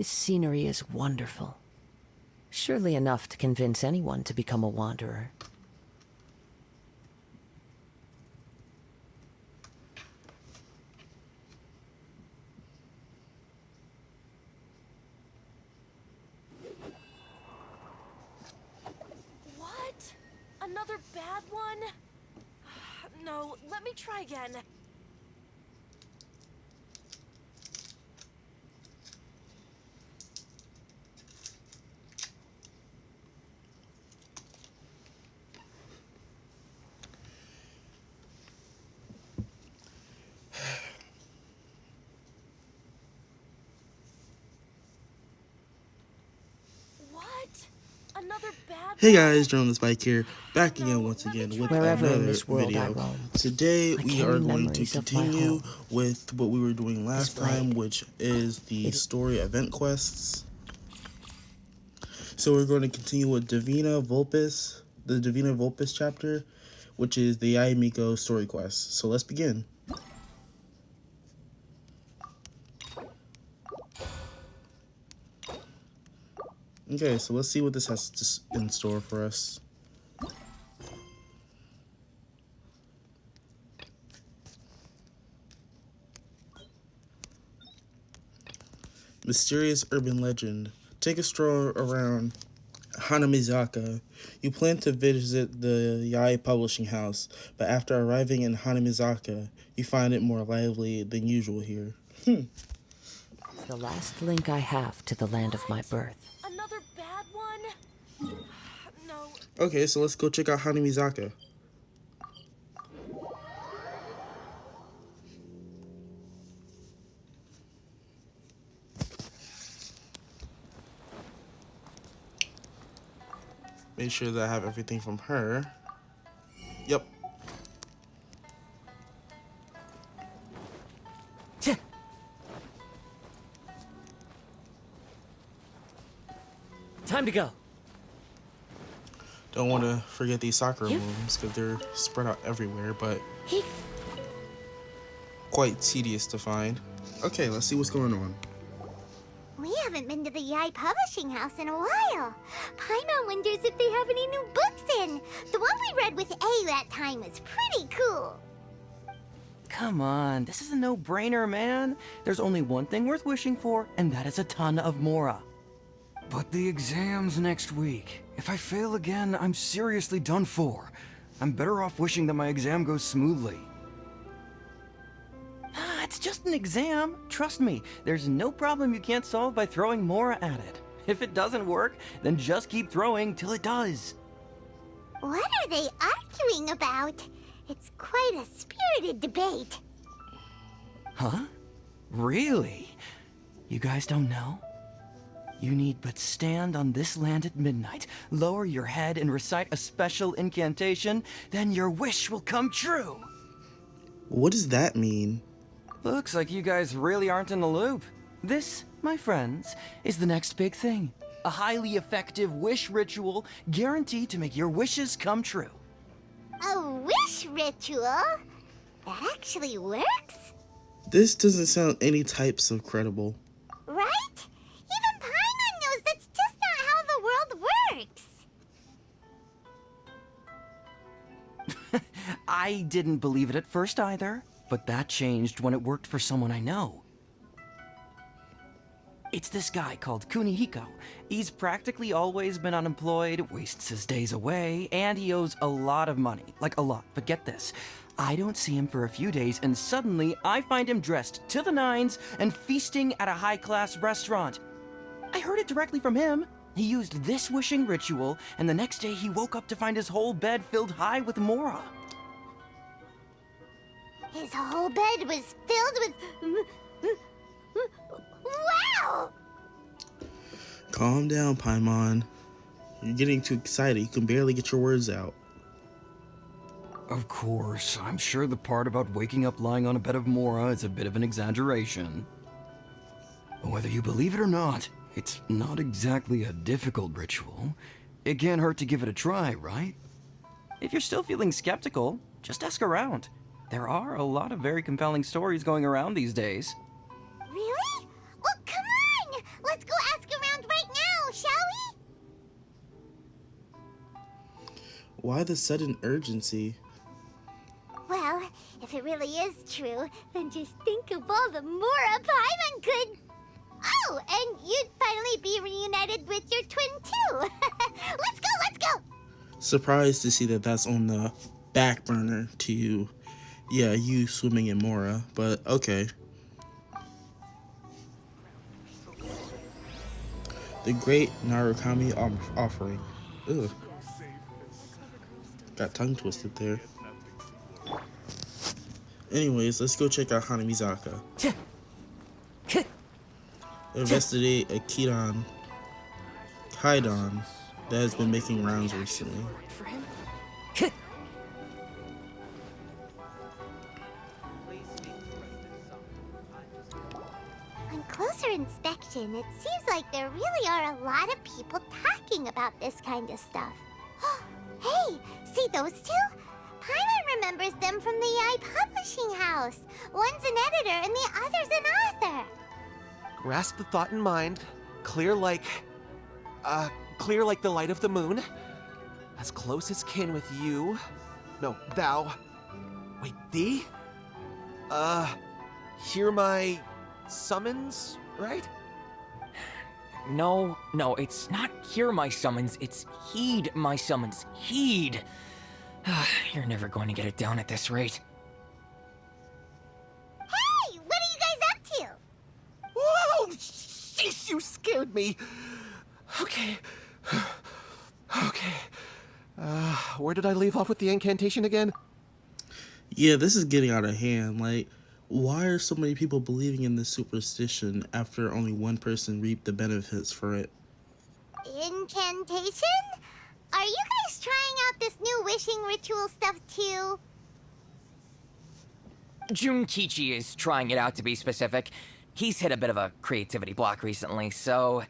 This scenery is wonderful. Surely enough to convince anyone to become a wanderer. What? Another bad one? No, let me try again. Another bad Hey guys, John the Spike here, back again once again with Wherever another in this world I video. roam, Today I we carry are going to memories of my continue home. with what we were doing last time, blade. which is the story event quests. So we're going to continue with the Divina Vulpes chapter, which is the Yaimiko story quest. So let's begin. Okay, so let's see what this has in store for us. Mysterious urban legend. Take a stroll around Hanamizaka. You plan to visit the Yai publishing house, but after arriving in Hanamizaka, you find it more lively than usual here. It's the last link I have to the land of my birth. Another bad one? No. Okay, so let's go check out Hanamizaka. Make sure that I have everything from her. Yep. Time to go. Don't want to forget these soccer rooms because they're spread out everywhere, but quite tedious to find. Okay, let's see what's going on. We haven't been to the Yai publishing house in a while. Paimon wonders if they have any new books in. The one we read with A that time was pretty cool. Come on, this is a no-brainer, man. There's only one thing worth wishing for, and that is a ton of Mora. But the exam's next week. If I fail again, I'm seriously done for. I'm better off wishing that my exam goes smoothly. Ah, it's just an exam. Trust me, there's no problem you can't solve by throwing Mora at it. If it doesn't work, then just keep throwing till it does. What are they arguing about? It's quite a spirited debate. Huh? Really? You guys don't know? You need but stand on this land at midnight, lower your head and recite a special incantation, then your wish will come true. What does that mean? Looks like you guys really aren't in the loop. This, my friends, is the next big thing. A highly effective wish ritual guaranteed to make your wishes come true. A wish ritual? That actually works? This doesn't sound any types of credible. Right? Even Paimon knows that's just not how the world works. I didn't believe it at first either, but that changed when it worked for someone I know. It's this guy called Kunihiko. He's practically always been unemployed, wastes his days away, and he owes a lot of money. Like a lot, but get this. I don't see him for a few days, and suddenly I find him dressed to the nines and feasting at a high-class restaurant. I heard it directly from him. He used this wishing ritual, and the next day he woke up to find his whole bed filled high with Mora. His whole bed was filled with... Wow! Calm down, Paimon. You're getting too excited. You can barely get your words out. Of course, I'm sure the part about waking up lying on a bed of Mora is a bit of an exaggeration. Whether you believe it or not, it's not exactly a difficult ritual. It can't hurt to give it a try, right? If you're still feeling skeptical, just ask around. There are a lot of very compelling stories going around these days. Really? Well, come on! Let's go Why the sudden urgency? Well, if it really is true, then just think of all the Mora Paimon could... Oh, and you'd finally be reunited with your twin too. Let's go, let's go! Surprised to see that that's on the back burner to you. Yeah, you swimming in Mora, but okay. The Great Narukami Offering. Ugh. Got tongue twisted there. Anyways, let's go check out Hanamizaka. Investigate a Kaidan that has been making rounds recently. On closer inspection, it seems like there really are a lot of people talking about this kind of stuff. Hey, see those two? Paimon remembers them from the Yai Publishing House. One's an editor and the other's an author. Grasp the thought in mind. Clear like the light of the moon. As close as kin with you. No, thou. Wait, thee? Hear my summons, right? No, it's not hear my summons, it's heed my summons. Heed! You're never going to get it down at this rate. Hey, what are you guys up to? Whoa! Sheesh, you scared me. Okay. Okay. Where did I leave off with the incantation again? Yeah, this is getting out of hand. Like, why are so many people believing in this superstition after only one person reaped the benefits for it? Incantation? Are you guys trying out this new wishing ritual stuff too? Junkichi is trying it out, to be specific. He's hit a bit of a creativity block recently, so...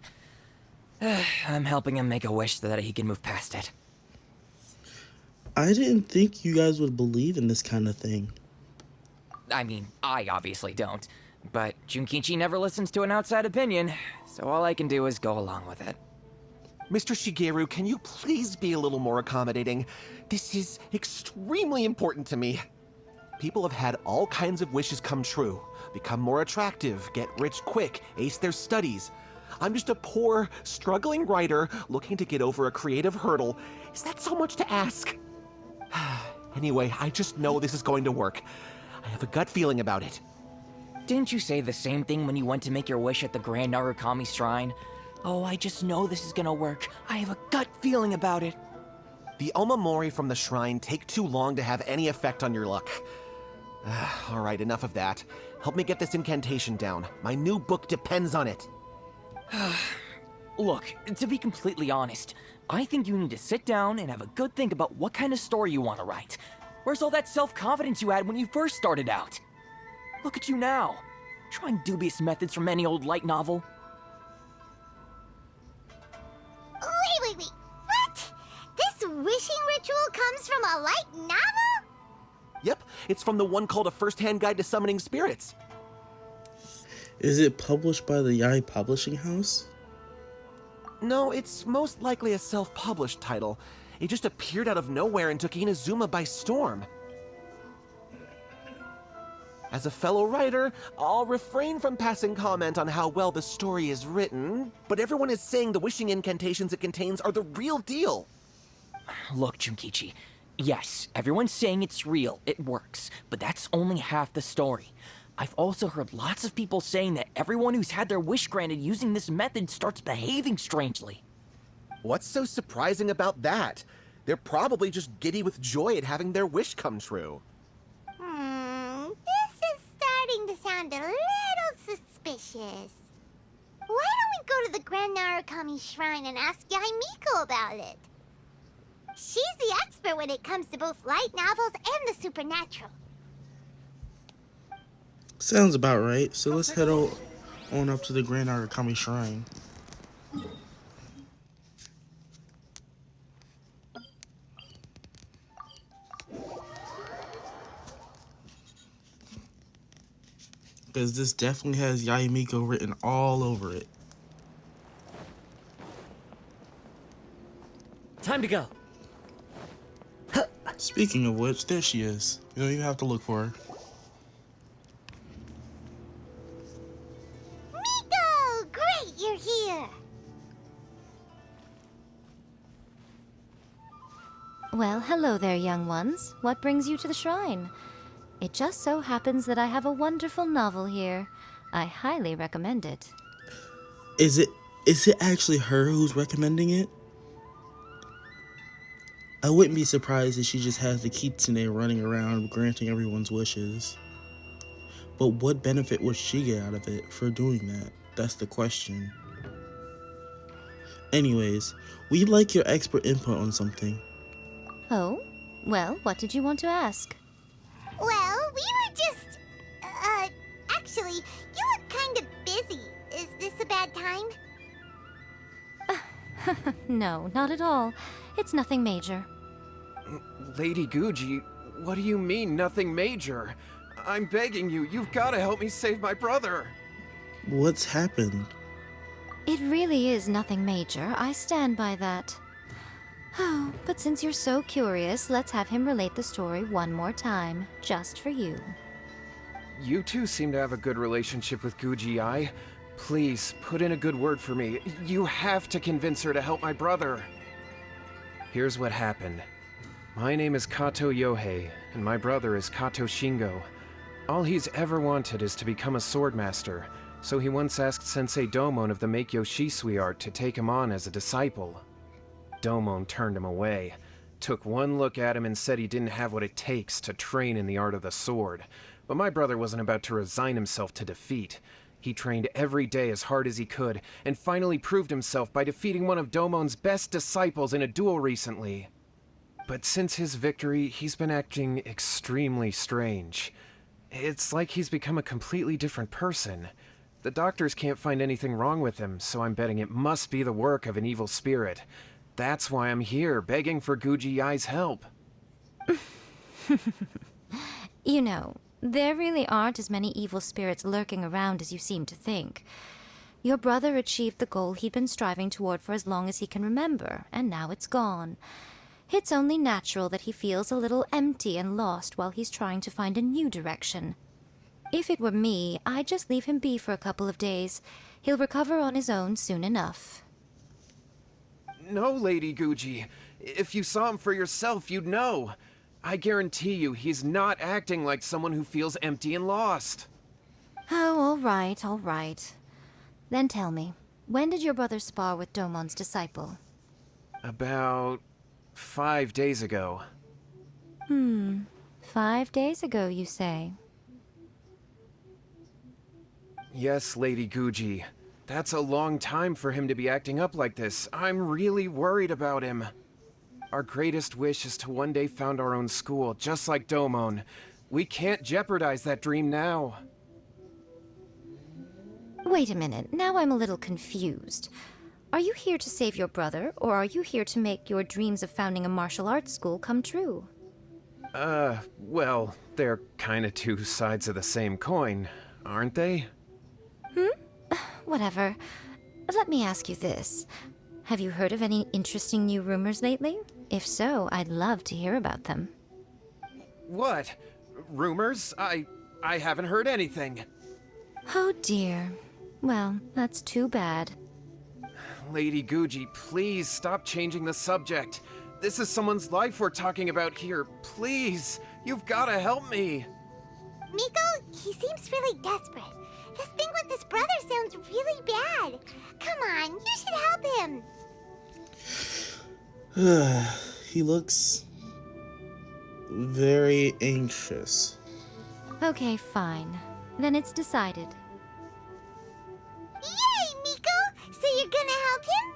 I'm helping him make a wish so that he can move past it. I didn't think you guys would believe in this kind of thing. I mean, I obviously don't. But Junkichi never listens to an outside opinion, so all I can do is go along with it. Mr. Shigeru, can you please be a little more accommodating? This is extremely important to me. People have had all kinds of wishes come true. Become more attractive, get rich quick, ace their studies. I'm just a poor, struggling writer looking to get over a creative hurdle. Is that so much to ask? Anyway, I just know this is going to work. I have a gut feeling about it. Didn't you say the same thing when you went to make your wish at the Grand Narukami Shrine? Oh, I just know this is gonna work. I have a gut feeling about it. The omamori from the shrine take too long to have any effect on your luck. Alright, enough of that. Help me get this incantation down. My new book depends on it. Look, to be completely honest, I think you need to sit down and have a good think about what kind of story you want to write. Where's all that self-confidence you had when you first started out? Look at you now, trying dubious methods from any old light novel. Wait. What? This wishing ritual comes from a light novel? Yep, it's from the one called A First-Hand Guide to Summoning Spirits. Is it published by the Yai Publishing House? No, it's most likely a self-published title. It just appeared out of nowhere and took Inazuma by storm. As a fellow writer, I'll refrain from passing comment on how well the story is written, but everyone is saying the wishing incantations it contains are the real deal. Look, Junkichi, yes, everyone's saying it's real, it works, but that's only half the story. I've also heard lots of people saying that everyone who's had their wish granted using this method starts behaving strangely. What's so surprising about that? They're probably just giddy with joy at having their wish come true. This is starting to sound a little suspicious. Why don't we go to the Grand Narukami Shrine and ask Yai Miko about it? She's the expert when it comes to both light novels and the supernatural. Sounds about right. So let's head on up to the Grand Narukami Shrine. Because this definitely has Yaimiko written all over it. Time to go. Speaking of which, there she is. You don't even have to look for her. Miko! Great, you're here! Well, hello there, young ones. What brings you to the shrine? It just so happens that I have a wonderful novel here. I highly recommend it. Is it actually her who's recommending it? I wouldn't be surprised if she just has the kitsune running around granting everyone's wishes. But what benefit would she get out of it for doing that? That's the question. Anyways, we'd like your expert input on something. Oh? Well, what did you want to ask? Well, we were just... actually, you look kind of busy. Is this a bad time? No, not at all. It's nothing major. Lady Guji, what do you mean, nothing major? I'm begging you, you've got to help me save my brother. What's happened? It really is nothing major. I stand by that. Oh, but since you're so curious, let's have him relate the story one more time, just for you. You two seem to have a good relationship with Guji-ai. Please, put in a good word for me. You have to convince her to help my brother. Here's what happened. My name is Kato Yohei, and my brother is Kato Shingo. All he's ever wanted is to become a swordmaster, so he once asked Sensei Domon of the Meikyo Shisui art to take him on as a disciple. Domon turned him away, took one look at him and said he didn't have what it takes to train in the art of the sword. But my brother wasn't about to resign himself to defeat. He trained every day as hard as he could, and finally proved himself by defeating one of Domon's best disciples in a duel recently. But since his victory, he's been acting extremely strange. It's like he's become a completely different person. The doctors can't find anything wrong with him, so I'm betting it must be the work of an evil spirit. That's why I'm here, begging for Guji-ai's help. You know, there really aren't as many evil spirits lurking around as you seem to think. Your brother achieved the goal he'd been striving toward for as long as he can remember, and now it's gone. It's only natural that he feels a little empty and lost while he's trying to find a new direction. If it were me, I'd just leave him be for a couple of days. He'll recover on his own soon enough. No, Lady Guji. If you saw him for yourself, you'd know. I guarantee you, he's not acting like someone who feels empty and lost. Oh, all right, all right. Then tell me, when did your brother spar with Domon's disciple? About 5 days ago. 5 days ago, you say? Yes, Lady Guji. That's a long time for him to be acting up like this. I'm really worried about him. Our greatest wish is to one day found our own school, just like Domon. We can't jeopardize that dream now. Wait a minute, now I'm a little confused. Are you here to save your brother, or are you here to make your dreams of founding a martial arts school come true? Well, they're kinda two sides of the same coin, aren't they? Whatever. Let me ask you this. Have you heard of any interesting new rumors lately? If so, I'd love to hear about them. What? Rumors? I haven't heard anything. Oh dear. Well, that's too bad. Lady Guji, please stop changing the subject. This is someone's life we're talking about here. Please, you've gotta help me. Miko, he seems really desperate. His thing with his brother sounds really bad. Come on, you should help him. He looks very anxious. Okay, fine. Then it's decided. Yay, Miko! So you're gonna help him?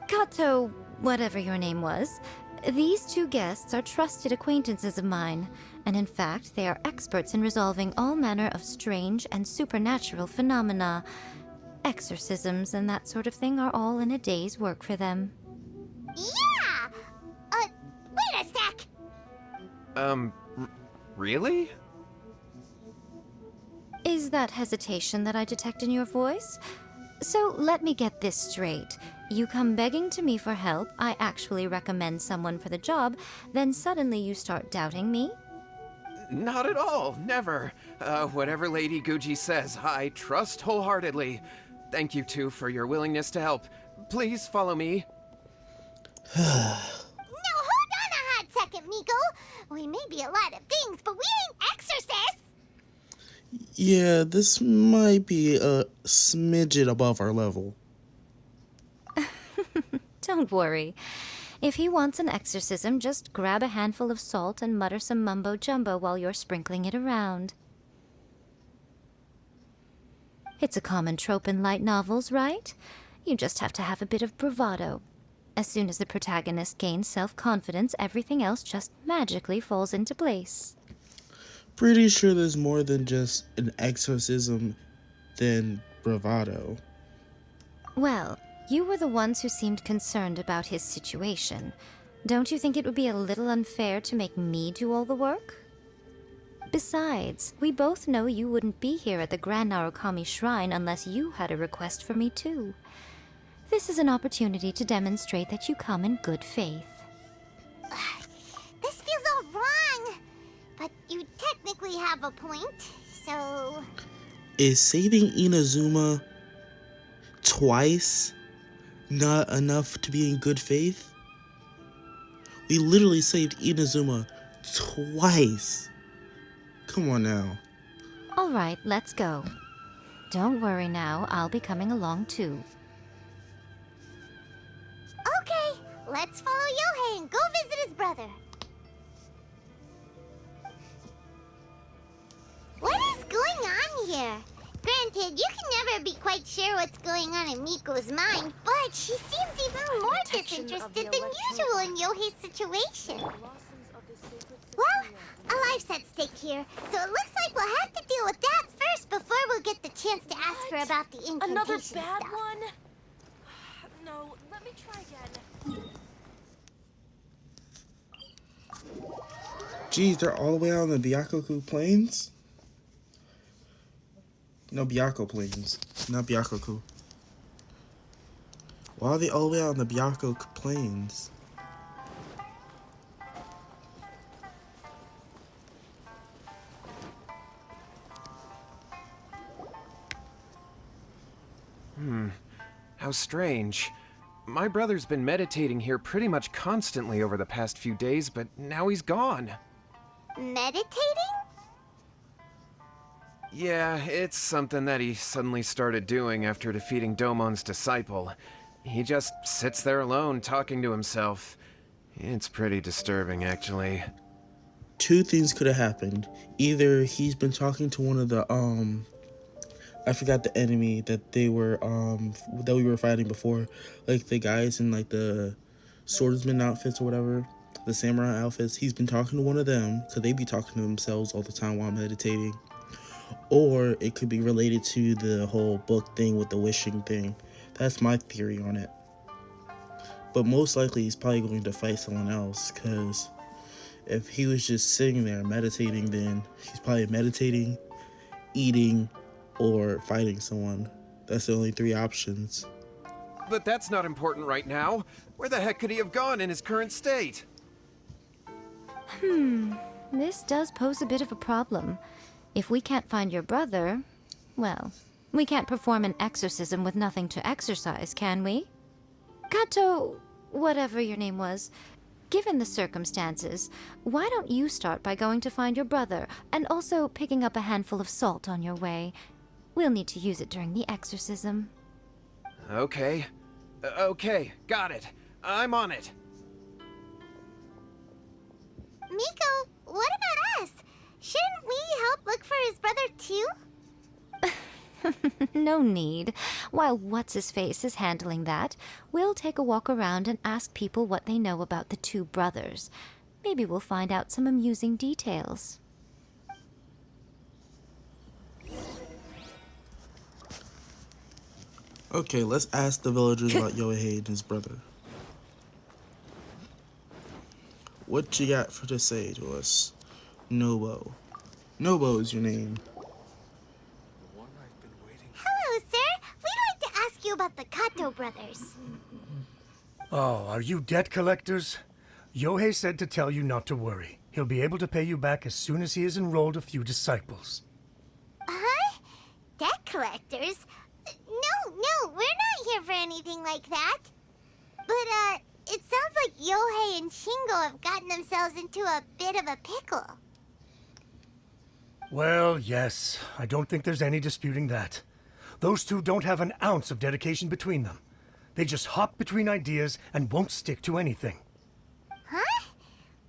Kato, whatever your name was, these two guests are trusted acquaintances of mine, and in fact, they are experts in resolving all manner of strange and supernatural phenomena. Exorcisms and that sort of thing are all in a day's work for them. Yeah! Wait a sec! Really? Is that hesitation that I detect in your voice? So let me get this straight. You come begging to me for help, I actually recommend someone for the job, then suddenly you start doubting me? Not at all, never. Whatever Lady Guji says, I trust wholeheartedly. Thank you, too, for your willingness to help. Please follow me. Now hold on a hot second, Miko. We may be a lot of things, but we ain't exorcists. Yeah, this might be a smidget above our level. Don't worry. If he wants an exorcism, just grab a handful of salt and mutter some mumbo-jumbo while you're sprinkling it around. It's a common trope in light novels, right? You just have to have a bit of bravado. As soon as the protagonist gains self-confidence, everything else just magically falls into place. Pretty sure there's more than just an exorcism than bravado. Well, you were the ones who seemed concerned about his situation. Don't you think it would be a little unfair to make me do all the work? Besides, we both know you wouldn't be here at the Grand Narukami Shrine unless you had a request for me too. This is an opportunity to demonstrate that you come in good faith. This feels all wrong. But you technically have a point, so... Is saving Inazuma twice not enough to be in good faith? We literally saved Inazuma twice. Come on now. All right, let's go. Don't worry now, I'll be coming along too. Okay, let's follow Yohei and go visit his brother. What is going on here? Granted, you can never be quite sure what's going on in Miko's mind, but she seems even more disinterested than usual in Yohei's situation. Well, a life's at stake here, so it looks like we'll have to deal with that first before we'll get the chance to ask her about the incantation Another stuff. bad one? No, let me try again. Geez, they're all the way out on the Byakuku Plains? No, Byako Plains. Not Byakuku. Why are they all the way out on the Byako Plains? How strange. My brother's been meditating here pretty much constantly over the past few days, but now he's gone. Meditating? Yeah, it's something that he suddenly started doing after defeating Domon's disciple. He just sits there alone, talking to himself. It's pretty disturbing, actually. Two things could have happened. Either he's been talking to one of the, I forgot the enemy that they were, that we were fighting before. Like, the guys in, like, the swordsman outfits or whatever. The samurai outfits. He's been talking to one of them, because they be talking to themselves all the time while meditating. Or it could be related to the whole book thing with the wishing thing. That's my theory on it. But most likely he's probably going to fight someone else, because if he was just sitting there meditating, then he's probably meditating, eating, or fighting someone. That's the only three options. But that's not important right now. Where the heck could he have gone in his current state? This does pose a bit of a problem. If we can't find your brother, well, we can't perform an exorcism with nothing to exorcise, can we? Kato, whatever your name was, given the circumstances, why don't you start by going to find your brother, and also picking up a handful of salt on your way? We'll need to use it during the exorcism. Okay. Okay, got it. I'm on it. Miko, what about us? Shouldn't we help look for his brother too? No need. While What's-His-Face is handling that, we'll take a walk around and ask people what they know about the two brothers. Maybe we'll find out some amusing details. Okay, let's ask the villagers about Yohei and his brother. What you got to say to us? Nobo. Nobo is your name. Hello, sir. We'd like to ask Oh, are you debt collectors? Yohei said to tell you not to worry. He'll be able to pay you back as soon as he has enrolled a few disciples. Huh? Debt collectors? No, we're not here for anything like that. But, it sounds like Yohei and Shingo have gotten themselves into a bit of a pickle. Well, yes. I don't think there's any disputing that. Those two don't have an ounce of dedication between them. They just hop between ideas and won't stick to anything. Huh?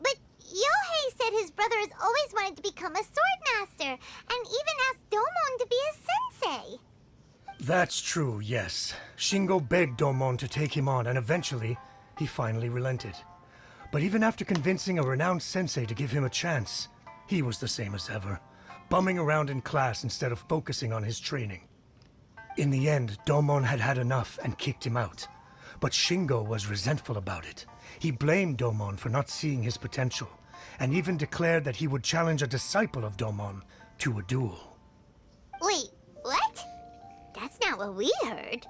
But Yohei said his brother has always wanted to become a swordmaster, and even asked Domon to be his sensei. That's true, yes. Shingo begged Domon to take him on, and eventually, he finally relented. But even after convincing a renowned sensei to give him a chance, he was the same as ever, bumming around in class instead of focusing on his training. In the end, Domon had had enough and kicked him out. But Shingo was resentful about it. He blamed Domon for not seeing his potential, and even declared that he would challenge a disciple of Domon to a duel. Wait, what? That's not what we heard.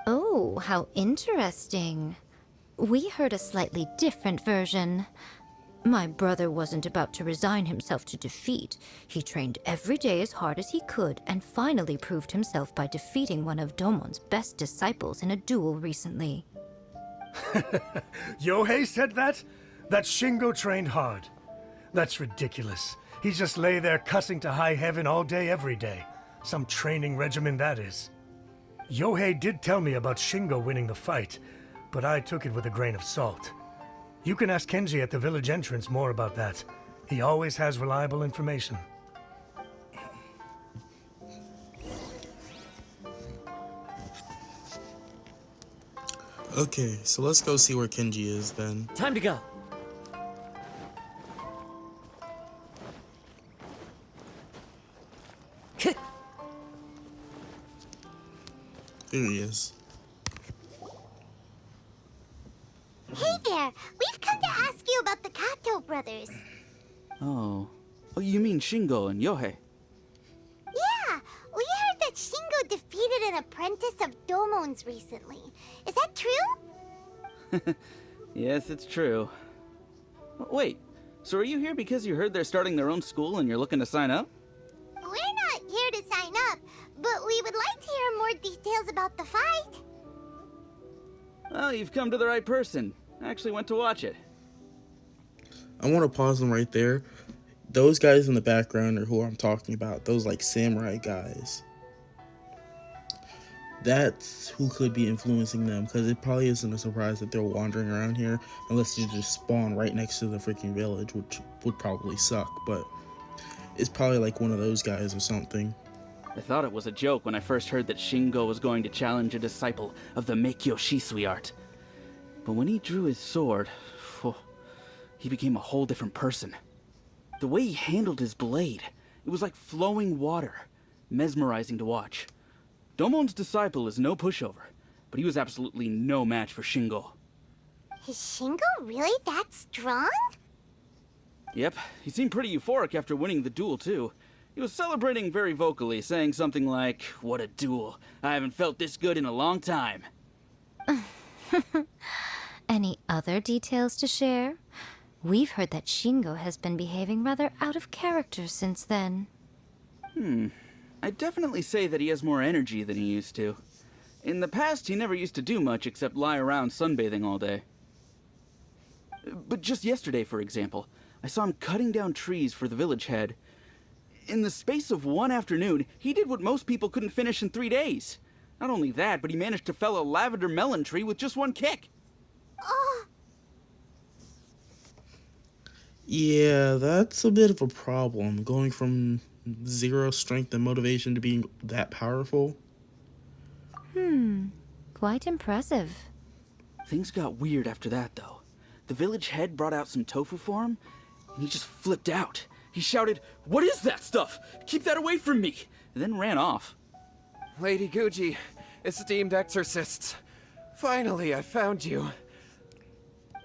Oh, how interesting. We heard a slightly different version. My brother wasn't about to resign himself to defeat. He trained every day as hard as he could and finally proved himself by defeating one of Domon's best disciples in a duel recently. Yohei said that? That Shingo trained hard. That's ridiculous. He just lay there cussing to high heaven all day every day. Some training regimen that is. Yohei did tell me about Shingo winning the fight, but I took it with a grain of salt. You can ask Kenji at the village entrance more about that. He always has reliable information. Okay, so let's go see where Kenji is then. Time to go. Here he is. Hey there, we've come to ask you about the Kato brothers. Oh, you mean Shingo and Yohei? Yeah, we heard that Shingo defeated an apprentice of Domon's recently. Is that true? Yes, it's true. Wait, so are you here because you heard they're starting their own school and you're looking to sign up? We're not here to sign up, but we would like to hear more details about the fight. Well, you've come to the right person. I actually went to watch it. I want to pause them right there. Those guys in the background are who I'm talking about. Those like samurai guys. That's who could be influencing them, because it probably isn't a surprise that they're wandering around here unless you just spawn right next to the freaking village, which would probably suck, but it's probably like one of those guys or something. I thought it was a joke when I first heard that Shingo was going to challenge a disciple of the Meikyo Shisui art. But when he drew his sword, he became a whole different person. The way he handled his blade, it was like flowing water, mesmerizing to watch. Domon's disciple is no pushover, but he was absolutely no match for Shingo. Is Shingo really that strong? Yep, he seemed pretty euphoric after winning the duel too. He was celebrating very vocally, saying something like, "What a duel. I haven't felt this good in a long time." Any other details to share? We've heard that Shingo has been behaving rather out of character since then. I'd definitely say that he has more energy than he used to. In the past, he never used to do much except lie around sunbathing all day. But just yesterday, for example, I saw him cutting down trees for the village head. In the space of one afternoon, he did what most people couldn't finish in 3 days. Not only that, but he managed to fell a lavender melon tree with just one kick. Oh, Yeah, that's a bit of a problem, going from 0 strength and motivation to being that powerful. Quite impressive. Things got weird after that, though. The village head brought out some tofu for him, and he just flipped out. He shouted, "What is that stuff? Keep that away from me!" and then ran off. Lady Guji, esteemed exorcists. Finally, I found you.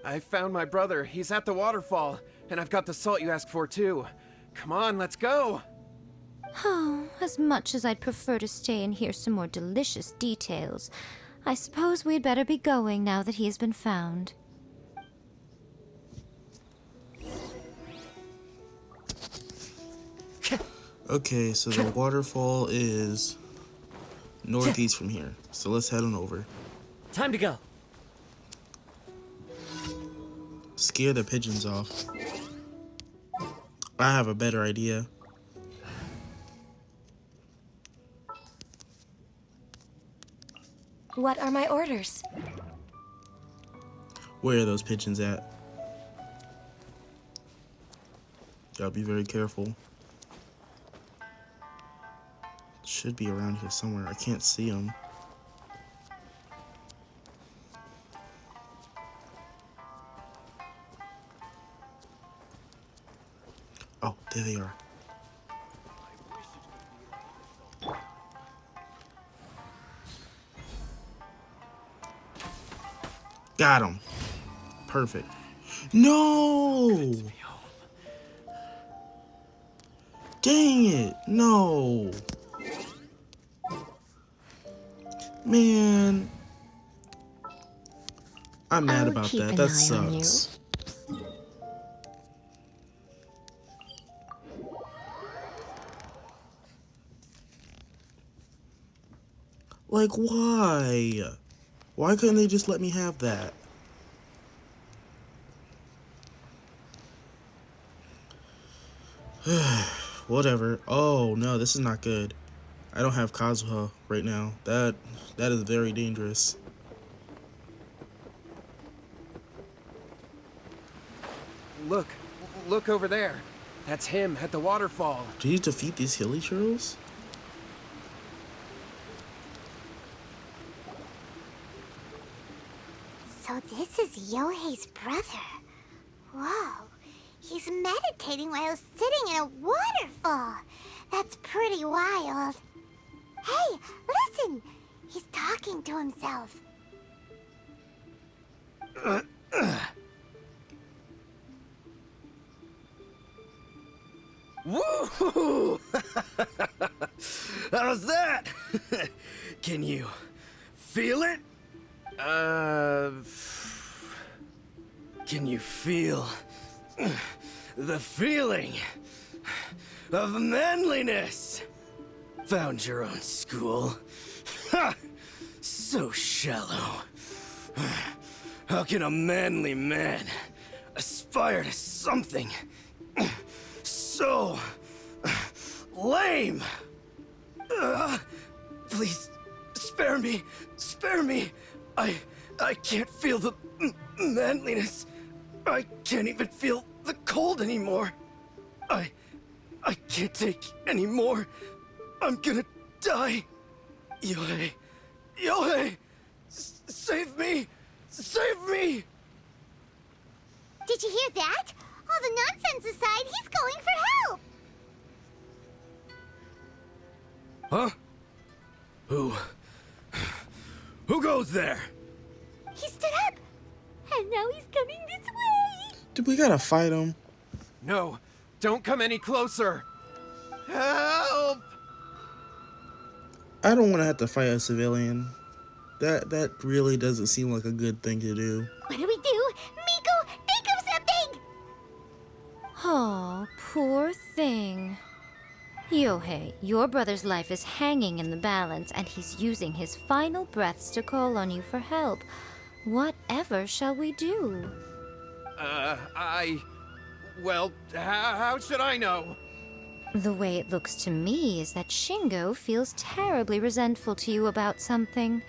I found my brother. He's at the waterfall, and I've got the salt you asked for, too. Come on, let's go. Oh, as much as I'd prefer to stay and hear some more delicious details, I suppose we'd better be going now that he has been found. Okay, so the waterfall is northeast from here. So let's head on over. Time to go. Scare the pigeons off. I have a better idea. What are my orders? Where are those pigeons at? Gotta be very careful. Should be around here somewhere. I can't see them. Oh, there they are. Got him. Perfect. No! Dang it. No. Man. I'm mad I'll about keep that. an That eye on you. sucks. Like, why? Why couldn't they just let me have that? Whatever. Oh, no, this is not good. I don't have Kazuha right now. That is very dangerous. Look over there. That's him at the waterfall. Do you defeat these hilly churls? So this is Yohei's brother. Whoa. He's meditating while sitting in a waterfall. That's pretty wild. Hey, listen! He's talking to himself. Woo! How's that? Can you feel it? Can you feel the feeling of manliness? Found your own school. Ha! So shallow. How can a manly man aspire to something so lame? Please, spare me. Spare me. I can't feel the manliness. I can't even feel the cold anymore. I can't take any more. I'm gonna die. Yohei. Yohei! Save me! Save me! Did you hear that? All the nonsense aside, he's going for help! Huh? Who goes there? He stood up! And now he's coming this way! Dude, we gotta fight him. No, don't come any closer. Help! I don't want to have to fight a civilian. That really doesn't seem like a good thing to do. What do we do? Miko, think of something! Oh, poor thing. Yohei, your brother's life is hanging in the balance, and he's using his final breaths to call on you for help. Whatever shall we do? Well, how should I know? The way it looks to me is that Shingo feels terribly resentful to you about something.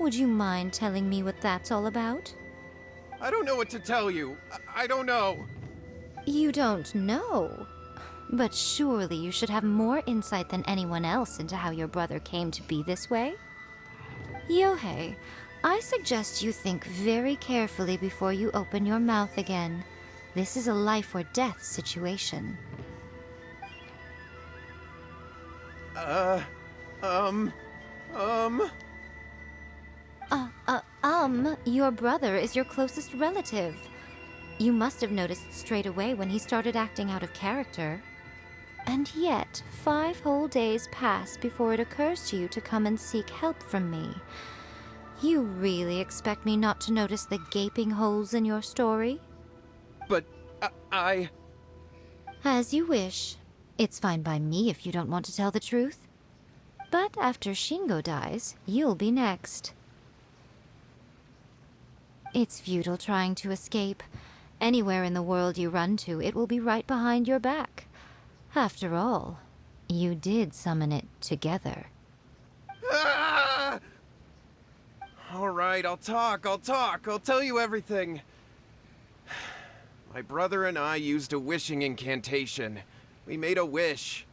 Would you mind telling me what that's all about? I don't know what to tell you. I don't know. You don't know? But surely you should have more insight than anyone else into how your brother came to be this way? Yohei, I suggest you think very carefully before you open your mouth again. This is a life or death situation. Your brother is your closest relative. You must have noticed straight away when he started acting out of character. And yet, 5 whole days pass before it occurs to you to come and seek help from me. You really expect me not to notice the gaping holes in your story? But I... As you wish. It's fine by me if you don't want to tell the truth. But after Shingo dies, you'll be next. It's futile trying to escape. Anywhere in the world you run to, it will be right behind your back. After all, you did summon it together. Ah! All right, I'll talk. I'll tell you everything. My brother and I used a wishing incantation. We made a wish.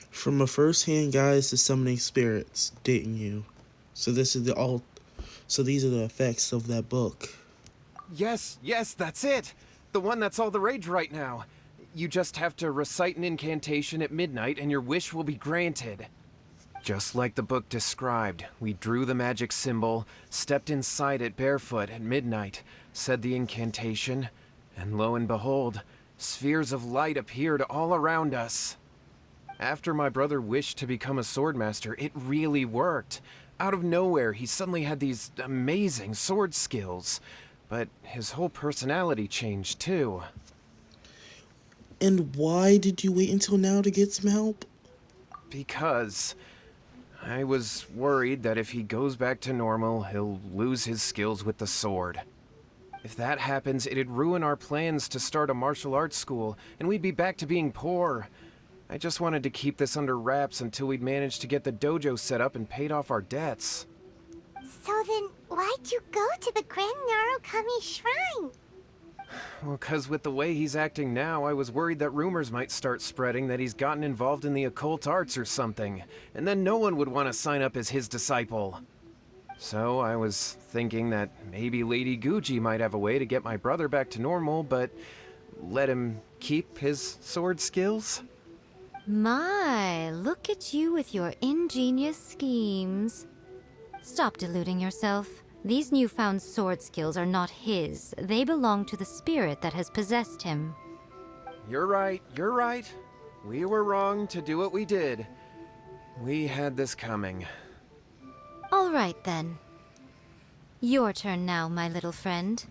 From a first-hand guide to summoning spirits, didn't you? So these are the effects of that book. Yes, that's it. The one that's all the rage right now. You just have to recite an incantation at midnight and your wish will be granted. Just like the book described, we drew the magic symbol, stepped inside it barefoot at midnight, said the incantation, and lo and behold, spheres of light appeared all around us. After my brother wished to become a swordmaster, it really worked. Out of nowhere, he suddenly had these amazing sword skills. But his whole personality changed too. And why did you wait until now to get some help? Because I was worried that if he goes back to normal, he'll lose his skills with the sword. If that happens, it'd ruin our plans to start a martial arts school, and we'd be back to being poor. I just wanted to keep this under wraps until we'd managed to get the dojo set up and paid off our debts. So then, why'd you go to the Grand Narukami Shrine? Well, 'cause with the way he's acting now, I was worried that rumors might start spreading that he's gotten involved in the occult arts or something, and then no one would want to sign up as his disciple. So I was thinking that maybe Lady Guji might have a way to get my brother back to normal, but let him keep his sword skills? My, look at you with your ingenious schemes. Stop deluding yourself. These newfound sword skills are not his. They belong to the spirit that has possessed him. You're right. We were wrong to do what we did. We had this coming. All right, then. Your turn now, my little friend.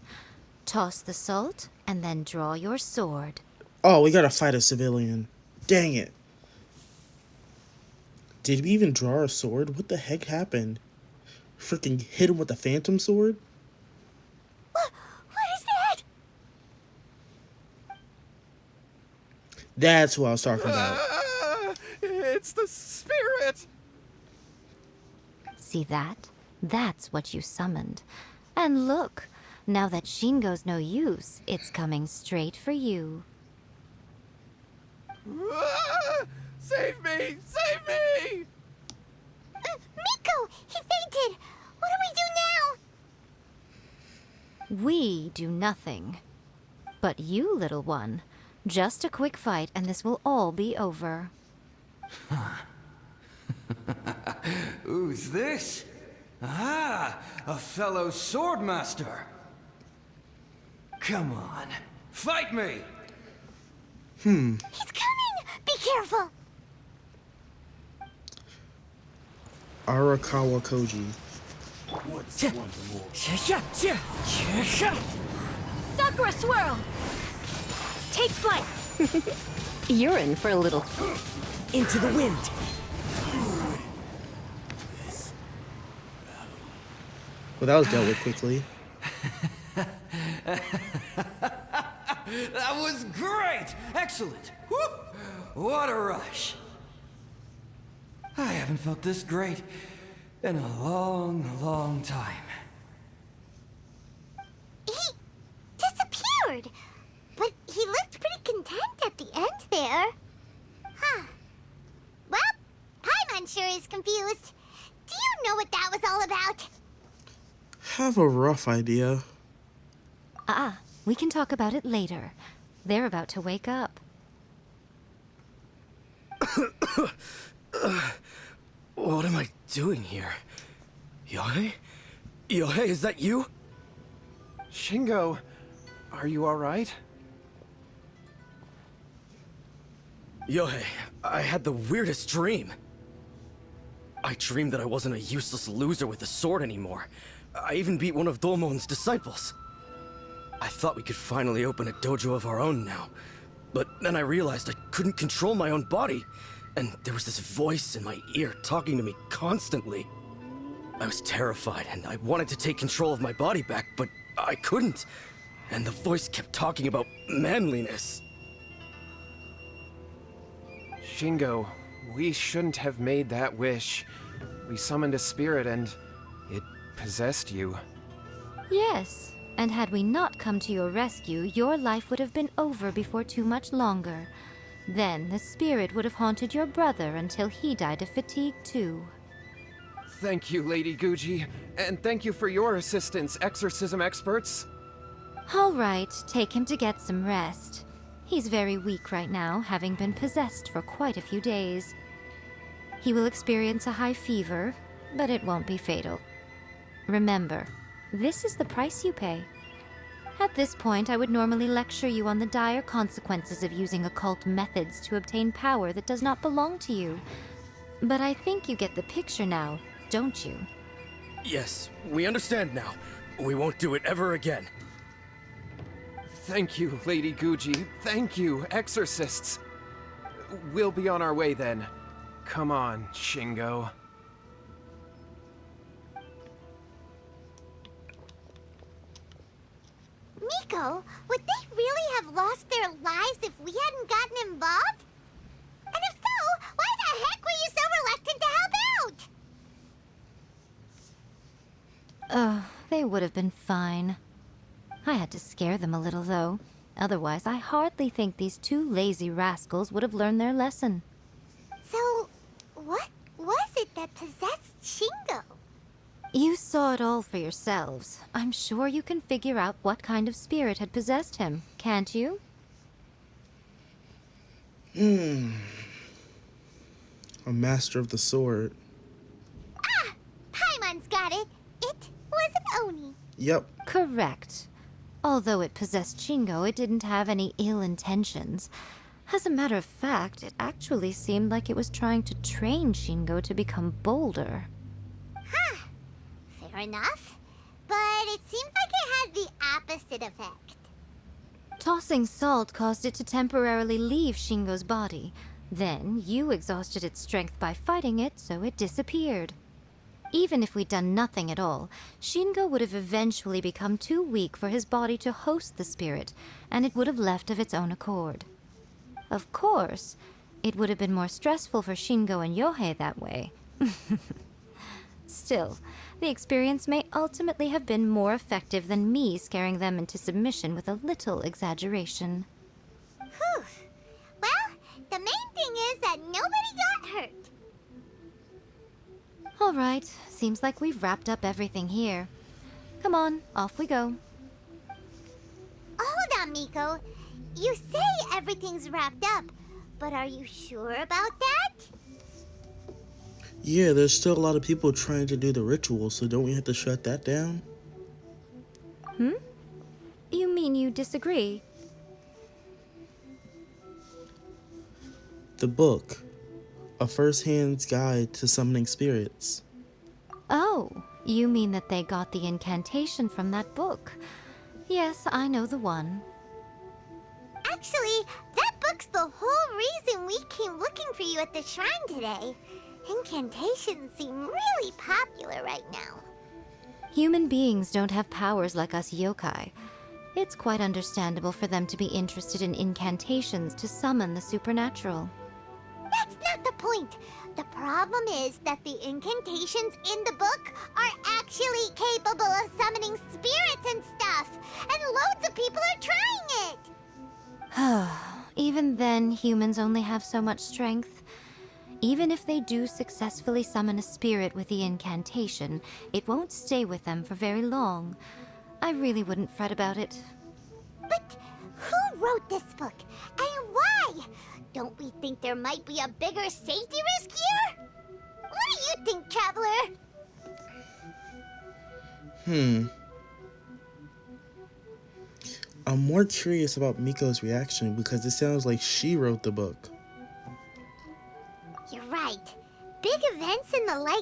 Toss the salt, and then draw your sword. Oh, we gotta fight a civilian. Dang it. Did we even draw our sword? What the heck happened? Freaking hit him with a phantom sword? What is that? That's what I was talking about. It's the spirit! See that? That's what you summoned. And look, now that Shingo's no use, it's coming straight for you. Save me! Save me! Miko! He fainted! What do we do now? We do nothing. But you, little one, just a quick fight and this will all be over. Who's this? Ah, a fellow swordmaster. Come on, fight me! He's coming! Be careful! Arakawa Koji. Sakura swirl! Take flight! You're in for a little into the wind. Well, that was dealt with quickly. That was great! Excellent! Whoop! What a rush! I haven't felt this great in a long, long time. He disappeared! But he looked pretty content at the end there. Huh. Well, Paimon sure is confused. Do you know what that was all about? Have a rough idea. We can talk about it later. They're about to wake up. What am I doing here? Yohei? Yohei, is that you? Shingo, are you alright? Yohei, I had the weirdest dream. I dreamed that I wasn't a useless loser with a sword anymore. I even beat one of Domon's disciples. I thought we could finally open a dojo of our own now. But then I realized I couldn't control my own body. And there was this voice in my ear talking to me constantly. I was terrified and I wanted to take control of my body back, but I couldn't. And the voice kept talking about manliness. Shingo, we shouldn't have made that wish. We summoned a spirit and it possessed you. Yes, and had we not come to your rescue, your life would have been over before too much longer. Then the spirit would have haunted your brother until he died of fatigue too. Thank you, Lady Guji, and thank you for your assistance, exorcism experts. All right, take him to get some rest. He's very weak right now, having been possessed for quite a few days. He will experience a high fever, but it won't be fatal. Remember, this is the price you pay. At this point, I would normally lecture you on the dire consequences of using occult methods to obtain power that does not belong to you. But I think you get the picture now, don't you? Yes, we understand now. We won't do it ever again. Thank you, Lady Guji. Thank you, exorcists. We'll be on our way then. Come on, Shingo. Miko, would they really have lost their lives if we hadn't gotten involved? And if so, why the heck were you so reluctant to help out? Oh, they would have been fine. I had to scare them a little, though. Otherwise, I hardly think these two lazy rascals would have learned their lesson. So, what was it that possessed Shingo? You saw it all for yourselves. I'm sure you can figure out what kind of spirit had possessed him, can't you? A master of the sword. Ah! Paimon's got it. It was an Oni. Yep. Correct. Although it possessed Shingo, it didn't have any ill intentions. As a matter of fact, it actually seemed like it was trying to train Shingo to become bolder. Huh. Fair enough. But it seems like it had the opposite effect. Tossing salt caused it to temporarily leave Shingo's body. Then, you exhausted its strength by fighting it, so it disappeared. Even if we'd done nothing at all, Shingo would have eventually become too weak for his body to host the spirit, and it would have left of its own accord. Of course, it would have been more stressful for Shingo and Yohei that way. Still, the experience may ultimately have been more effective than me scaring them into submission with a little exaggeration. Whew. Well, the main thing is that nobody got hurt. All right, seems like we've wrapped up everything here. Come on, off we go. Hold on, Miko. You say everything's wrapped up, but are you sure about that? Yeah, there's still a lot of people trying to do the ritual, so don't we have to shut that down? You mean you disagree? The book. A first-hand guide to summoning spirits. Oh, you mean that they got the incantation from that book. Yes, I know the one. Actually, that book's the whole reason we came looking for you at the shrine today. Incantations seem really popular right now. Human beings don't have powers like us yokai. It's quite understandable for them to be interested in incantations to summon the supernatural. That's not the point. The problem is that the incantations in the book are actually capable of summoning spirits and stuff. And loads of people are trying it. Even then, humans only have so much strength. Even if they do successfully summon a spirit with the incantation, it won't stay with them for very long. I really wouldn't fret about it. But who wrote this book? And why? Don't we think there might be a bigger safety risk here? What do you think, Traveler? I'm more curious about Miko's reaction because it sounds like she wrote the book. You're right. Big events and the like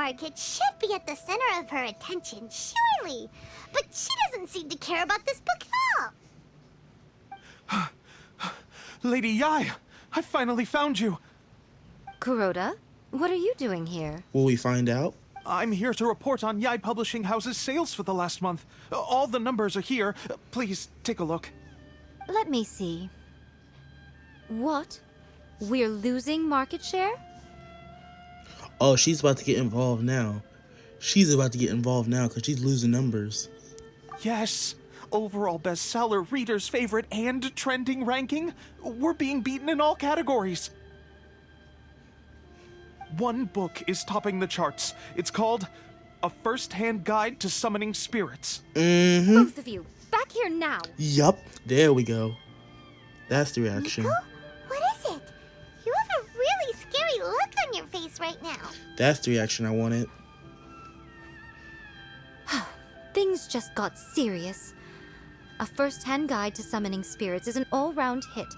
market should be at the center of her attention, surely. But she doesn't seem to care about this book at all. Lady Yai, I finally found you. Kuroda, what are you doing here? Will we find out? I'm here to report on Yai Publishing House's sales for the last month. All the numbers are here. Please, take a look. Let me see. What? We're losing market share? Oh, she's about to get involved now. She's about to get involved now because she's losing numbers. Yes. Overall bestseller, reader's favorite, and trending ranking. We're being beaten in all categories. One book is topping the charts. It's called A First-Hand Guide to Summoning Spirits. Mm-hmm. Both of you, back here now. Yup. There we go. That's the reaction. Nico? What is it? You have a really scary look on your face right now. That's the reaction I wanted. Things just got serious. A First-Hand Guide to Summoning Spirits is an all-round hit,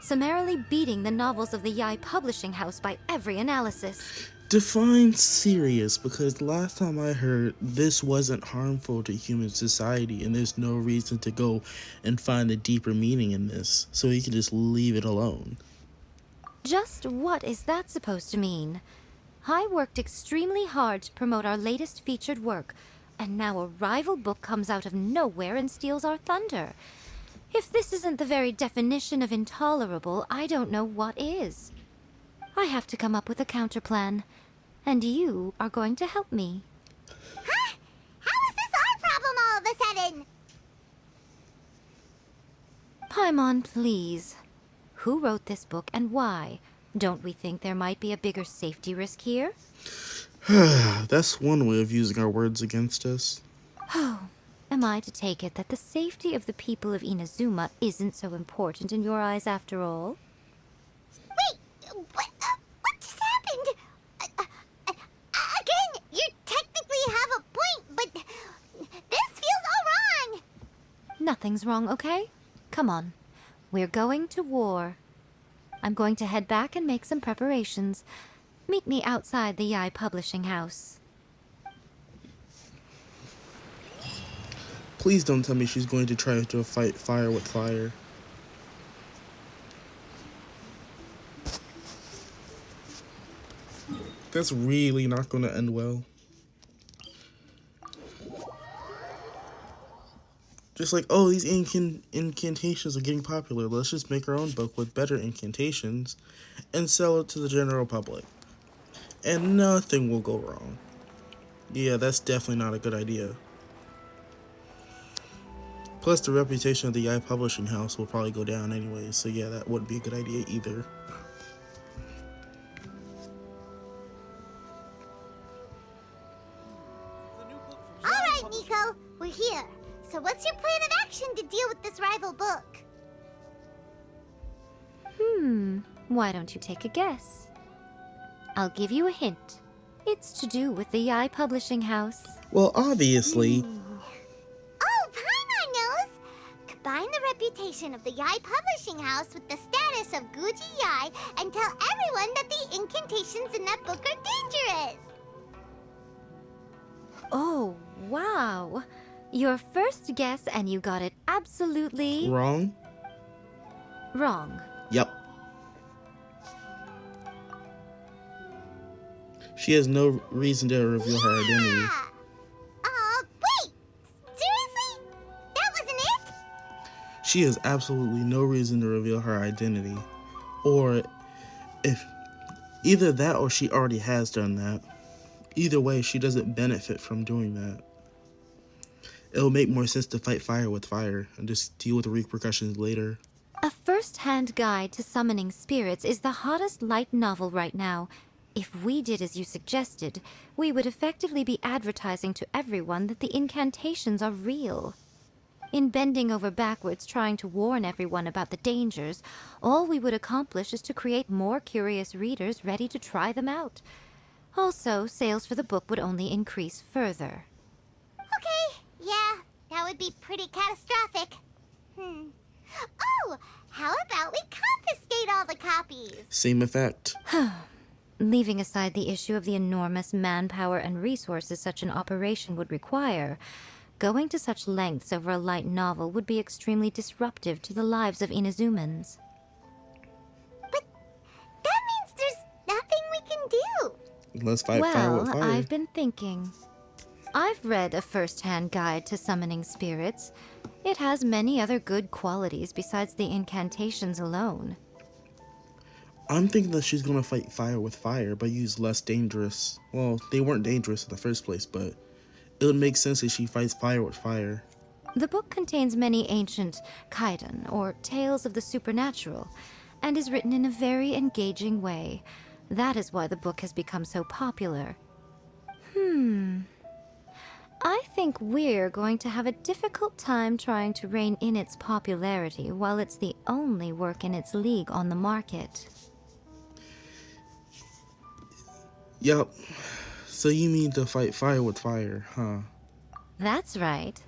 summarily beating the novels of the Yai Publishing House by every analysis. Define serious, because last time I heard this wasn't harmful to human society and there's no reason to go and find a deeper meaning in this, so you can just leave it alone. Just what is that supposed to mean? I worked extremely hard to promote our latest featured work, and now a rival book comes out of nowhere and steals our thunder. If this isn't the very definition of intolerable, I don't know what is. I have to come up with a counterplan, and you are going to help me. Huh? How is this our problem all of a sudden? Paimon, please. Who wrote this book and why? Don't we think there might be a bigger safety risk here? That's one way of using our words against us. Oh, am I to take it that the safety of the people of Inazuma isn't so important in your eyes after all? Wait, what just happened? Again, you technically have a point, but this feels all wrong. Nothing's wrong, okay? Come on. We're going to war. I'm going to head back and make some preparations. Meet me outside the Yai Publishing House. Please don't tell me she's going to try to fight fire with fire. That's really not going to end well. Just like, oh, these incantations are getting popular. Let's just make our own book with better incantations and sell it to the general public. And nothing will go wrong. Yeah, that's definitely not a good idea. Plus, the reputation of the Yai Publishing House will probably go down anyway, so yeah, that wouldn't be a good idea either. Alright, Nico, we're here. So what's your plan of action to deal with this rival book? Why don't you take a guess? I'll give you a hint. It's to do with the Yai Publishing House. Well, obviously. Oh, Paimon knows! Combine the reputation of the Yai Publishing House with the status of Guji Yai and tell everyone that the incantations in that book are dangerous! Oh, wow. Your first guess and you got it absolutely... Wrong? wrong. Yep. She has no reason to reveal her identity. Wait! Seriously? That wasn't it? She has absolutely no reason to reveal her identity. Or if either that or she already has done that. Either way, she doesn't benefit from doing that. It'll make more sense to fight fire with fire and just deal with the repercussions later. A first-hand guide to summoning spirits is the hottest light novel right now. If we did as you suggested, we would effectively be advertising to everyone that the incantations are real. In bending over backwards trying to warn everyone about the dangers, all we would accomplish is to create more curious readers ready to try them out. Also, sales for the book would only increase further. Okay, yeah, that would be pretty catastrophic. Oh, how about we confiscate all the copies? Same effect. Leaving aside the issue of the enormous manpower and resources such an operation would require, going to such lengths over a light novel would be extremely disruptive to the lives of Inazumans. But that means there's nothing we can do. Let's fight fire with fire. I've been thinking. I've read a first-hand guide to summoning spirits. It has many other good qualities besides the incantations alone. I'm thinking that she's gonna fight fire with fire, but use less dangerous. Well, they weren't dangerous in the first place, but it would make sense that she fights fire with fire. The book contains many ancient kaidan, or tales of the supernatural, and is written in a very engaging way. That is why the book has become so popular. I think we're going to have a difficult time trying to rein in its popularity while it's the only work in its league on the market. Yup. So you mean to fight fire with fire, huh? That's right.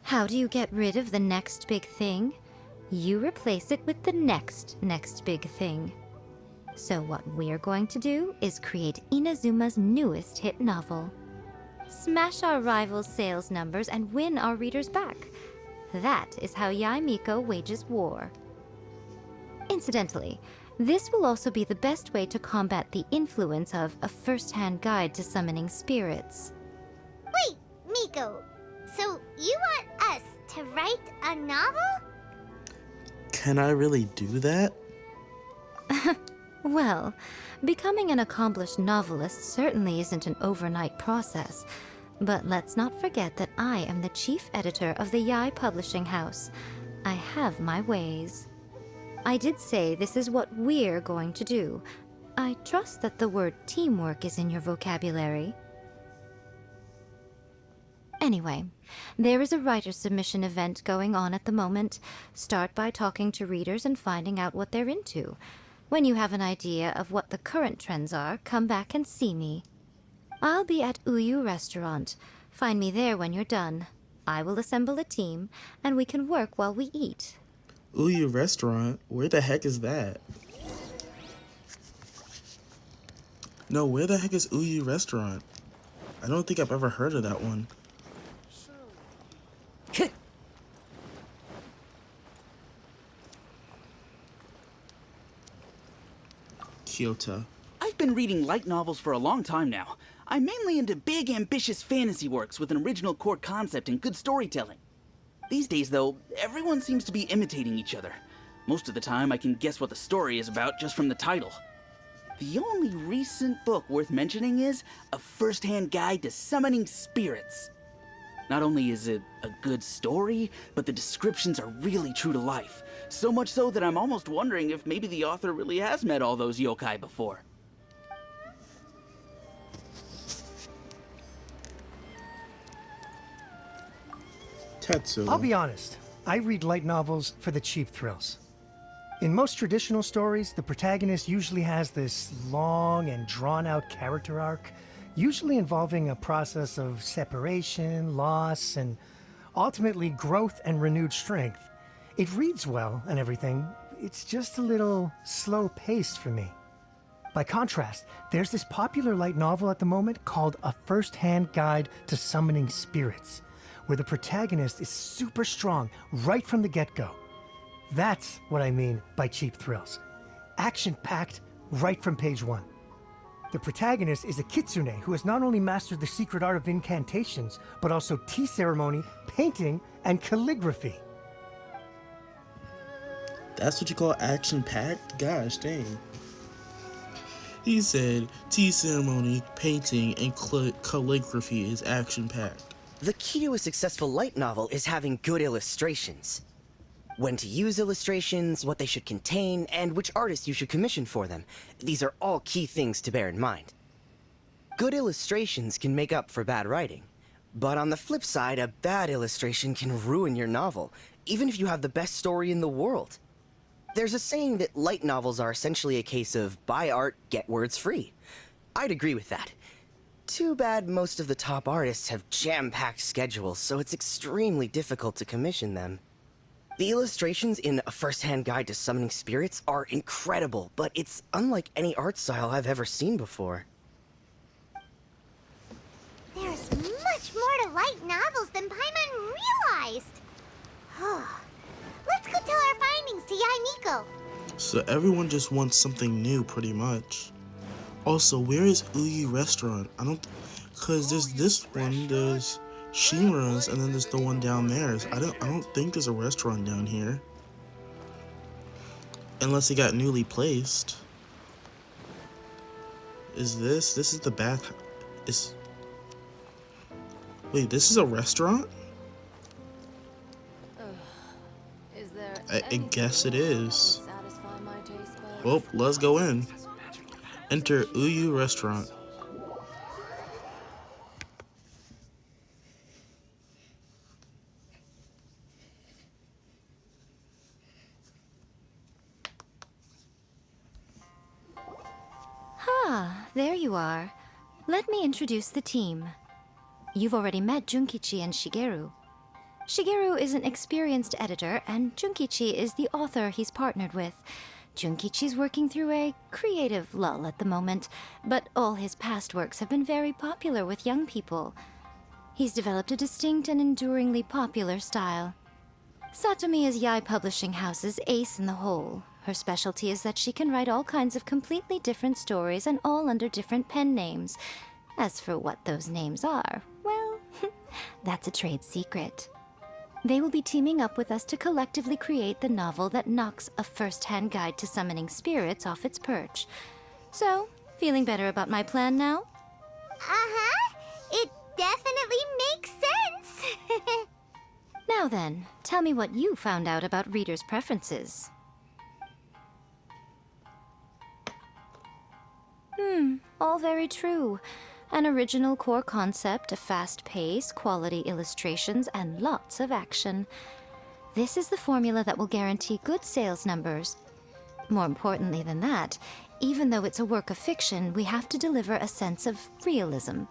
How do you get rid of the next big thing? You replace it with the next big thing. So what we're going to do is create Inazuma's newest hit novel. Smash our rivals' sales numbers and win our readers back. That is how Yae Miko wages war. Incidentally, this will also be the best way to combat the influence of a first-hand guide to summoning spirits. Wait, Miko, so you want us to write a novel? Can I really do that? Well, becoming an accomplished novelist certainly isn't an overnight process. But let's not forget that I am the chief editor of the Yae Publishing House. I have my ways. I did say this is what we're going to do. I trust that the word teamwork is in your vocabulary. Anyway, there is a writer submission event going on at the moment. Start by talking to readers and finding out what they're into. When you have an idea of what the current trends are, come back and see me. I'll be at Uyu Restaurant. Find me there when you're done. I will assemble a team, and we can work while we eat. Uyu Restaurant? Where the heck is that? No, where the heck is Uyu Restaurant? I don't think I've ever heard of that one. Kyoto. I've been reading light novels for a long time now. I'm mainly into big, ambitious fantasy works with an original core concept and good storytelling. These days, though, everyone seems to be imitating each other. Most of the time, I can guess what the story is about just from the title. The only recent book worth mentioning is A First-Hand Guide to Summoning Spirits. Not only is it a good story, but the descriptions are really true to life. So much so that I'm almost wondering if maybe the author really has met all those yokai before. Tetsu. I'll be honest, I read light novels for the cheap thrills. In most traditional stories, the protagonist usually has this long and drawn-out character arc, usually involving a process of separation, loss, and ultimately growth and renewed strength. It reads well and everything, it's just a little slow-paced for me. By contrast, there's this popular light novel at the moment called A First-Hand Guide to Summoning Spirits, where the protagonist is super strong right from the get-go. That's what I mean by cheap thrills. Action-packed right from page one. The protagonist is a kitsune who has not only mastered the secret art of incantations, but also tea ceremony, painting, and calligraphy. That's what you call action-packed? Gosh, dang. He said tea ceremony, painting, and calligraphy is action-packed. The key to a successful light novel is having good illustrations. When to use illustrations, what they should contain, and which artist you should commission for them. These are all key things to bear in mind. Good illustrations can make up for bad writing. But on the flip side, a bad illustration can ruin your novel, even if you have the best story in the world. There's a saying that light novels are essentially a case of buy art, get words free. I'd agree with that. Too bad most of the top artists have jam-packed schedules, so it's extremely difficult to commission them. The illustrations in A First-Hand Guide to Summoning Spirits are incredible, but it's unlike any art style I've ever seen before. There's much more to light novels than Paimon realized. Let's go tell our findings to Yae Miko. So everyone just wants something new, pretty much. Also, where is Uyu Restaurant? I don't... Because there's this one, there's Shimura's, and then there's the one down there. I don't think there's a restaurant down here. Unless it got newly placed. Is this? This is the bath... Wait, this is a restaurant? I guess it is. Well, let's go in. Enter Uyu Restaurant. There you are. Let me introduce the team. You've already met Junkichi and Shigeru. Shigeru is an experienced editor, and Junkichi is the author he's partnered with. Junkichi's working through a creative lull at the moment, but all his past works have been very popular with young people. He's developed a distinct and enduringly popular style. Satomi is Yae Publishing House's ace in the hole. Her specialty is that she can write all kinds of completely different stories and all under different pen names. As for what those names are, well, that's a trade secret. They will be teaming up with us to collectively create the novel that knocks A First-Hand Guide to Summoning Spirits off its perch. So, feeling better about my plan now? Uh-huh. It definitely makes sense. Now then, tell me what you found out about readers' preferences. All very true. An original core concept, a fast pace, quality illustrations, and lots of action. This is the formula that will guarantee good sales numbers. More importantly than that, even though it's a work of fiction, we have to deliver a sense of realism.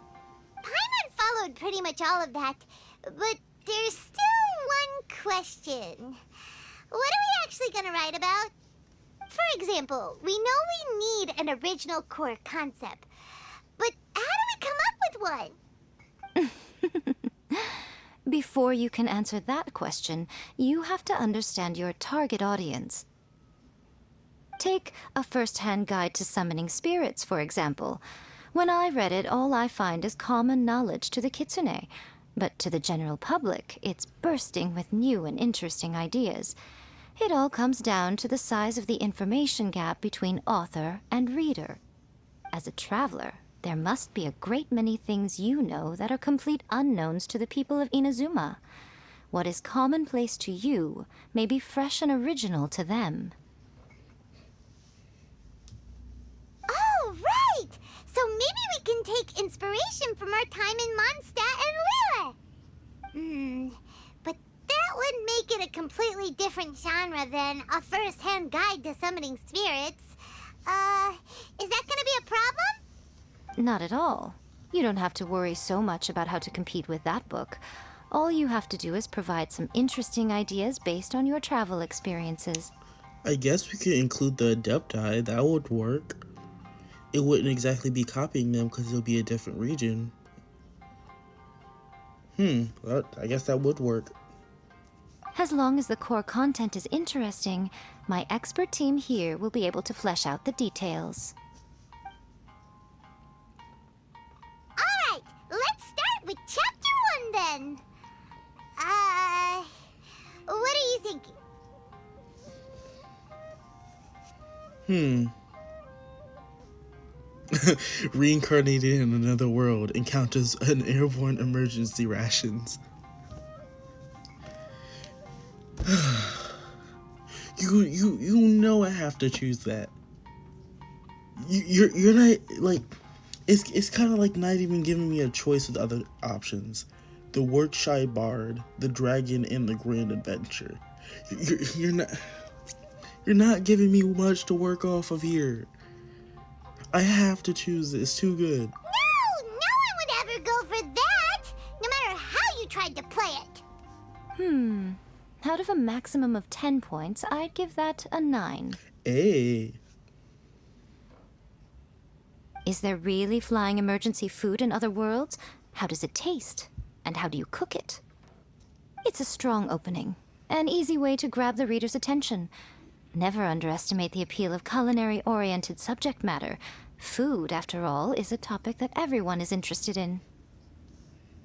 Paimon followed pretty much all of that, but there's still one question. What are we actually gonna write about? For example, we know we need an original core concept, but how do we come up with one? Before you can answer that question, you have to understand your target audience. Take A First-Hand Guide to Summoning Spirits, for example. When I read it, all I find is common knowledge to the kitsune, but to the general public, it's bursting with new and interesting ideas. It all comes down to the size of the information gap between author and reader. As a traveler, there must be a great many things you know that are complete unknowns to the people of Inazuma. What is commonplace to you may be fresh and original to them. Oh, right! So maybe we can take inspiration from our time in Mondstadt and Lille. But that would make it a completely different genre than A First-Hand Guide to Summoning Spirits. Is that gonna be a problem? Not at all. You don't have to worry so much about how to compete with that book. All you have to do is provide some interesting ideas based on your travel experiences. I guess we could include the Adepti. That would work. It wouldn't exactly be copying them because it'll be a different region. Well, I guess that would work. As long as the core content is interesting, my expert team here will be able to flesh out the details. Alright, let's start with Chapter 1 then. What are you thinking? Reincarnated in another world encounters an airborne emergency rations. You know I have to choose that. You're not like it's kind of like not even giving me a choice with other options. The work-shy bard, the dragon, and the grand adventure. You're not giving me much to work off of here. I have to choose it. It's too good. No one would ever go for that, no matter how you tried to play it. Out of a maximum of 10 points, I'd give that a 9. Hey. Is there really flying emergency food in other worlds? How does it taste? And how do you cook it? It's a strong opening. An easy way to grab the reader's attention. Never underestimate the appeal of culinary-oriented subject matter. Food, after all, is a topic that everyone is interested in.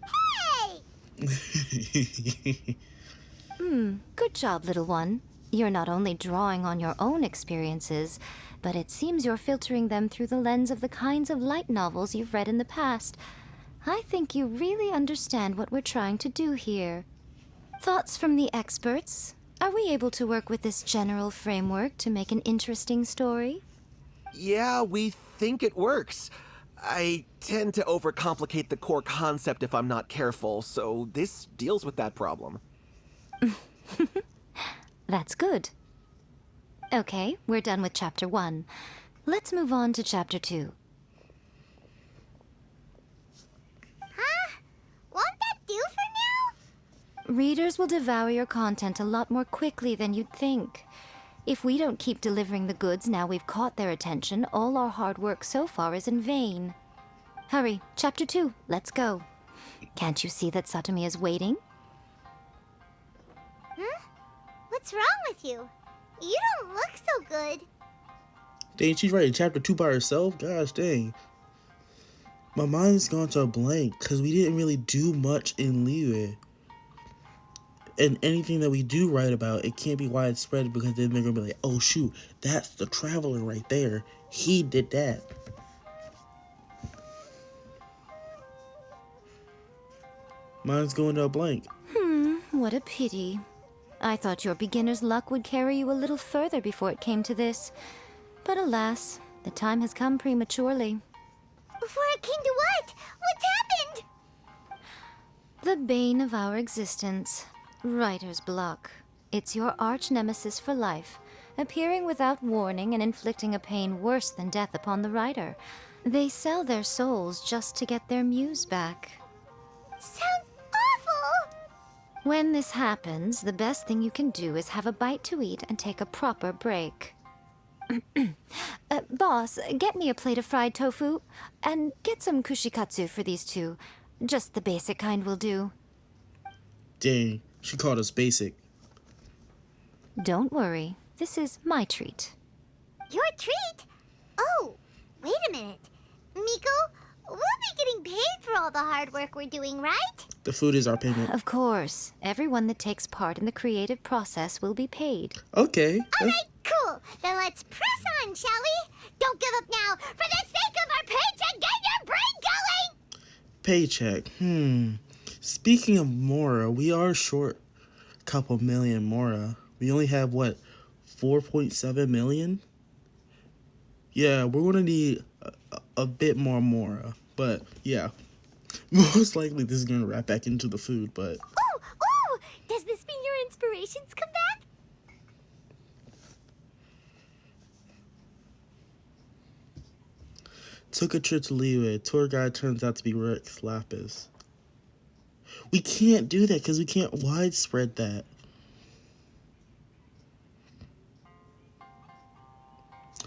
Hey! Good job, little one. You're not only drawing on your own experiences, but it seems you're filtering them through the lens of the kinds of light novels you've read in the past. I think you really understand what we're trying to do here. Thoughts from the experts? Are we able to work with this general framework to make an interesting story? Yeah, we think it works. I tend to overcomplicate the core concept if I'm not careful, so this deals with that problem. That's good. Okay, we're done with Chapter 1. Let's move on to Chapter 2. Huh? Won't that do for now? Readers will devour your content a lot more quickly than you'd think. If we don't keep delivering the goods now we've caught their attention, all our hard work so far is in vain. Hurry, Chapter 2, let's go. Can't you see that Satomi is waiting? Huh? What's wrong with you? You don't look so good. Dang, she's writing chapter 2 by herself? Gosh dang. My mind's gone to a blank because we didn't really do much in Liyue. And anything that we do write about, it can't be widespread because then they're going to be like, oh shoot, that's the traveler right there. He did that. Mine's going to a blank. What a pity. I thought your beginner's luck would carry you a little further before it came to this. But alas, the time has come prematurely. Before it came to what? What's happened? The bane of our existence. Writer's block. It's your arch nemesis for life, appearing without warning and inflicting a pain worse than death upon the writer. They sell their souls just to get their muse back. Sounds awful! When this happens, the best thing you can do is have a bite to eat and take a proper break. Boss, get me a plate of fried tofu, and get some kushikatsu for these two. Just the basic kind will do. Dang, she called us basic. Don't worry, this is my treat. Your treat? Oh, wait a minute. Miko, we'll be getting paid for all the hard work we're doing, right? The food is our payment. Of course, everyone that takes part in the creative process will be paid. Okay. All right, cool. Then let's press on, shall we? Don't give up now. For the sake of our paycheck, get your brain going! Paycheck. Speaking of Mora, we are short a couple million Mora. We only have, what, 4.7 million? Yeah, we're going to need a bit more Mora. But, yeah. Most likely this is going to wrap back into the food, but... Oh! Does this mean your inspirations come back? Took a trip to Liyue. Tour guide turns out to be Rex Lapis. We can't do that because we can't widespread that.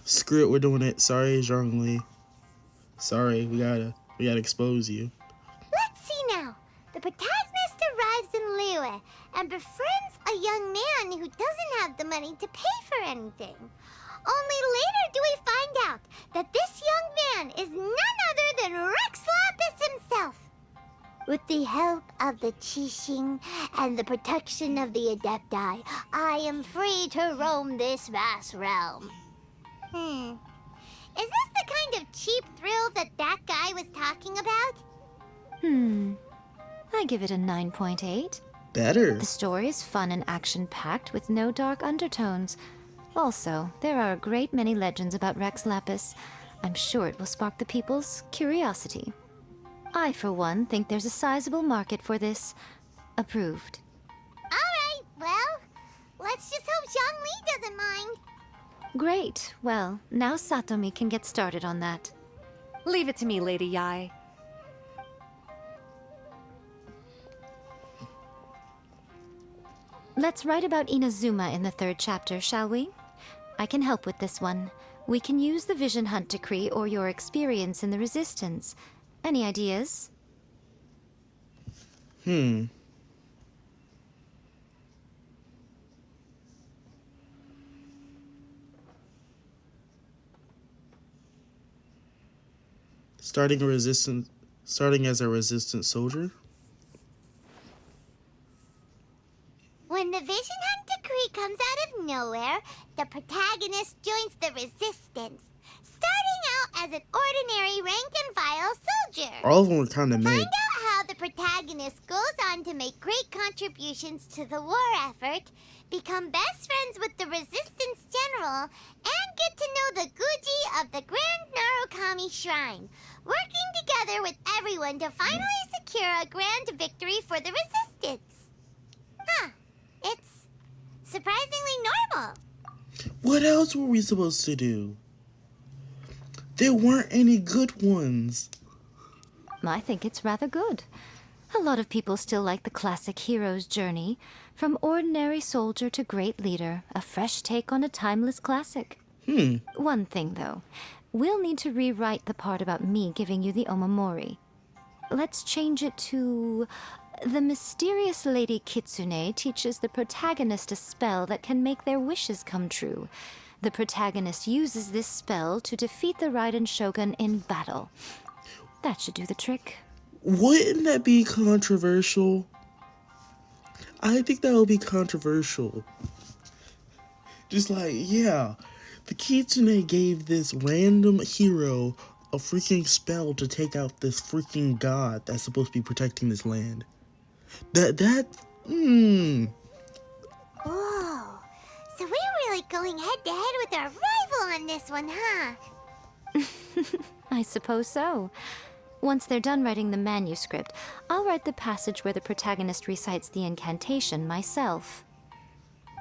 Screw it, we're doing it. Sorry, Zhongli. Sorry, we gotta expose you. Let's see now. The protagonist arrives in Liyue and befriends a young man who doesn't have the money to pay for anything. Only later do we find out that this young man is none other than Rex Lapis himself. With the help of the Qixing and the protection of the Adepti, I am free to roam this vast realm. Is this the kind of cheap thrill that guy was talking about? I give it a 9.8. Better. The story is fun and action-packed with no dark undertones. Also, there are a great many legends about Rex Lapis. I'm sure it will spark the people's curiosity. I, for one, think there's a sizable market for this. Approved. All right, well, let's just hope Zhongli doesn't mind. Great. Well, now Satomi can get started on that. Leave it to me, Lady Yai. Let's write about Inazuma in the 3rd chapter, shall we? I can help with this one. We can use the Vision Hunt decree or your experience in the Resistance. Any ideas? Starting as a resistance soldier. When the Vision Hunt decree comes out of nowhere, the protagonist joins the Resistance, starting out as an ordinary rank-and-file soldier. All of them were kind of mid. Find out how the protagonist goes on to make great contributions to the war effort, become best friends with the Resistance General, and get to know the Guji of the Grand Narukami Shrine, working together with everyone to finally secure a grand victory for the Resistance. Huh. It's surprisingly normal. What else were we supposed to do? There weren't any good ones. I think it's rather good. A lot of people still like the classic hero's journey, from ordinary soldier to great leader, a fresh take on a timeless classic. One thing, though. We'll need to rewrite the part about me giving you the Omamori. Let's change it to... The mysterious Lady Kitsune teaches the protagonist a spell that can make their wishes come true. The protagonist uses this spell to defeat the Raiden Shogun in battle. That should do the trick. Wouldn't that be controversial? I think that would be controversial. Just like, yeah, the Kitsune gave this random hero a freaking spell to take out this freaking god that's supposed to be protecting this land. Whoa. So we're really going head-to-head with our rival on this one, huh? I suppose so. Once they're done writing the manuscript, I'll write the passage where the protagonist recites the incantation myself.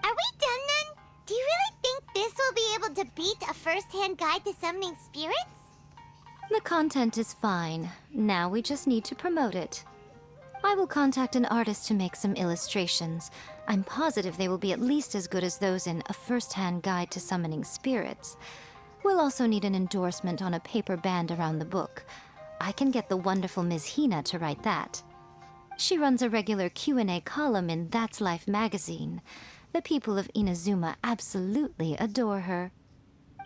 Are we done then? Do you really think this will be able to beat a first-hand guide to summoning spirits? The content is fine. Now we just need to promote it. I will contact an artist to make some illustrations. I'm positive they will be at least as good as those in A First-Hand Guide to Summoning Spirits. We'll also need an endorsement on a paper band around the book. I can get the wonderful Ms. Hina to write that. She runs a regular Q&A column in That's Life magazine. The people of Inazuma absolutely adore her.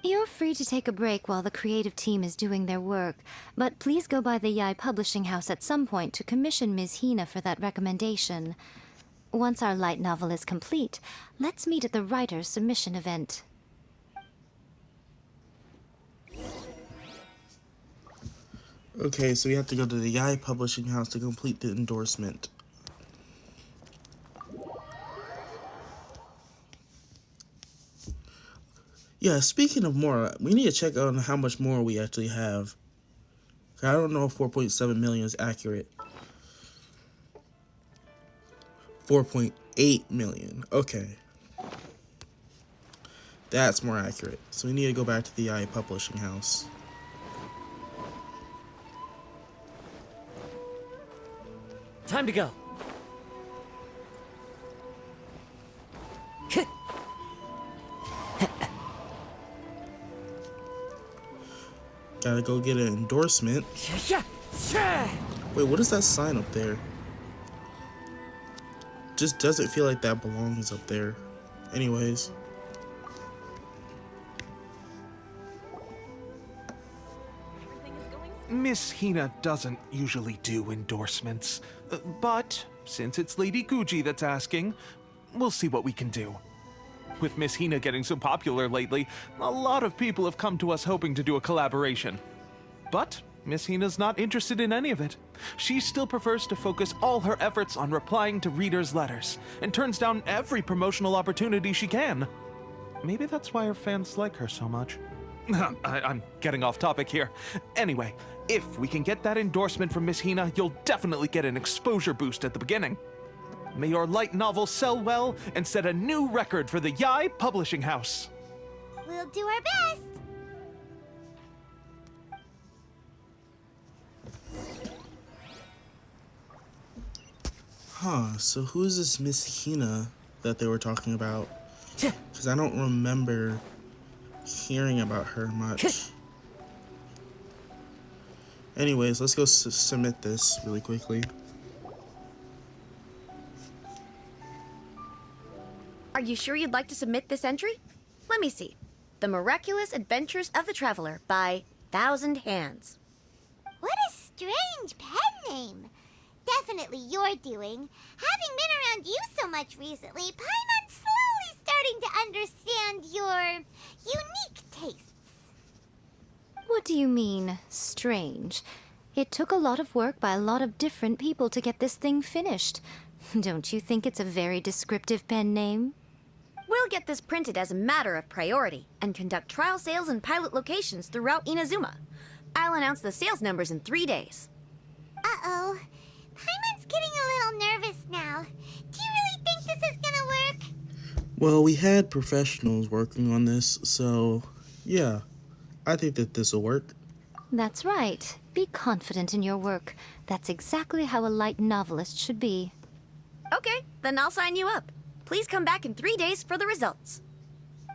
You're free to take a break while the creative team is doing their work, but please go by the Youkai publishing house at some point to commission Ms. Hina for that recommendation. Once our light novel is complete, let's meet at the writer's submission event. Okay, so we have to go to the Youkai publishing house to complete the endorsement. Yeah, speaking of more, we need to check on how much more we actually have. I don't know if 4.7 million is accurate. 4.8 million. Okay. That's more accurate. So we need to go back to the Youkai publishing house. Time to go. Gotta go get an endorsement. Wait, what is that sign up there? Just doesn't feel like that belongs up there. Anyways. Miss Hina doesn't usually do endorsements, but since it's Lady Guji that's asking, we'll see what we can do. With Miss Hina getting so popular lately, a lot of people have come to us hoping to do a collaboration. But Miss Hina's not interested in any of it. She still prefers to focus all her efforts on replying to readers' letters, and turns down every promotional opportunity she can. Maybe that's why her fans like her so much. I'm getting off topic here. Anyway, if we can get that endorsement from Miss Hina, you'll definitely get an exposure boost at the beginning. May your light novel sell well and set a new record for the Youkai publishing house. We'll do our best. Huh, so who is this Miss Hina that they were talking about. Because I don't remember hearing about her much. Anyways, let's go submit this really quickly. Are you sure you'd like to submit this entry? Let me see. The Miraculous Adventures of the Traveler by Thousand Hands. What a strange pen name. Definitely your doing. Having been around you so much recently, Paimon's slowly starting to understand your unique tastes. What do you mean, strange? It took a lot of work by a lot of different people to get this thing finished. Don't you think it's a very descriptive pen name? We'll get this printed as a matter of priority and conduct trial sales in pilot locations throughout Inazuma. I'll announce the sales numbers in 3 days. Uh-oh. Paimon's getting a little nervous now. Do you really think this is gonna work? Well, we had professionals working on this, so yeah, I think that this will work. That's right. Be confident in your work. That's exactly how a light novelist should be. Okay, then I'll sign you up. Please come back in 3 days for the results.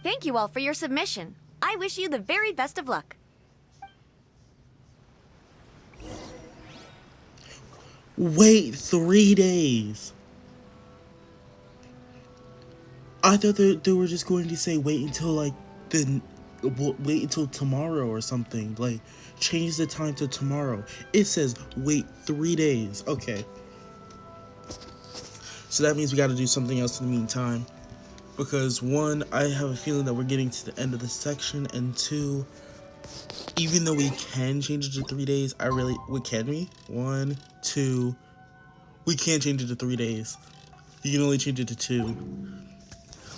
Thank you all for your submission. I wish you the very best of luck. Wait 3 days. I thought they were just going to say wait until like wait until tomorrow or something. Like change the time to tomorrow. It says wait 3 days. Okay. So that means we got to do something else in the meantime. Because one, I have a feeling that we're getting to the end of this section, and two, even though we can change it to 3 days, can we? 1, 2, we can't change it to 3 days. You can only change it to 2.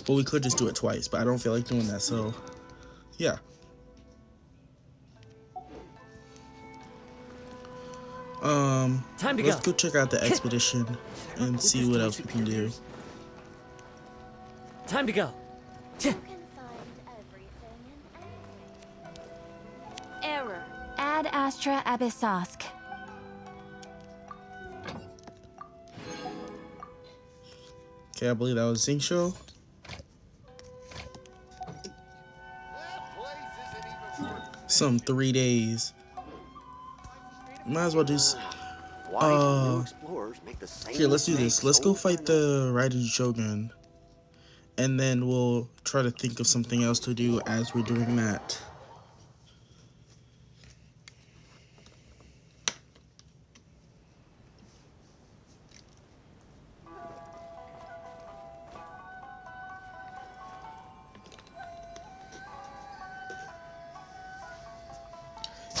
Well, we could just do it twice, but I don't feel like doing that, so yeah. Time to let's go check out the expedition and see what else we can do. Time to go. Error. Ad Astra Abyssosk. Okay, I believe that was Zincho. Some 3 days. Might as well do. Here, let's do this. Let's go fight the Raiden Shogun, and then we'll try to think of something else to do as we're doing that.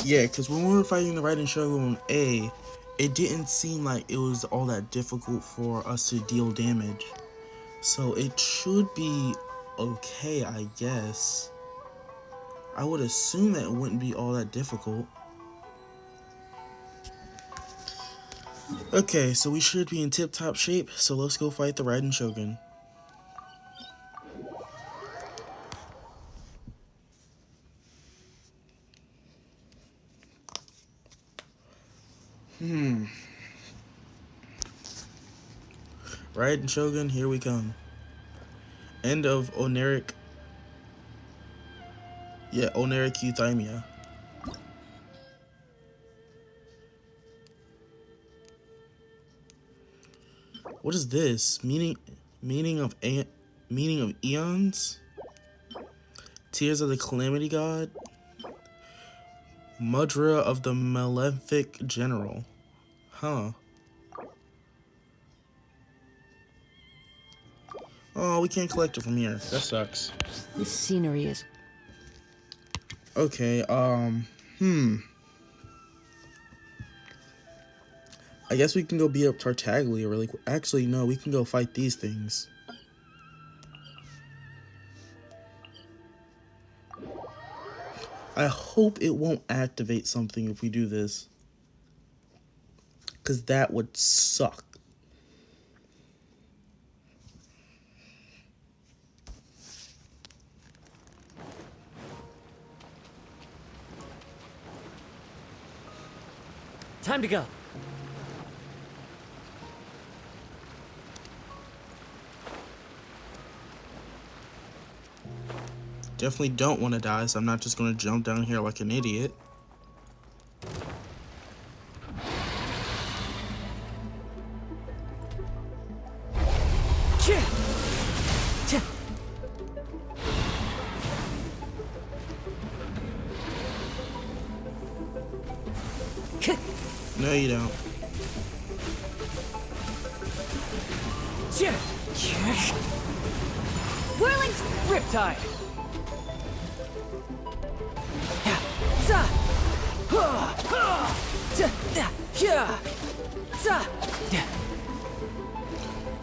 Yeah, because when we were fighting the Raiden Shogun A, it didn't seem like it was all that difficult for us to deal damage. So it should be okay, I guess. I would assume that it wouldn't be all that difficult. Okay, so we should be in tip-top shape, so let's go fight the Raiden Shogun. Raiden Shogun, here we come. End of Oneric. Yeah, Oneric Euthymia. What is this? Meaning of eons? Tears of the Calamity God? Mudra of the Malefic General. Huh. Oh, we can't collect it from here. That sucks. This scenery is... Okay, I guess we can go beat up Tartaglia really quick. Actually, no, we can go fight these things. I hope it won't activate something if we do this, because that would suck. Time to go. definitely don't want to die, so I'm not just going to jump down here like an idiot. No, you don't. Whirling Riptide.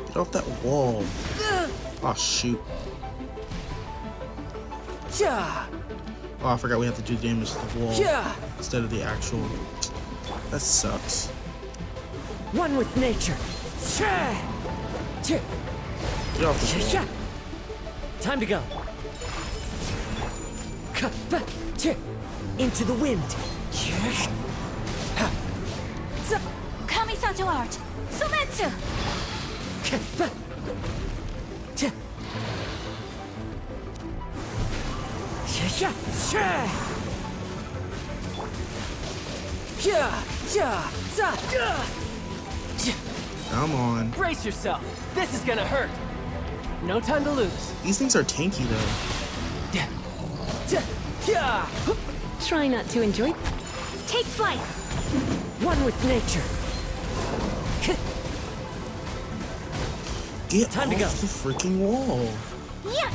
Get off that wall. Oh, shoot. Oh, I forgot we have to do damage to the wall instead of the actual. That sucks. One with nature. Get off the wall. Time to go. Into the wind. Kamisato art. Sometsu. Come on. Brace yourself. This is gonna hurt. No time to lose. These things are tanky though. Try not to enjoy. Take flight. One with nature. Get time off to go. the freaking wall. Yeah.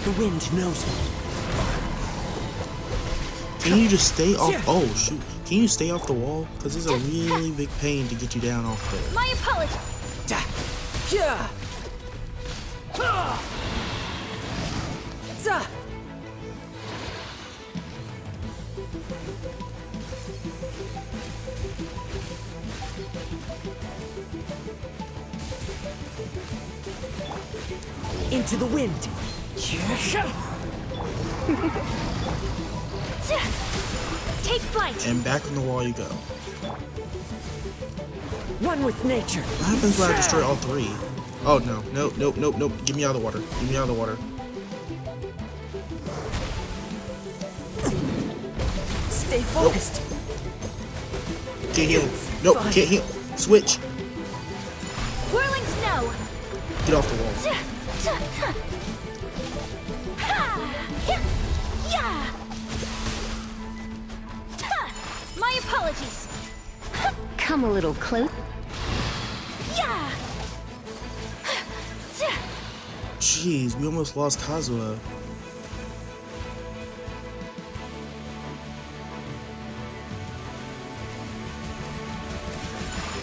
The wind knows me. Can you just stay off? Oh shoot! Can you stay off the wall? Because it's a really big pain to get you down off there. My apologies. Into the wind. Take flight. And back on the wall you go. One with nature. What happens when I destroy all three? Oh no! Nope! Nope! Nope! Nope! Get me out of the water! Get me out of the water! Stay focused. Nope. Can't heal. Nope. Can't heal. Switch. Whirling snow. Get off the wall. My apologies. Come a little close. Yeah. Jeez, we almost lost Kazuha.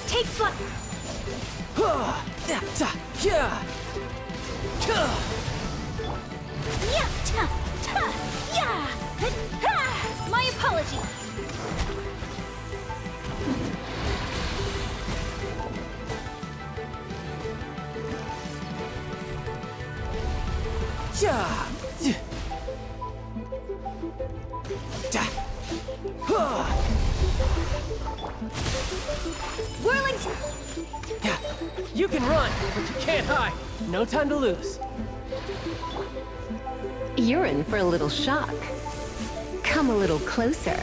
Take flight. My apology. Whirling. You can run, but you can't hide. No time to lose. You're in for a little shock. Come a little closer.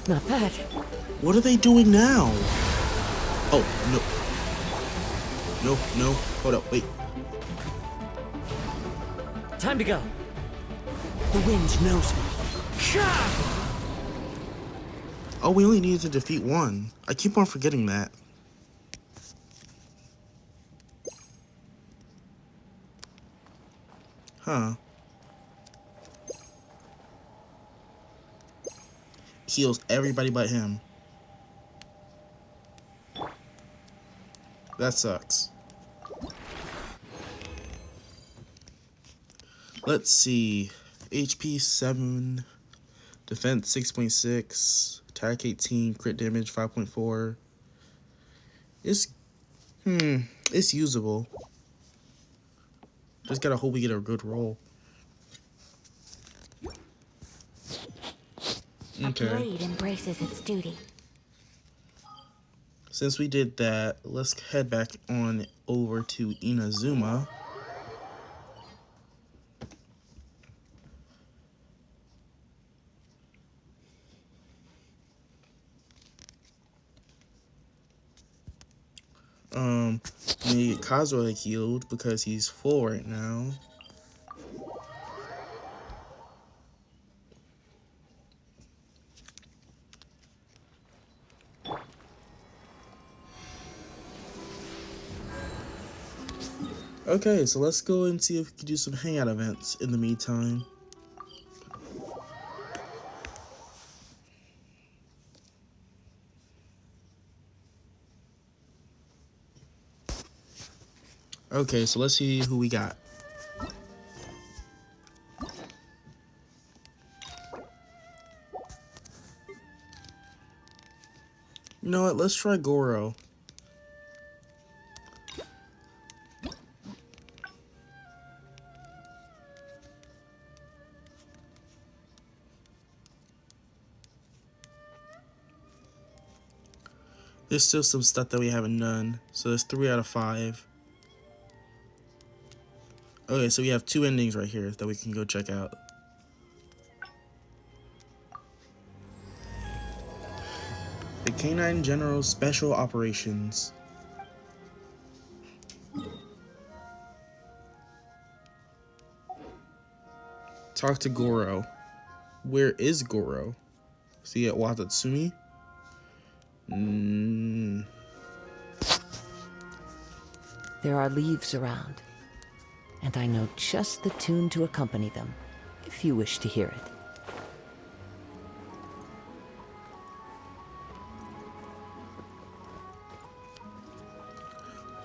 Not bad. What are they doing now? Oh, no. No, no. Hold up, wait. Time to go. The wind knows me. Oh, we only needed to defeat one. I keep on forgetting that. Huh. Heals everybody but him. That sucks. Let's see. HP 7, defense 6.6, attack 18, crit damage 5.4. It's usable. Just gotta hope we get a good roll. Okay. A blade embraces its duty. Since we did that, let's head back on over to Inazuma. We need to get Kazuha healed because he's full right now. Okay, so let's go and see if we can do some hangout events in the meantime. Okay, so let's see who we got. You know what? Let's try Goro. There's still some stuff that we haven't done. So there's 3 out of 5. Okay, so we have 2 endings right here that we can go check out. The Canine General Special Operations. Talk to Goro. Where is Goro? Is he at Watatsumi? There are leaves around, and I know just the tune to accompany them, if you wish to hear it.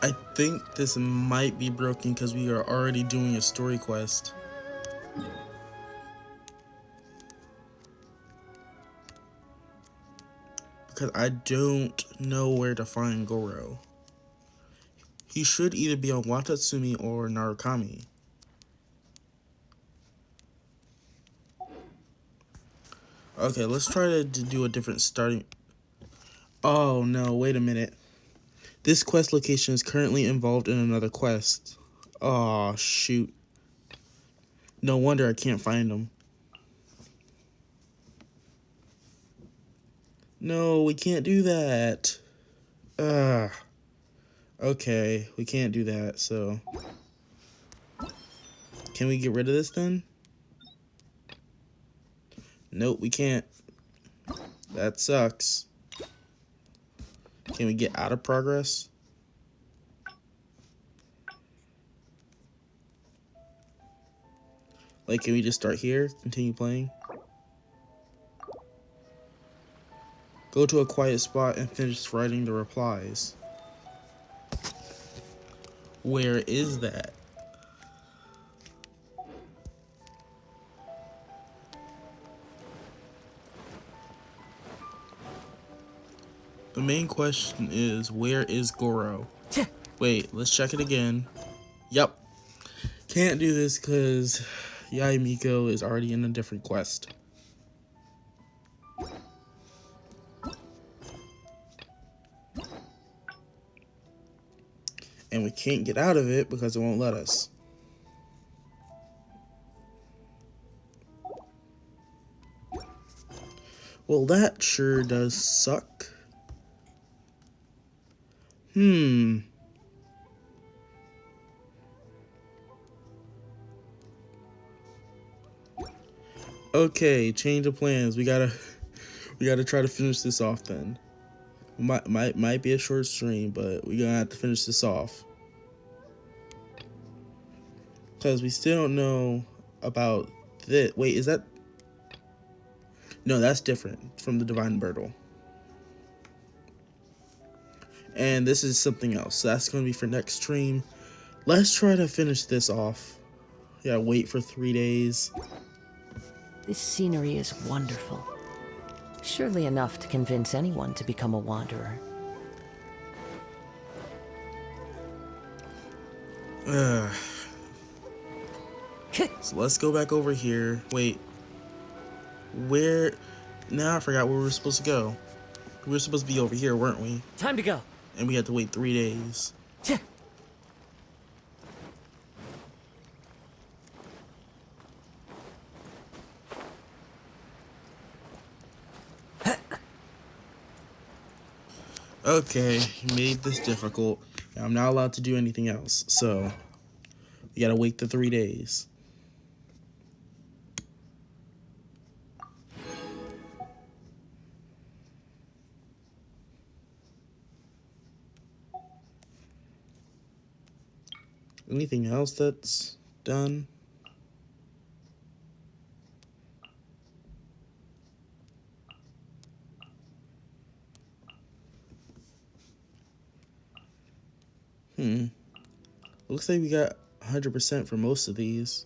I think this might be broken because we are already doing a story quest. Because I don't know where to find Goro. He should either be on Watatsumi or Narukami. Okay, let's try to do a different starting... Oh no, wait a minute. This quest location is currently involved in another quest. Oh shoot. No wonder I can't find him. No, we can't do that. Okay, we can't do that, so... Can we get rid of this then? Nope, we can't. That sucks. Can we get out of progress? Like, can we just start here? Continue playing? Go to a quiet spot and finish writing the replies. Where is that? The main question is, where is Goro? Wait, let's check it again. Yep. Can't do this because Yaimiko is already in a different quest. And we can't get out of it because it won't let us. Well, that sure does suck. Okay, change of plans. We gotta try to finish this off then. Might be a short stream, but we're gonna have to finish this off. Because we still don't know about this. Wait, is that... No, that's different from the Divine Birtle. And this is something else. So that's going to be for next stream. Let's try to finish this off. Yeah, wait for 3 days. This scenery is wonderful. Surely enough to convince anyone to become a wanderer. So let's go back over here. Wait. Where... Now I forgot where we were supposed to go. We were supposed to be over here, weren't we? Time to go. And we had to wait 3 days. Okay, you made this difficult. I'm not allowed to do anything else, so we gotta wait the 3 days. Anything else that's done? Looks like we got 100% for most of these.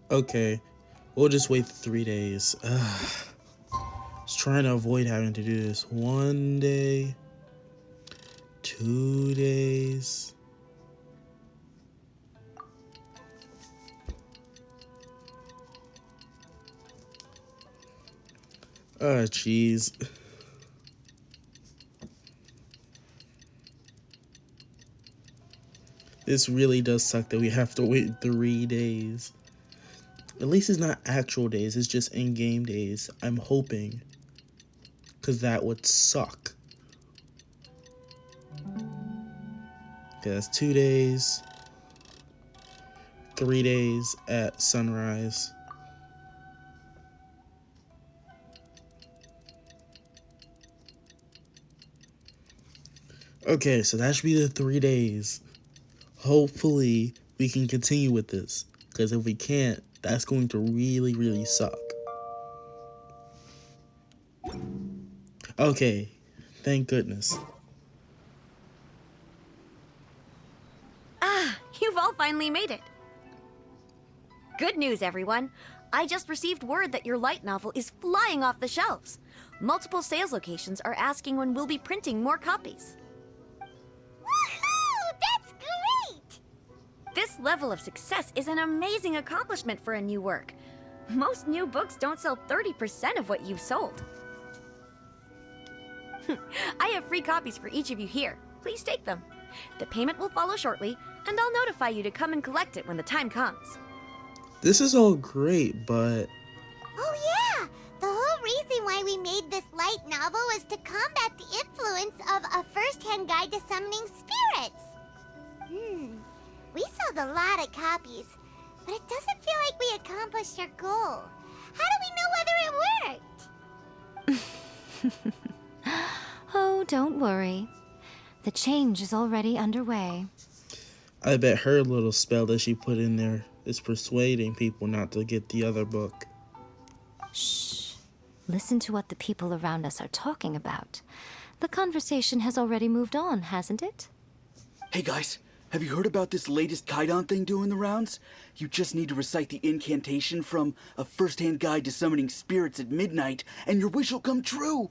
Okay, we'll just wait 3 days. I was trying to avoid having to do this. 1 day, 2 days. Oh, jeez. This really does suck that we have to wait 3 days. At least it's not actual days, it's just in-game days. I'm hoping. Because that would suck. Okay, that's 2 days. 3 days at sunrise. Okay, so that should be the 3 days. Hopefully, we can continue with this. Because if we can't, that's going to really, really suck. Okay, thank goodness. Ah, you've all finally made it. Good news, everyone. I just received word that your light novel is flying off the shelves. Multiple sales locations are asking when we'll be printing more copies. Woohoo! That's great! This level of success is an amazing accomplishment for a new work. Most new books don't sell 30% of what you've sold. I have free copies for each of you here. Please take them. The payment will follow shortly, and I'll notify you to come and collect it when the time comes. This is all great, but... Oh yeah! The whole reason why we made this light novel was to combat the influence of a first-hand guide to summoning spirits. We sold a lot of copies, but it doesn't feel like we accomplished our goal. How do we know whether it worked? Oh, don't worry. The change is already underway. I bet her little spell that she put in there is persuading people not to get the other book. Shh. Listen to what the people around us are talking about. The conversation has already moved on, hasn't it? Hey guys, have you heard about this latest Kaidan thing doing the rounds? You just need to recite the incantation from A First-Hand Guide to Summoning Spirits at Midnight, and your wish will come true!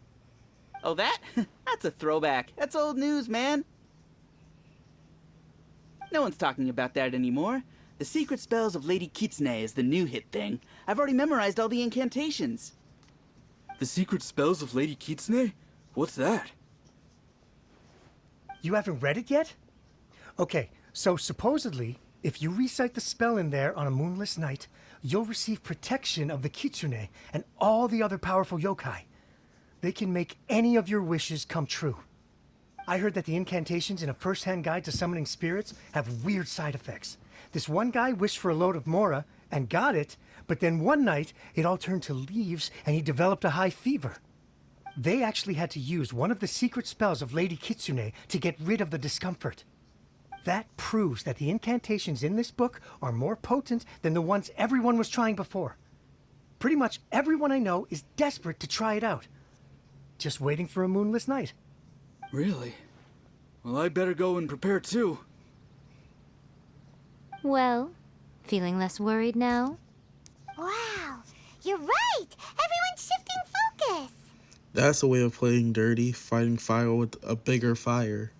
Oh, that? That's a throwback. That's old news, man. No one's talking about that anymore. The Secret Spells of Lady Kitsune is the new hit thing. I've already memorized all the incantations. The Secret Spells of Lady Kitsune? What's that? You haven't read it yet? Okay, so supposedly, if you recite the spell in there on a moonless night, you'll receive protection of the Kitsune and all the other powerful yokai. They can make any of your wishes come true. I heard that the incantations in A First-Hand Guide to Summoning Spirits have weird side effects. This one guy wished for a load of mora and got it, but then one night it all turned to leaves and he developed a high fever. They actually had to use one of the secret spells of Lady Kitsune to get rid of the discomfort. That proves that the incantations in this book are more potent than the ones everyone was trying before. Pretty much everyone I know is desperate to try it out. Just waiting for a moonless night. Really? Well, I better go and prepare too. Well, feeling less worried now? Wow, you're right! Everyone's shifting focus! That's a way of playing dirty, fighting fire with a bigger fire.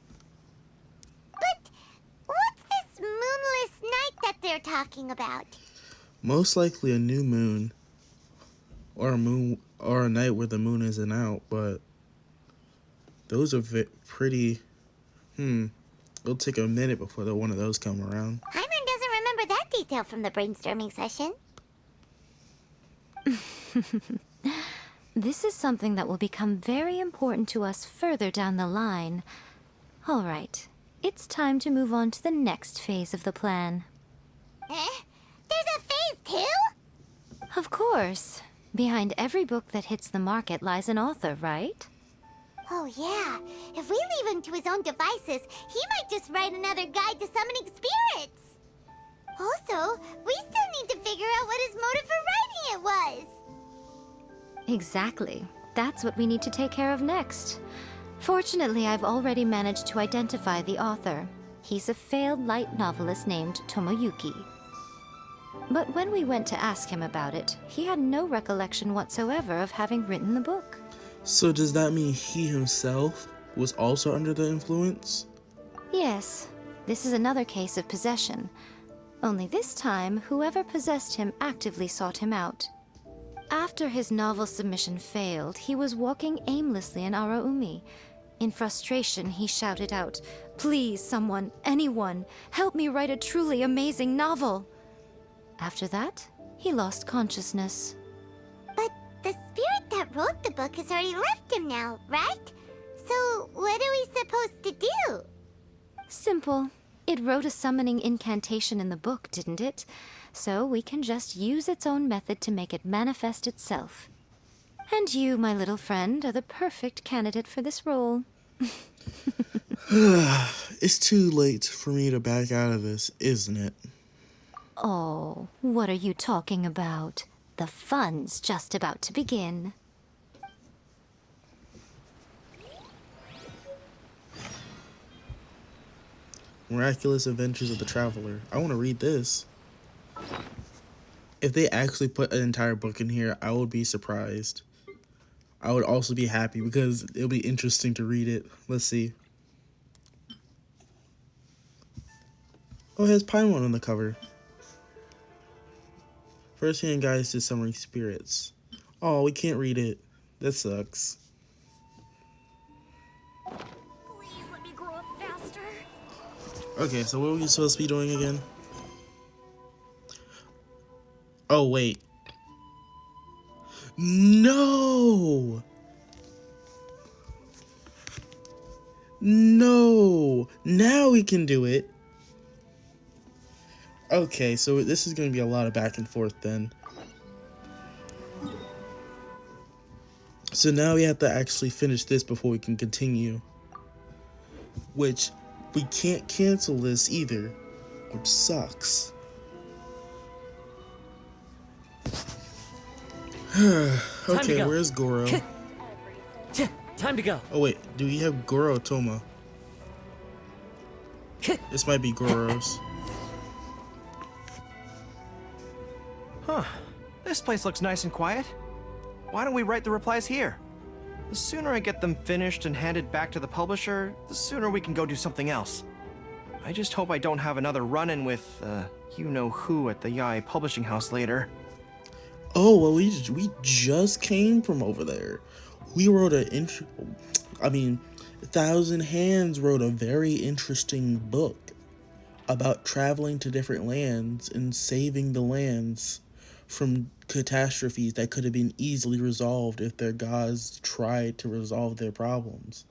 But what's this moonless night that they're talking about? Most likely a new moon. Or a night where the moon isn't out, but those are pretty... It'll take a minute before one of those come around. Hyman doesn't remember that detail from the brainstorming session. This is something that will become very important to us further down the line. All right, it's time to move on to the next phase of the plan. There's a phase 2? Of course. Behind every book that hits the market lies an author, right? Oh yeah, if we leave him to his own devices, he might just write another guide to summoning spirits. Also, we still need to figure out what his motive for writing it was. Exactly. That's what we need to take care of next. Fortunately, I've already managed to identify the author. He's a failed light novelist named Tomoyuki. But when we went to ask him about it, he had no recollection whatsoever of having written the book. So does that mean he himself was also under the influence? Yes, this is another case of possession. Only this time, whoever possessed him actively sought him out. After his novel submission failed, he was walking aimlessly in Araumi. In frustration, he shouted out, "Please, someone, anyone, help me write a truly amazing novel!" After that, he lost consciousness. But the spirit that wrote the book has already left him now, right? So what are we supposed to do? Simple. It wrote a summoning incantation in the book, didn't it? So we can just use its own method to make it manifest itself. And you, my little friend, are the perfect candidate for this role. It's too late for me to back out of this, isn't it? Oh, what are you talking about? The fun's just about to begin. Miraculous Adventures of the Traveler. I want to read this. If they actually put an entire book in here, I would be surprised. I would also be happy because it'll be interesting to read it. Let's see. Oh, it has Paimon on the cover. First hand guides to summoning spirits. Oh, we can't read it. That sucks. Please let me grow up faster. Okay, so what are we supposed to be doing again? Oh, wait. No! No! Now we can do it. Okay, so this is going to be a lot of back and forth then. So now we have to actually finish this before we can continue. Which, we can't cancel this either, which sucks. Okay, where's Goro? Time to go. Oh wait, do we have Goro Toma? This might be Goro's. Huh. This place looks nice and quiet. Why don't we write the replies here? The sooner I get them finished and handed back to the publisher, the sooner we can go do something else. I just hope I don't have another run-in with, you-know-who at the Youkai publishing house later. Oh, well, we just came from over there. We wrote Thousand Hands wrote a very interesting book about traveling to different lands and saving the lands from catastrophes that could have been easily resolved if their gods tried to resolve their problems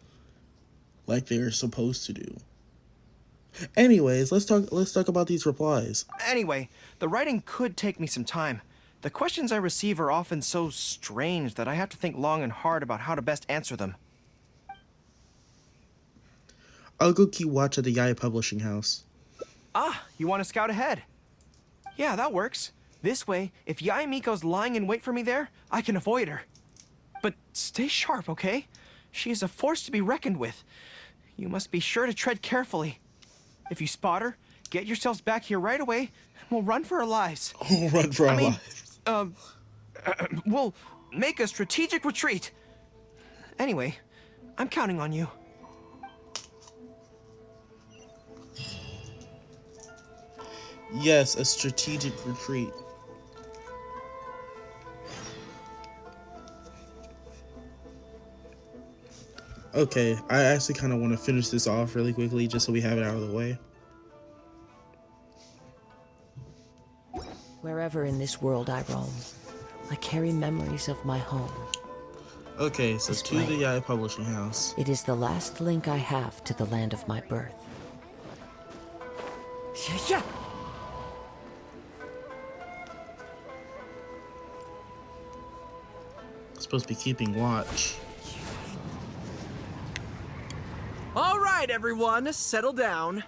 like they were supposed to do. Anyways, let's talk about these replies. Anyway, the writing could take me some time. The questions I receive are often so strange that I have to think long and hard about how to best answer them. I'll go keep watch at the Youkai publishing house. Ah, you want to scout ahead? Yeah, that works. This way, if Yae Miko's lying in wait for me there, I can avoid her. But stay sharp, okay? She is a force to be reckoned with. You must be sure to tread carefully. If you spot her, get yourselves back here right away. We'll run for our lives. Run for our lives. We'll make a strategic retreat. Anyway, I'm counting on you. Yes, a strategic retreat. Okay, I actually kind of want to finish this off really quickly just so we have it out of the way. Wherever in this world I roam, I carry memories of my home. Okay, so to the Youkai Publishing House. It is the last link I have to the land of my birth. Yeah. Supposed to be keeping watch. All right, everyone, settle down.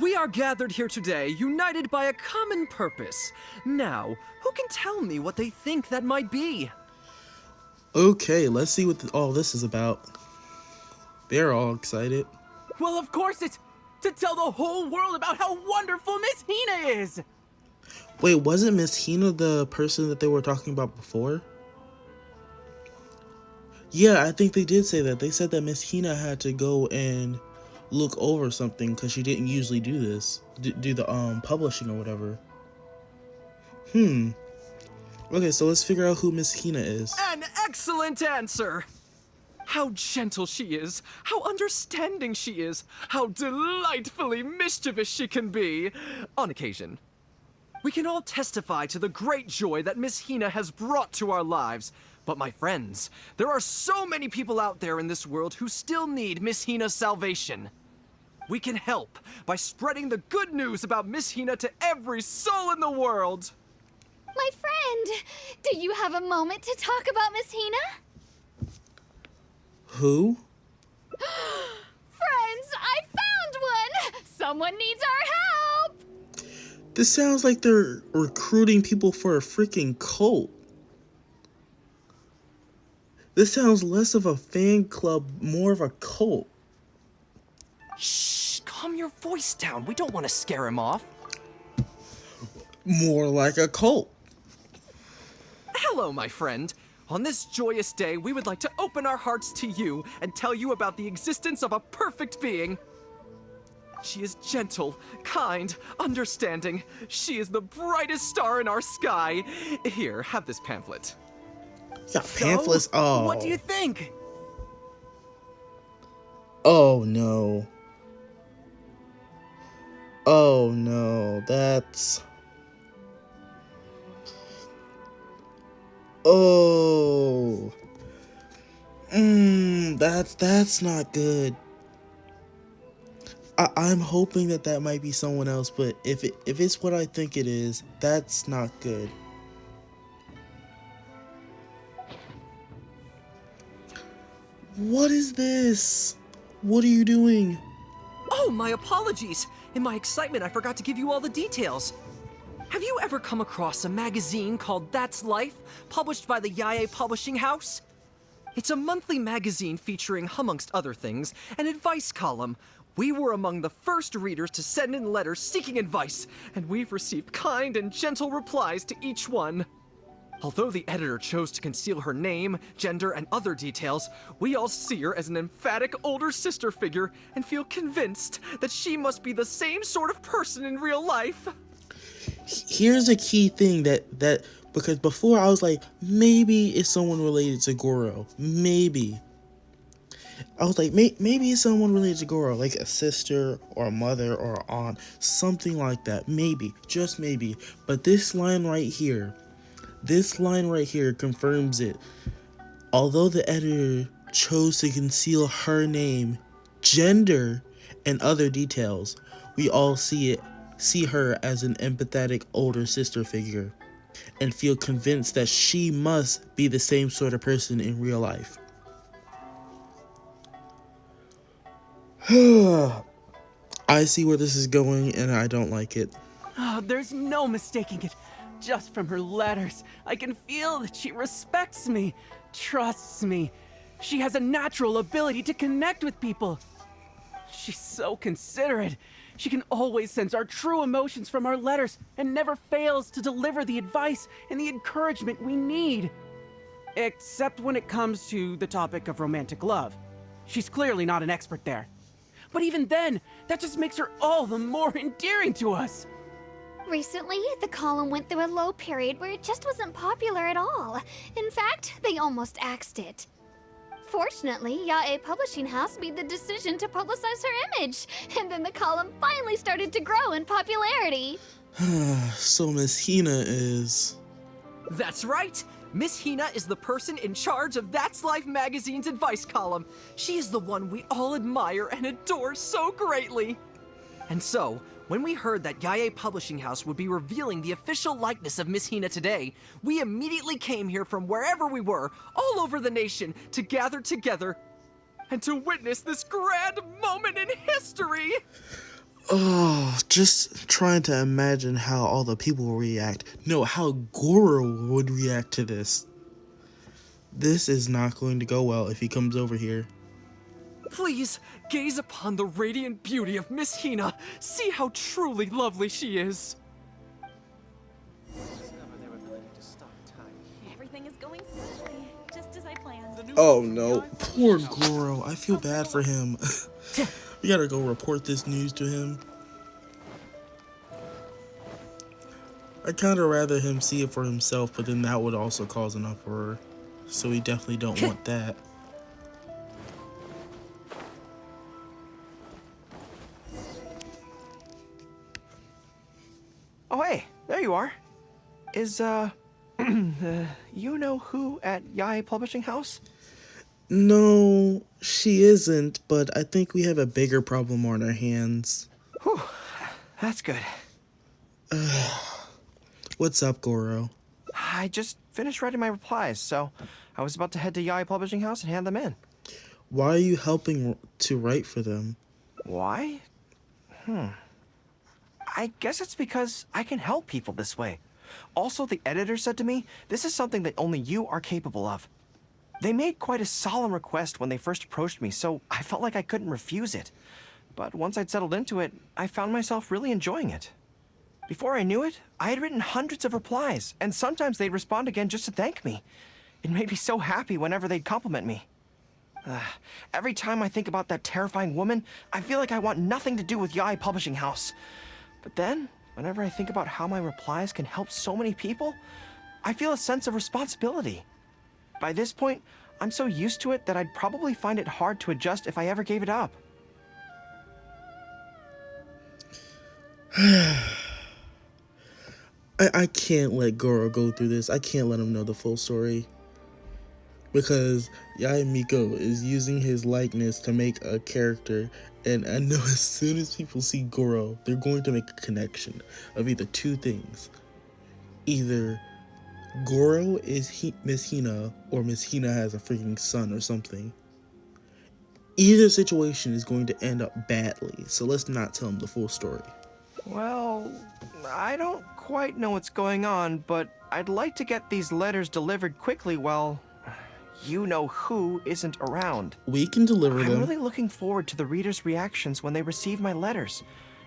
We are gathered here today, united by a common purpose. Now, who can tell me what they think that might be? Okay, let's see what all this is about. They're all excited. Well, of course it's to tell the whole world about how wonderful Miss Hina is! Wait, wasn't Miss Hina the person that they were talking about before? Yeah, I think they did say that. They said that Miss Hina had to go and look over something because she didn't usually do this. Do the publishing or whatever. Okay, so let's figure out who Miss Hina is. An excellent answer! How gentle she is, how understanding she is, how delightfully mischievous she can be, on occasion. We can all testify to the great joy that Miss Hina has brought to our lives. But my friends, there are so many people out there in this world who still need Miss Hina's salvation. We can help by spreading the good news about Miss Hina to every soul in the world. My friend, do you have a moment to talk about Miss Hina? Who? Friends, I found one! Someone needs our help! This sounds like they're recruiting people for a freaking cult. This sounds less of a fan club, more of a cult. Shh, calm your voice down. We don't want to scare him off. More like a cult. Hello, my friend. On this joyous day, we would like to open our hearts to you and tell you about the existence of a perfect being. She is gentle, kind, understanding. She is the brightest star in our sky. Here, have this pamphlet. Yeah, pamphlets. Oh. What do you think? Oh no. Oh no, that's... Oh. That's not good. I'm hoping that might be someone else, but if it's what I think it is, that's not good. What is this? What are you doing? Oh, my apologies. In my excitement, I forgot to give you all the details. Have you ever come across a magazine called That's Life, published by the Youkai Publishing House? It's a monthly magazine featuring, amongst other things, an advice column. We were among the first readers to send in letters seeking advice, and we've received kind and gentle replies to each one. Although the editor chose to conceal her name, gender, and other details, we all see her as an emphatic older sister figure and feel convinced that she must be the same sort of person in real life. Here's a key thing that because before I was like, maybe it's someone related to Goro. Maybe. I was like, maybe it's someone related to Goro, like a sister or a mother or an aunt, something like that. Maybe, just maybe. But this line right here confirms it. Although the editor chose to conceal her name, gender, and other details, we all see her as an empathetic older sister figure and feel convinced that she must be the same sort of person in real life. I see where this is going and I don't like it. Oh, there's no mistaking it. Just from her letters, I can feel that she respects me, trusts me. She has a natural ability to connect with people. She's so considerate. She can always sense our true emotions from our letters and never fails to deliver the advice and the encouragement we need. Except when it comes to the topic of romantic love. She's clearly not an expert there. But even then, that just makes her all the more endearing to us. Recently, the column went through a low period where it just wasn't popular at all. In fact, they almost axed it. Fortunately, Yae Publishing House made the decision to publicize her image, and then the column finally started to grow in popularity. So Miss Hina is... That's right! Miss Hina is the person in charge of That's Life magazine's advice column. She is the one we all admire and adore so greatly. And so, when we heard that Yae Publishing House would be revealing the official likeness of Miss Hina today, we immediately came here from wherever we were, all over the nation, to gather together and to witness this grand moment in history! Oh, just trying to imagine how all the people will react. No, how Goro would react to this. This is not going to go well if he comes over here. Please, gaze upon the radiant beauty of Miss Hina. See how truly lovely she is. Everything is going smoothly, just as I planned. Oh no, poor Goro. I feel bad for him. We gotta go report this news to him. I'd kinda rather him see it for himself, but then that would also cause an uproar. So we definitely don't want that. Oh hey, there you are. Is, you know who at Yae Publishing House? No, she isn't, but I think we have a bigger problem on our hands. Whew, that's good. What's up, Goro? I just finished writing my replies, so I was about to head to Yae Publishing House and hand them in. Why are you helping to write for them? Why? I guess it's because I can help people this way. Also, the editor said to me, this is something that only you are capable of. They made quite a solemn request when they first approached me, so I felt like I couldn't refuse it. But once I'd settled into it, I found myself really enjoying it. Before I knew it, I had written hundreds of replies, and sometimes they'd respond again just to thank me. It made me so happy whenever they'd compliment me. Every time I think about that terrifying woman, I feel like I want nothing to do with Yae Publishing House. But then, whenever I think about how my replies can help so many people, I feel a sense of responsibility. By this point, I'm so used to it that I'd probably find it hard to adjust if I ever gave it up. I can't let Goro go through this. I can't let him know the full story. Because Yae Miko is using his likeness to make a character, and I know as soon as people see Goro, they're going to make a connection of either two things. Either Goro is Miss Hina, or Miss Hina has a freaking son or something. Either situation is going to end up badly, so let's not tell him the full story. Well, I don't quite know what's going on, but I'd like to get these letters delivered quickly while you-know-who isn't around. We can deliver them. I'm really looking forward to the readers' reactions when they receive my letters.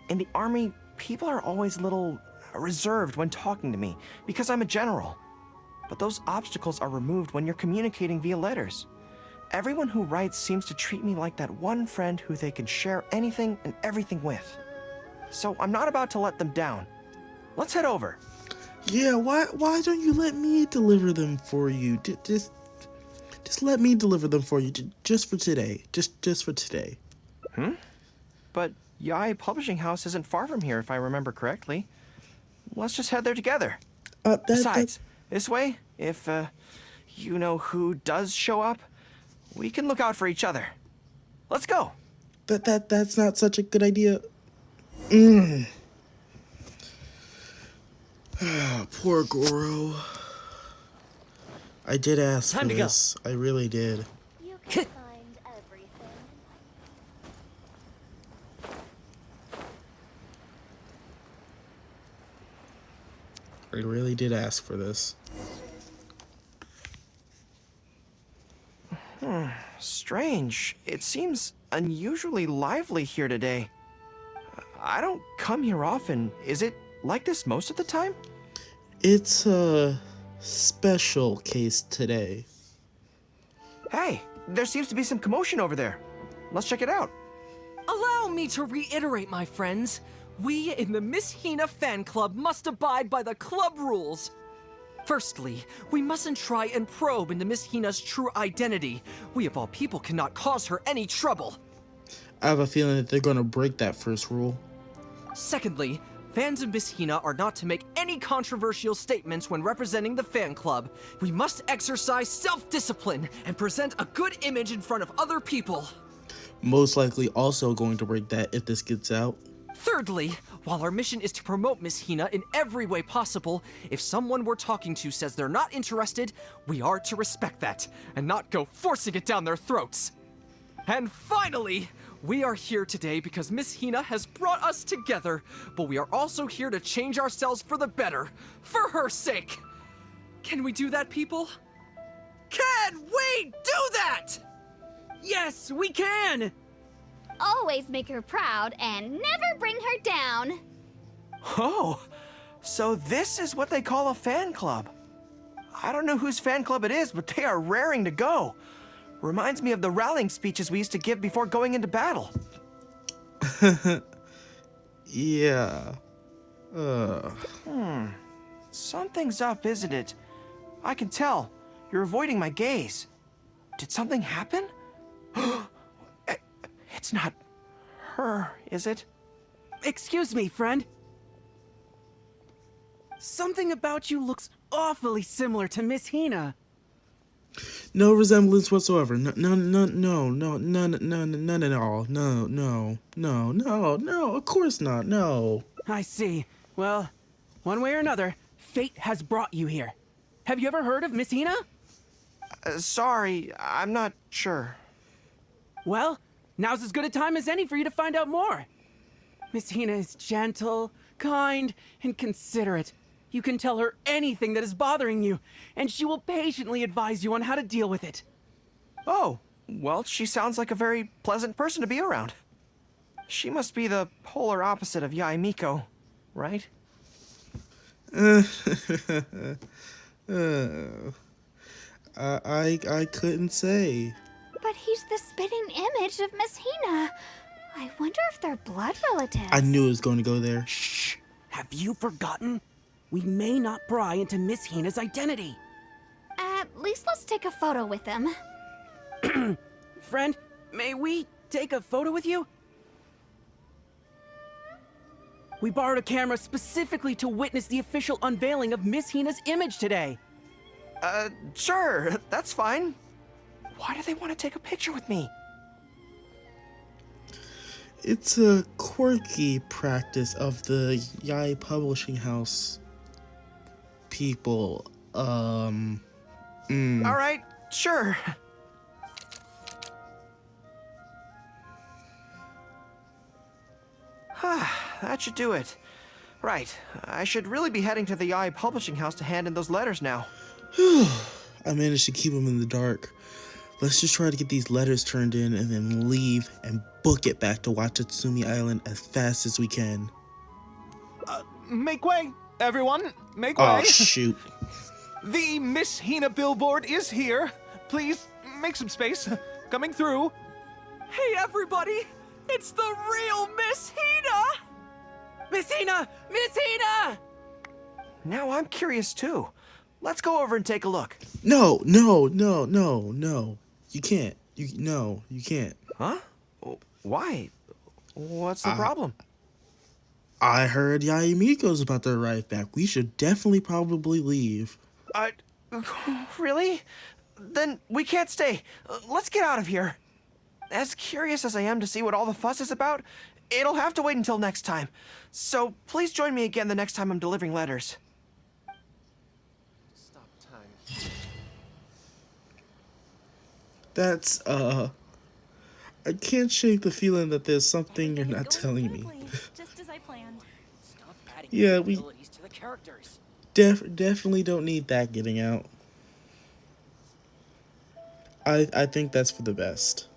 In the army, people are always a little reserved when talking to me, because I'm a general. But those obstacles are removed when you're communicating via letters. Everyone who writes seems to treat me like that one friend who they can share anything and everything with. So I'm not about to let them down. Let's head over. Yeah, why don't you let me deliver them for you? Just let me deliver them for you, just for today. Just for today. But Yae Publishing House isn't far from here, if I remember correctly. Let's just head there together. Besides, this way, if you-know-who does show up, we can look out for each other. Let's go. That's not such a good idea. Poor Goro. I did ask for this. I really did. You can find everything. I really did ask for this. Strange. It seems unusually lively here today. I don't come here often. Is it like this most of the time? It's a special case today. Hey, there seems to be some commotion over there. Let's check it out. Allow me to reiterate, my friends. We in the Miss Hina fan club must abide by the club rules. Firstly, we mustn't try and probe into Miss Hina's true identity. We of all people cannot cause her any trouble. I have a feeling that they're going to break that first rule. Secondly, fans of Miss Hina are not to make any controversial statements when representing the fan club. We must exercise self-discipline and present a good image in front of other people. Most likely also going to break that if this gets out. Thirdly, while our mission is to promote Miss Hina in every way possible, if someone we're talking to says they're not interested, we are to respect that and not go forcing it down their throats. And finally, we are here today because Miss Hina has brought us together, but we are also here to change ourselves for the better, for her sake. Can we do that, people? Can we do that? Yes, we can! Always make her proud and never bring her down. Oh, so this is what they call a fan club. I don't know whose fan club it is, but they are raring to go. Reminds me of the rallying speeches we used to give before going into battle. Yeah. Something's up, isn't it? I can tell. You're avoiding my gaze. Did something happen? It's not her, is it? Excuse me, friend. Something about you looks awfully similar to Miss Hina. No resemblance whatsoever. None at all. No, of course not, no. I see. Well, one way or another, fate has brought you here. Have you ever heard of Miss Hina? Sorry, I'm not sure. Well, now's as good a time as any for you to find out more. Miss Hina is gentle, kind, and considerate. You can tell her anything that is bothering you, and she will patiently advise you on how to deal with it. Oh, well, she sounds like a very pleasant person to be around. She must be the polar opposite of Yae Miko, right? I couldn't say. But he's the spitting image of Miss Hina. I wonder if they're blood relatives. I knew it was going to go there. Shh! Have you forgotten? We may not pry into Miss Hina's identity. At least let's take a photo with them. Friend, may we take a photo with you? We borrowed a camera specifically to witness the official unveiling of Miss Hina's image today. Sure, that's fine. Why do they want to take a picture with me? It's a quirky practice of the Yae Publishing House people. All right, sure. That should do it. Right, I should really be heading to the Yae Publishing House to hand in those letters now. I managed to keep them in the dark. Let's just try to get these letters turned in and then leave and book it back to Watatsumi Island as fast as we can. Make way, everyone. Make way. Oh, shoot. The Miss Hina billboard is here. Please, make some space. Coming through. Hey, everybody! It's the real Miss Hina! Miss Hina! Miss Hina! Now I'm curious too. Let's go over and take a look. No. You can't. You can't. Huh? Why? What's the problem? I heard Yae Miko's about to arrive back. We should definitely probably leave. Really? Then we can't stay. Let's get out of here. As curious as I am to see what all the fuss is about, it'll have to wait until next time. So please join me again the next time I'm delivering letters. Stop time. That's, I can't shake the feeling that there's something you're not telling me. Just as I planned. Stop adding Yeah, we abilities to the characters. definitely don't need that getting out. I think that's for the best.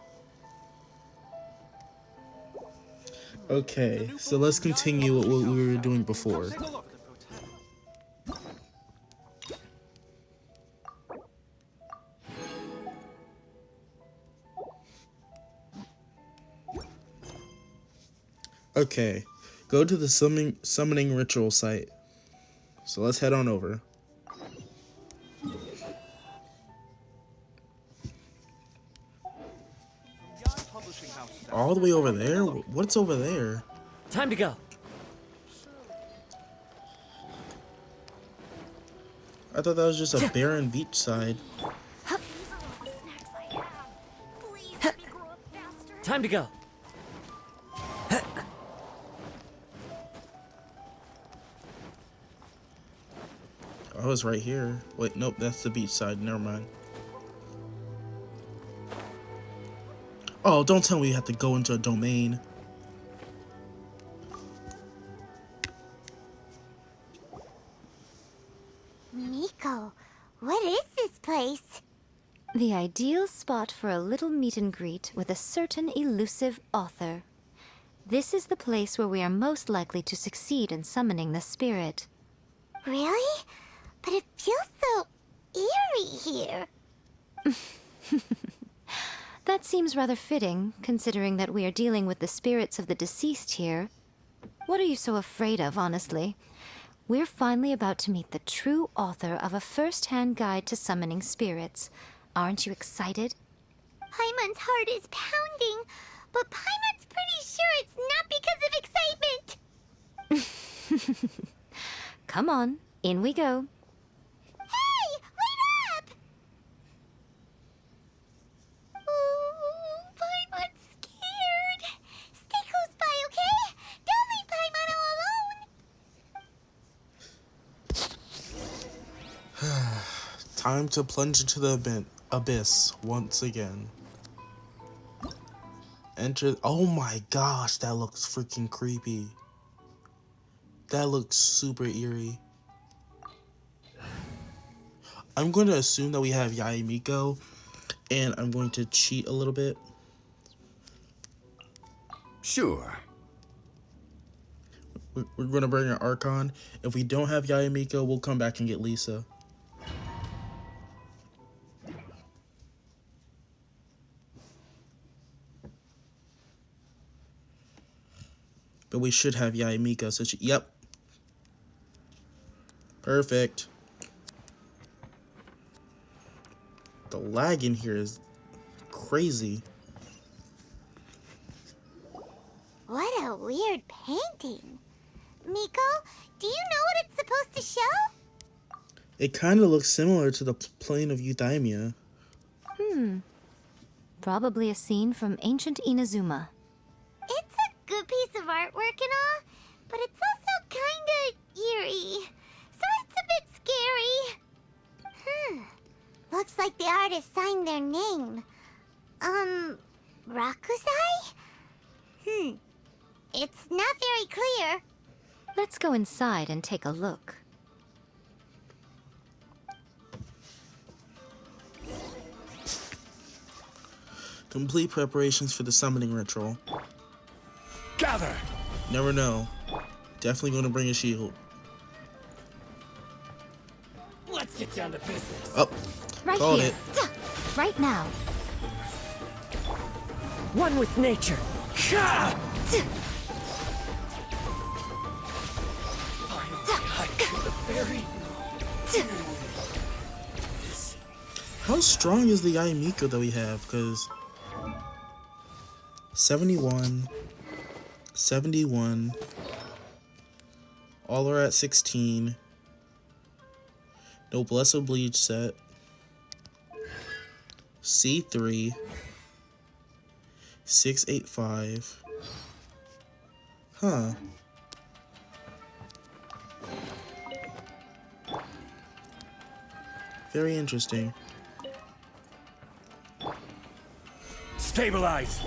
Okay, so let's continue with what we were doing before. Okay, go to the summoning ritual site. So let's head on over. All the way over there? What's over there? Time to go. I thought that was just a barren beach side. Time to go. I was right here. Wait, nope, that's the beach side. Never mind. Oh, don't tell me you have to go into a domain. Miko, what is this place? The ideal spot for a little meet and greet with a certain elusive author. This is the place where we are most likely to succeed in summoning the spirit. Really? But it feels so eerie here. That seems rather fitting, considering that we are dealing with the spirits of the deceased here. What are you so afraid of, honestly? We're finally about to meet the true author of a first-hand guide to summoning spirits. Aren't you excited? Paimon's heart is pounding, but Paimon's pretty sure it's not because of excitement. Come on, in we go. Hey, wait up! Ooh, Paimon's scared. Stay close by, okay? Don't leave Paimon all alone. Time to plunge into the abyss once again. Enter. Oh my gosh, that looks freaking creepy. That looks super eerie. I'm going to assume that we have Yae Miko, and I'm going to cheat a little bit. Sure. We're going to bring an Archon. If we don't have Yae Miko, we'll come back and get Lisa. But we should have Yae Miko, so yep. Perfect. The lag in here is crazy. What a weird painting. Miko, do you know what it's supposed to show? It kind of looks similar to the plane of Euthymia. Probably a scene from ancient Inazuma. It's a good piece of artwork and all, but it's also kinda eerie. So it's a bit scary. Looks like the artist signed their name. Rakusai? It's not very clear. Let's go inside and take a look. Complete preparations for the summoning ritual. Gather! Never know. Definitely going to bring a shield. Let's get down to business. Oh, Right called here. it. Right now. One with nature. How strong is the Yae Miko that we have? Because 71, 71, all are at 16. No Blessed Bleach set. C3, 685. Huh. Very interesting. Stabilize!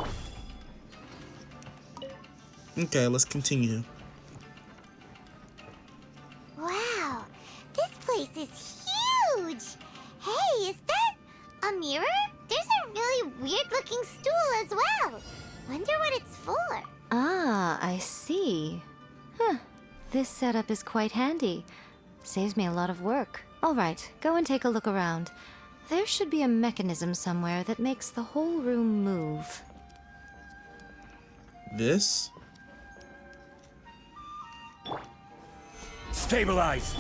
Okay, let's continue. Wow, this place is huge. Hey, is that a mirror? There's a really weird looking stool as well. Wonder what it's for. Ah, I see. Huh. This setup is quite handy. Saves me a lot of work. All right, go and take a look around. There should be a mechanism somewhere that makes the whole room move. This? Stabilize!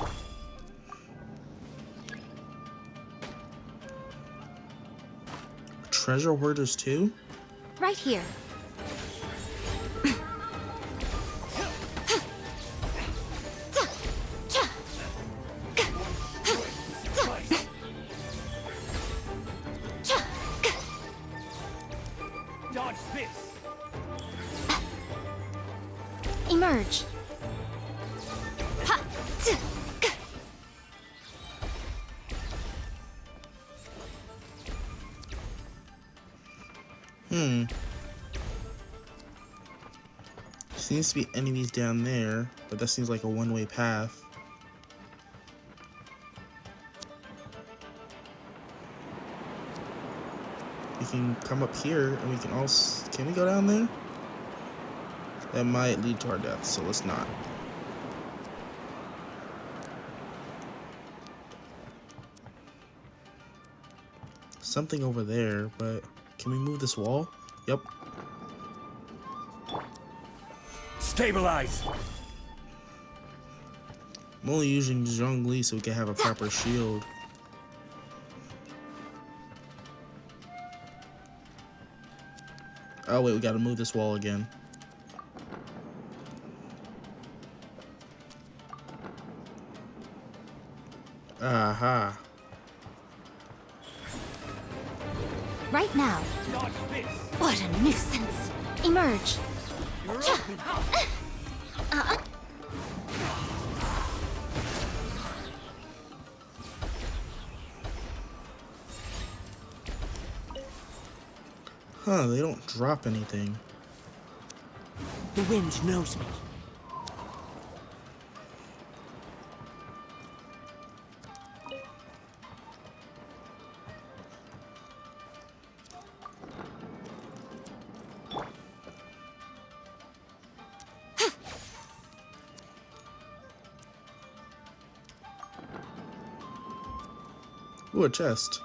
Treasure hoarders too? Right here. Dodge this! Emerge. Seems to be enemies down there, but that seems like a one-way path. We can come up here and we can also... Can we go down there? That might lead to our death, so let's not. Something over there, but can we move this wall? Yep. Stabilize! I'm only using Zhongli so we can have a proper shield. Oh wait, we gotta move this wall again. Aha. Right now. What a nuisance. Emerge. Huh, they don't drop anything. The wind knows me. Ooh, a chest.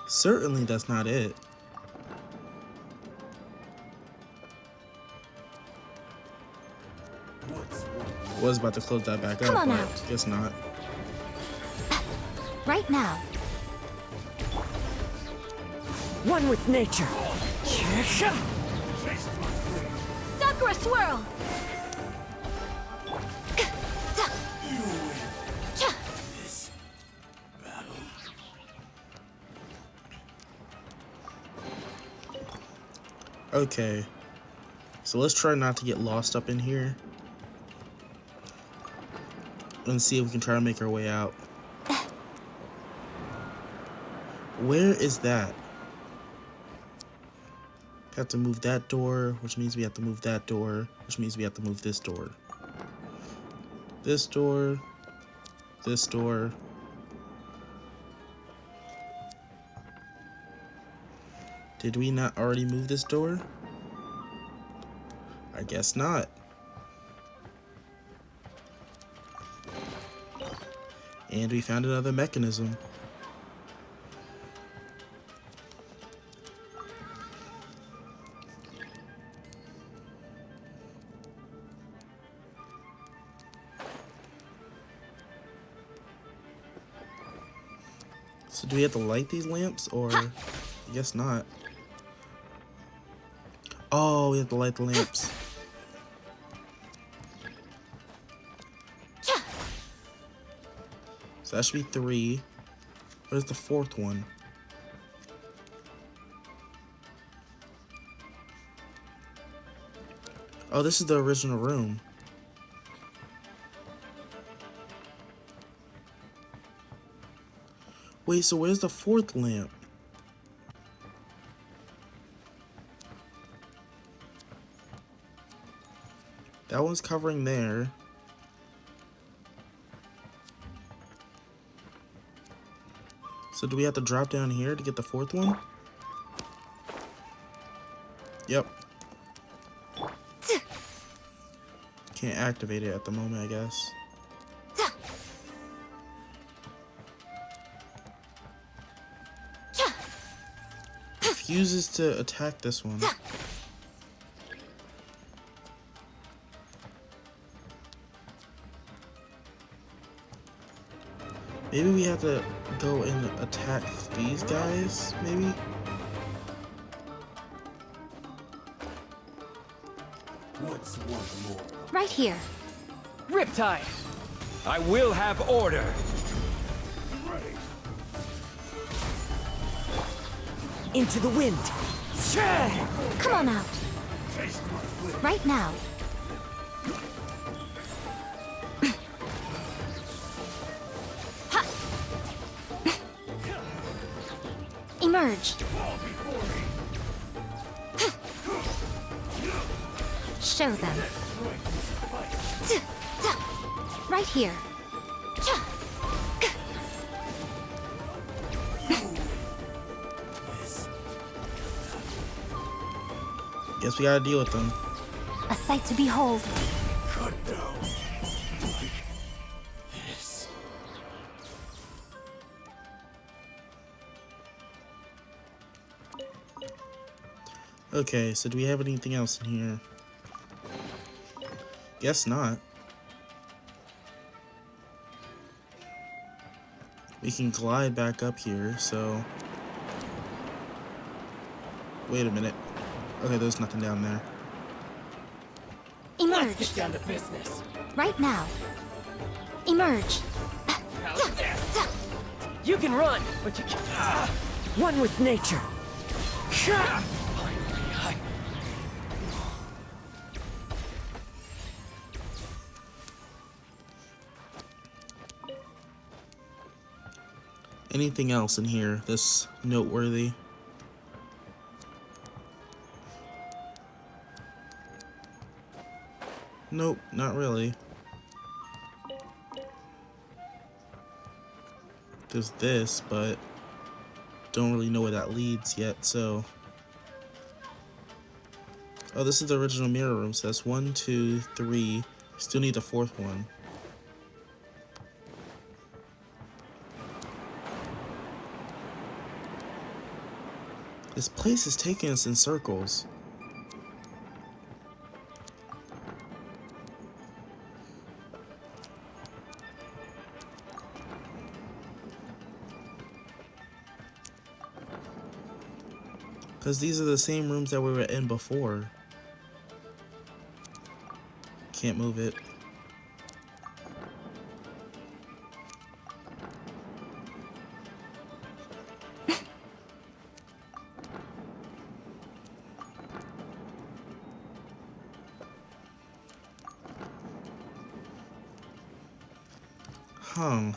Certainly that's not it. Was about to close that back Come up, on but out. guess not. Right now. One with nature. Sakura swirl! Okay. So let's try not to get lost up in here. And see if we can try to make our way out. Where is that? Have to move that door, which means we have to move that door, which means we have to move this door. This door. This door. Did we not already move this door? I guess not. And we found another mechanism. So do we have to light these lamps, or I guess not. Oh, we have to light the lamps. So that should be 3. Where's the 4th one? Oh, this is the original room. Wait, so where's the 4th lamp? That one's covering there. So do we have to drop down here to get the fourth one? Yep. Can't activate it at the moment, I guess. Refuses to attack this one. Maybe we have to go and attack these guys, maybe? What's one more? Right here. Riptide! I will have order! Into the wind! Come on out. Right now. Emerge. Show them. Right here. Guess we gotta deal with them. A sight to behold. Cut down. Like this. Okay, so do we have anything else in here? Guess not. We can glide back up here, so... Wait a minute. Okay, there's nothing down there. Emerge. Let's get down to business. Right now. Emerge. You can run, but you can't. One with nature. Anything else in here that's noteworthy? Nope, not really. There's this, but don't really know where that leads yet, so... Oh, this is the original mirror room, so that's 1, 2, 3. Still need the fourth one. This place is taking us in circles. Because these are the same rooms that we were in before. Can't move it. Huh.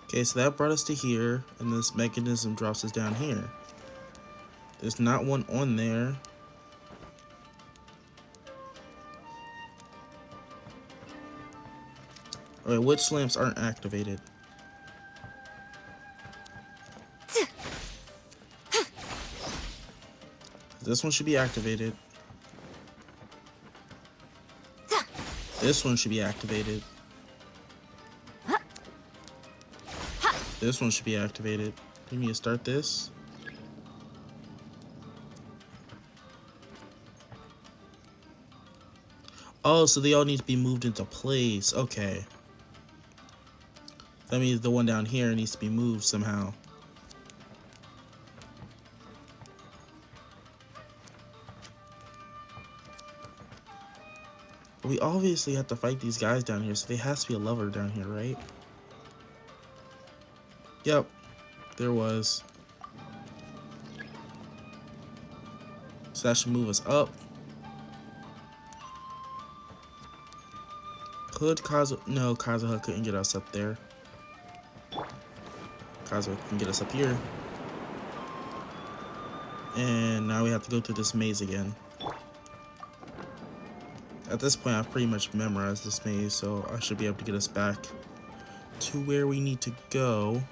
Okay, so that brought us to here, and this mechanism drops us down here. There's not one on there. Alright, which lamps aren't activated? This one should be activated. This one should be activated. This one should be activated. You need to start this. Oh, so they all need to be moved into place. Okay. That means the one down here needs to be moved somehow. We obviously have to fight these guys down here, so there has to be a lever down here, right? Yep, there was. So that should move us up. Could Kazuha... No, Kazuha couldn't get us up there. Kazuha can get us up here. And now we have to go through this maze again. At this point, I've pretty much memorized this maze, so I should be able to get us back to where we need to go.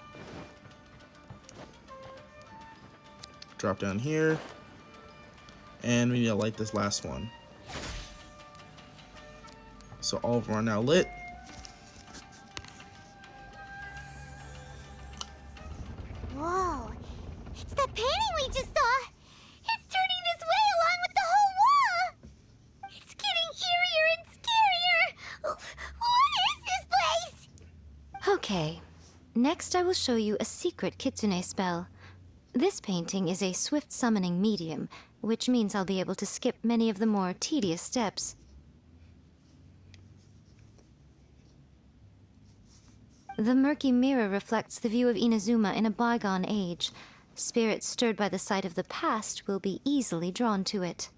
Drop down here. And we need to light this last one. So all of them are now lit. Whoa, it's that painting we just saw. It's turning this way along with the whole wall. It's getting eerier and scarier. What is this place? Okay, next I will show you a secret kitsune spell. This painting is a swift summoning medium, which means I'll be able to skip many of the more tedious steps. The murky mirror reflects the view of Inazuma in a bygone age. Spirits stirred by the sight of the past will be easily drawn to it.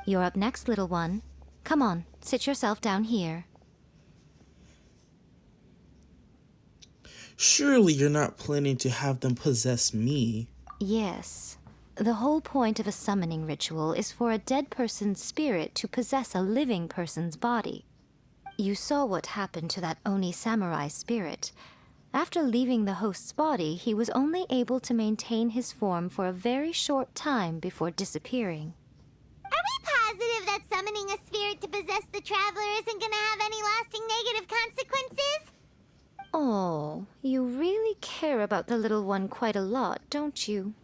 You're up next, little one. Come on, sit yourself down here. Surely you're not planning to have them possess me. Yes. The whole point of a summoning ritual is for a dead person's spirit to possess a living person's body. You saw what happened to that Oni samurai spirit. After leaving the host's body, he was only able to maintain his form for a very short time before disappearing. Are we positive that summoning a spirit to possess the traveler isn't gonna have any lasting negative consequences? Oh, you really care about the little one quite a lot, don't you?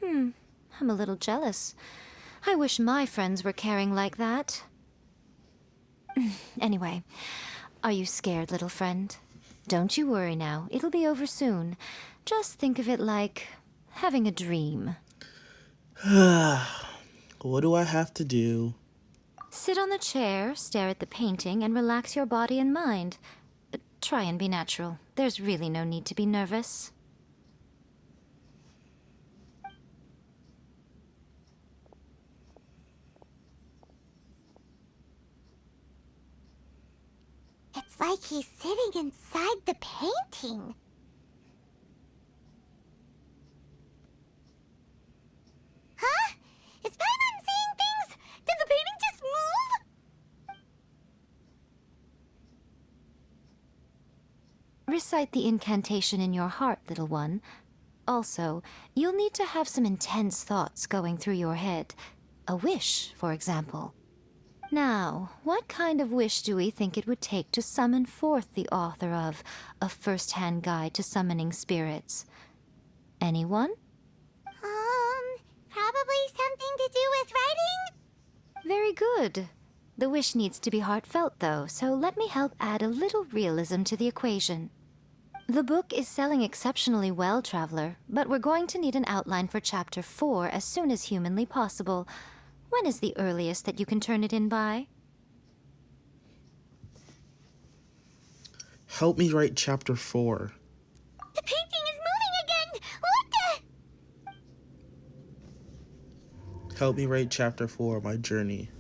I'm a little jealous. I wish my friends were caring like that. Anyway, are you scared, little friend? Don't you worry now, it'll be over soon. Just think of it like having a dream. What do I have to do? Sit on the chair, stare at the painting, and relax your body and mind. Try and be natural. There's really no need to be nervous. It's like he's sitting inside the painting. Huh? Is Paimon seeing things? Did the painting just move? Recite the incantation in your heart, little one. Also, you'll need to have some intense thoughts going through your head. A wish, for example. Now, what kind of wish do we think it would take to summon forth the author of A First-Hand Guide to Summoning Spirits? Anyone? Probably something to do with writing? Very good. The wish needs to be heartfelt, though, so let me help add a little realism to the equation. The book is selling exceptionally well, Traveler, but we're going to need an outline for Chapter 4 as soon as humanly possible. When is the earliest that you can turn it in by? Help me write Chapter 4. The painting is moving again! What the? Help me write Chapter 4, my journey.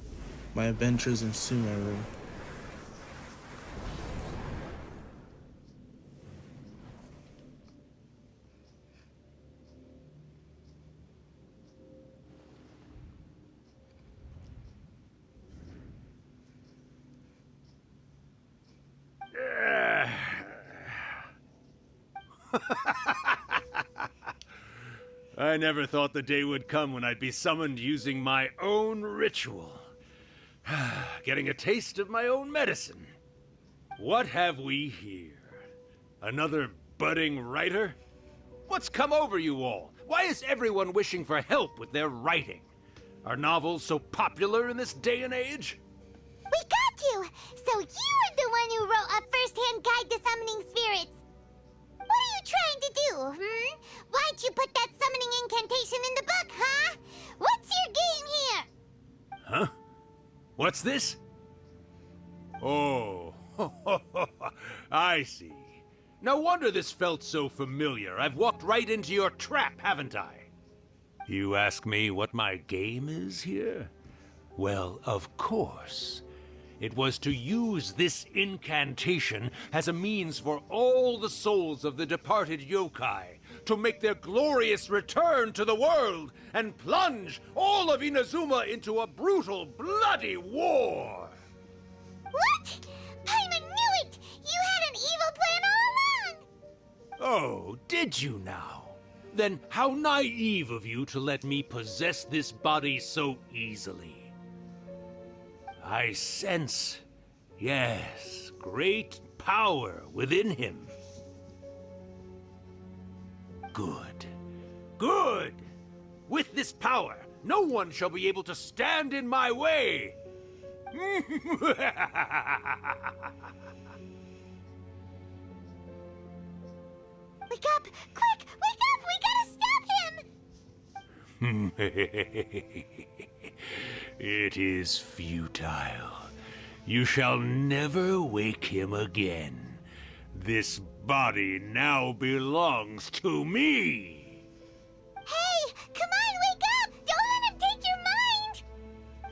My adventures in Sumeru. I never thought the day would come when I'd be summoned using my own ritual. Getting a taste of my own medicine. What have we here? Another budding writer? What's come over you all? Why is everyone wishing for help with their writing? Are novels so popular in this day and age? We got you! So you are the one who wrote A First-Hand Guide to Summoning Spirits. What are you trying to do, Why'd you put that summoning incantation in the book, huh? What's your game here? Huh? What's this? Oh, I see. No wonder this felt so familiar. I've walked right into your trap, haven't I? You ask me what my game is here? Well, of course. It was to use this incantation as a means for all the souls of the departed yokai to make their glorious return to the world and plunge all of Inazuma into a brutal, bloody war. What? Paimon knew it! You had an evil plan all along! Oh, did you now? Then how naive of you to let me possess this body so easily. I sense, yes, great power within him. Good. Good! With this power, no one shall be able to stand in my way! Wake up! Quick! Wake up! We gotta stop him! It is futile. You shall never wake him again. This body now belongs to me! Hey! Come on, wake up! Don't let him take your mind!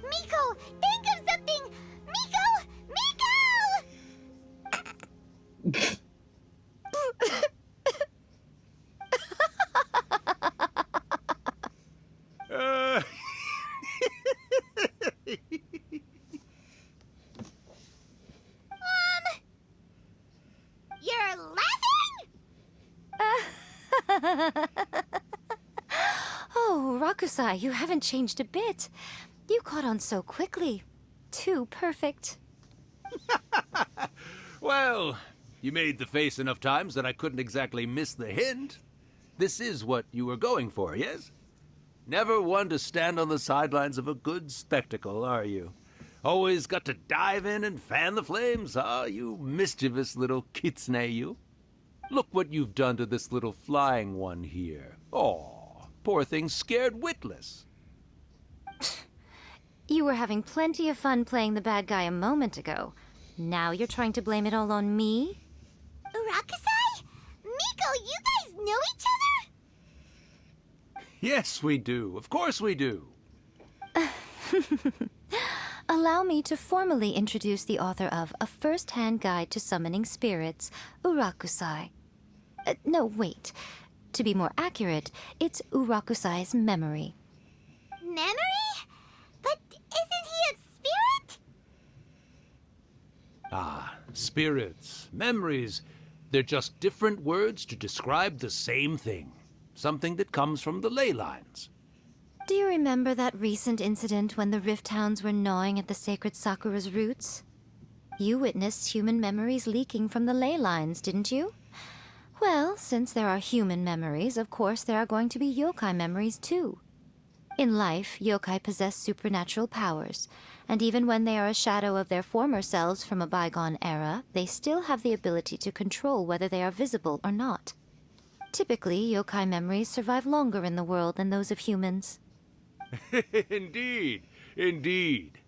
Miko, think of something! Miko! Miko! You're laughing? Oh, Rakusai, you haven't changed a bit. You caught on so quickly. Too perfect. Well, you made the face enough times that I couldn't exactly miss the hint. This is what you were going for, yes? Never one to stand on the sidelines of a good spectacle, are you? Always got to dive in and fan the flames, huh? You mischievous little kitsune, you. Look what you've done to this little flying one here. Oh, poor thing scared witless. You were having plenty of fun playing the bad guy a moment ago. Now you're trying to blame it all on me? Rakusai? Miko, you guys know each other? Yes, we do. Of course we do. Allow me to formally introduce the author of A First-Hand Guide to Summoning Spirits, Urakusai. No, wait. To be more accurate, it's Urakusai's memory. Memory? But isn't he a spirit? Ah, spirits, memories. They're just different words to describe the same thing. Something that comes from the ley lines. Do you remember that recent incident when the Rift Hounds were gnawing at the sacred Sakura's roots? You witnessed human memories leaking from the ley lines, didn't you? Well, since there are human memories, of course there are going to be yokai memories too. In life, yokai possess supernatural powers, and even when they are a shadow of their former selves from a bygone era, they still have the ability to control whether they are visible or not. Typically, yokai memories survive longer in the world than those of humans. Indeed, indeed.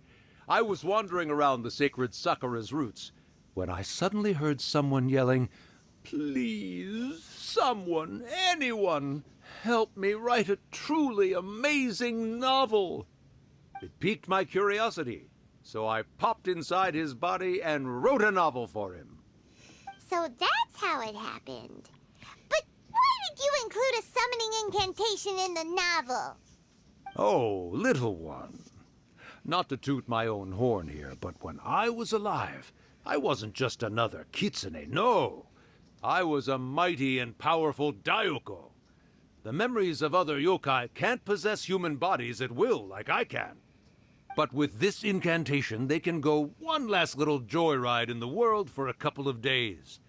I was wandering around the sacred Sakura's roots when I suddenly heard someone yelling, "Please, someone, anyone, help me write a truly amazing novel." It piqued my curiosity, so I popped inside his body and wrote a novel for him. So that's how it happened. But why did you include a summoning incantation in the novel? Oh, little one. Not to toot my own horn here, but when I was alive, I wasn't just another kitsune, no. I was a mighty and powerful Daiuko. The memories of other yokai can't possess human bodies at will like I can. But with this incantation, they can go one last little joyride in the world for a couple of days.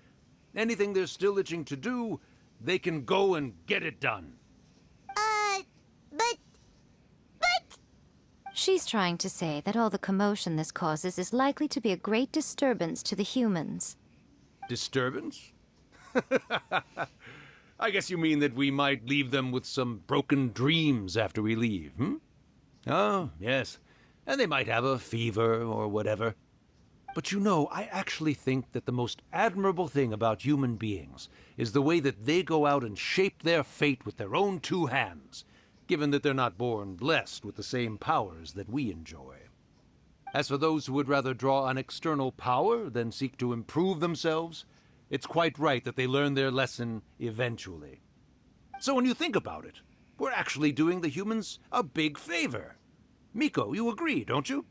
Anything they're still itching to do, they can go and get it done. But... She's trying to say that all the commotion this causes is likely to be a great disturbance to the humans. Disturbance? I guess you mean that we might leave them with some broken dreams after we leave, hmm? Oh, yes. And they might have a fever or whatever. But you know, I actually think that the most admirable thing about human beings is the way that they go out and shape their fate with their own two hands, given that they're not born blessed with the same powers that we enjoy. As for those who would rather draw on external power than seek to improve themselves, it's quite right that they learn their lesson eventually. So when you think about it, we're actually doing the humans a big favor. Miko, you agree, don't you?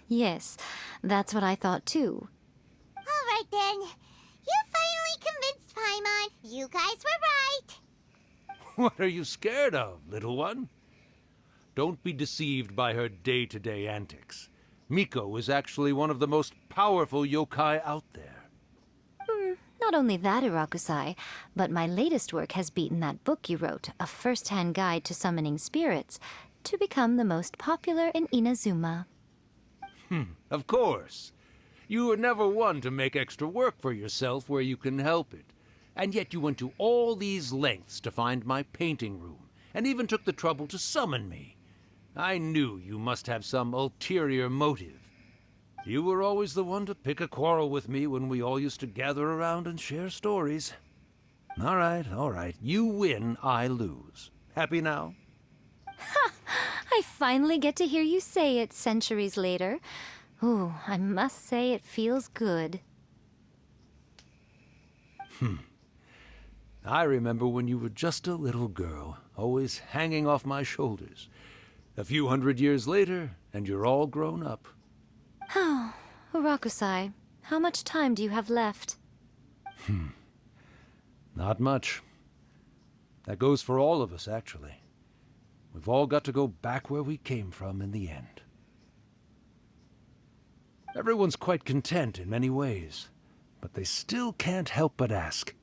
Yes, that's what I thought too. All right then. You finally convinced Paimon. You guys were right. What are you scared of, little one? Don't be deceived by her day-to-day antics. Miko is actually one of the most powerful yokai out there. Not only that, Irakusai, but my latest work has beaten that book you wrote, A First-Hand Guide to Summoning Spirits, to become the most popular in Inazuma. Of course. You were never one to make extra work for yourself where you can help it. And yet you went to all these lengths to find my painting room, and even took the trouble to summon me. I knew you must have some ulterior motive. You were always the one to pick a quarrel with me when we all used to gather around and share stories. All right. You win, I lose. Happy now? I finally get to hear you say it centuries later. Ooh, I must say it feels good. I remember when you were just a little girl, always hanging off my shoulders. A few hundred years later, and you're all grown up. Oh, Urakusai, how much time do you have left? Not much. That goes for all of us, actually. We've all got to go back where we came from in the end. Everyone's quite content in many ways, but they still can't help but ask,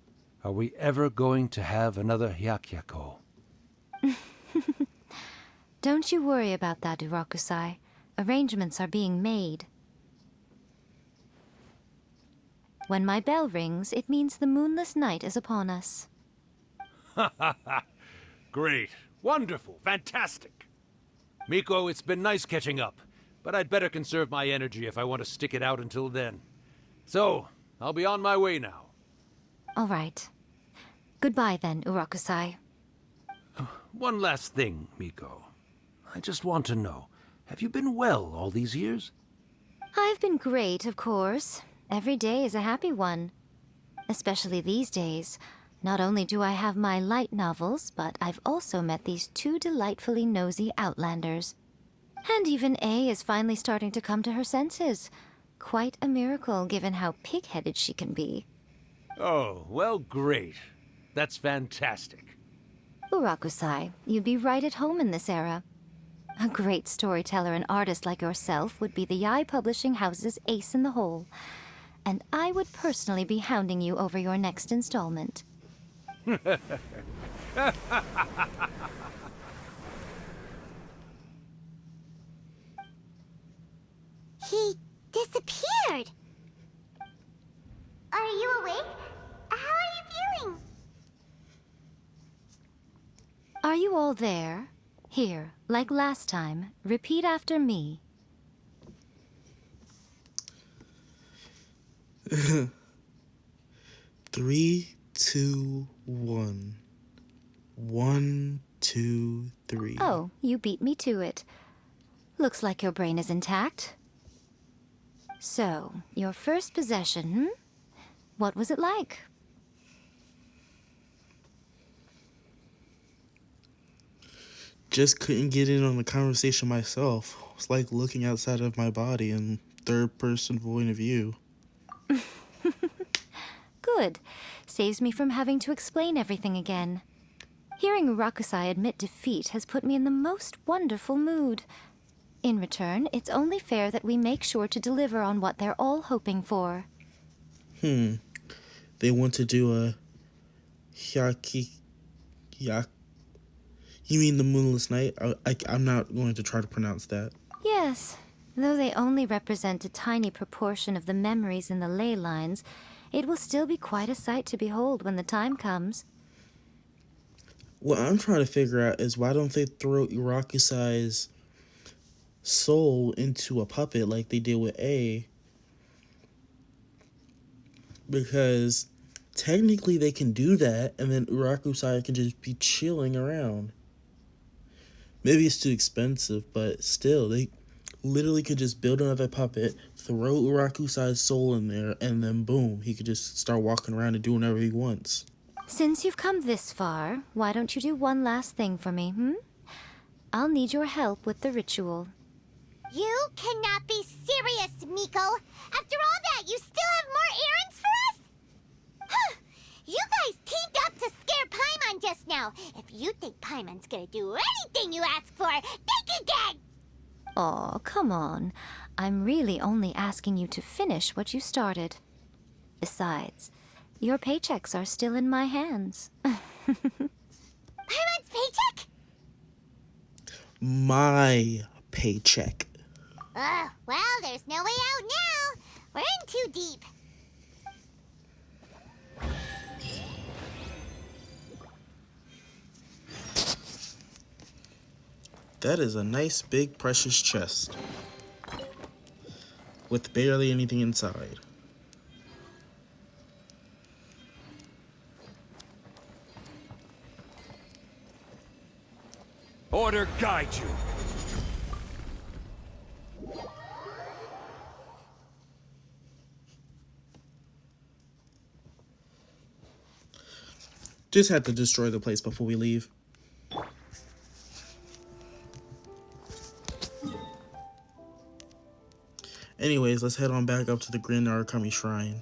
are we ever going to have another Hyakyako? Don't you worry about that, Urakusai. Arrangements are being made. When my bell rings, it means the moonless night is upon us. Great. Wonderful. Fantastic. Miko, it's been nice catching up, but I'd better conserve my energy if I want to stick it out until then. So, I'll be on my way now. All right. Goodbye then, Urakusai. One last thing, Miko. I just want to know, have you been well all these years? I've been great, of course. Every day is a happy one. Especially these days. Not only do I have my light novels, but I've also met these two delightfully nosy outlanders. And even A is finally starting to come to her senses. Quite a miracle, given how pig-headed she can be. Oh, well, great. That's fantastic. Urakusai, you'd be right at home in this era. A great storyteller and artist like yourself would be the Yae Publishing House's ace in the hole. And I would personally be hounding you over your next installment. He disappeared. Are you awake? How are you feeling? Are you all there? Here, like last time, repeat after me. 3, 2, 1. 1, 2, 3. Oh, you beat me to it. Looks like your brain is intact. So, your first possession, What was it like? Just couldn't get in on the conversation myself. It's like looking outside of my body in third-person point of view. Good. Saves me from having to explain everything again. Hearing Rakusai admit defeat has put me in the most wonderful mood. In return, it's only fair that we make sure to deliver on what they're all hoping for. They want to do a You mean the Moonless Night? I'm not going to try to pronounce that. Yes, though they only represent a tiny proportion of the memories in the ley lines, it will still be quite a sight to behold when the time comes. What I'm trying to figure out is why don't they throw Irakusai's soul into a puppet like they did with A? Because technically they can do that, and then Irakusai can just be chilling around. Maybe it's too expensive, but still, they literally could just build another puppet, throw Irakusai's soul in there, and then boom, he could just start walking around and doing whatever he wants. Since you've come this far, why don't you do one last thing for me, hmm? I'll need your help with the ritual. You cannot be serious, Miko. After all that, you still have more errands for us? Huh. You guys teamed up to scare Paimon just now. If you think Paimon's gonna do anything you ask for, think again! Aw, come on. I'm really only asking you to finish what you started. Besides, your paychecks are still in my hands. Paimon's paycheck? My paycheck. Well, there's no way out now. We're in too deep. That is a nice big precious chest. With barely anything inside. Order guide you. Just had to destroy the place before we leave. Anyways, let's head on back up to the Grand Narukami Shrine.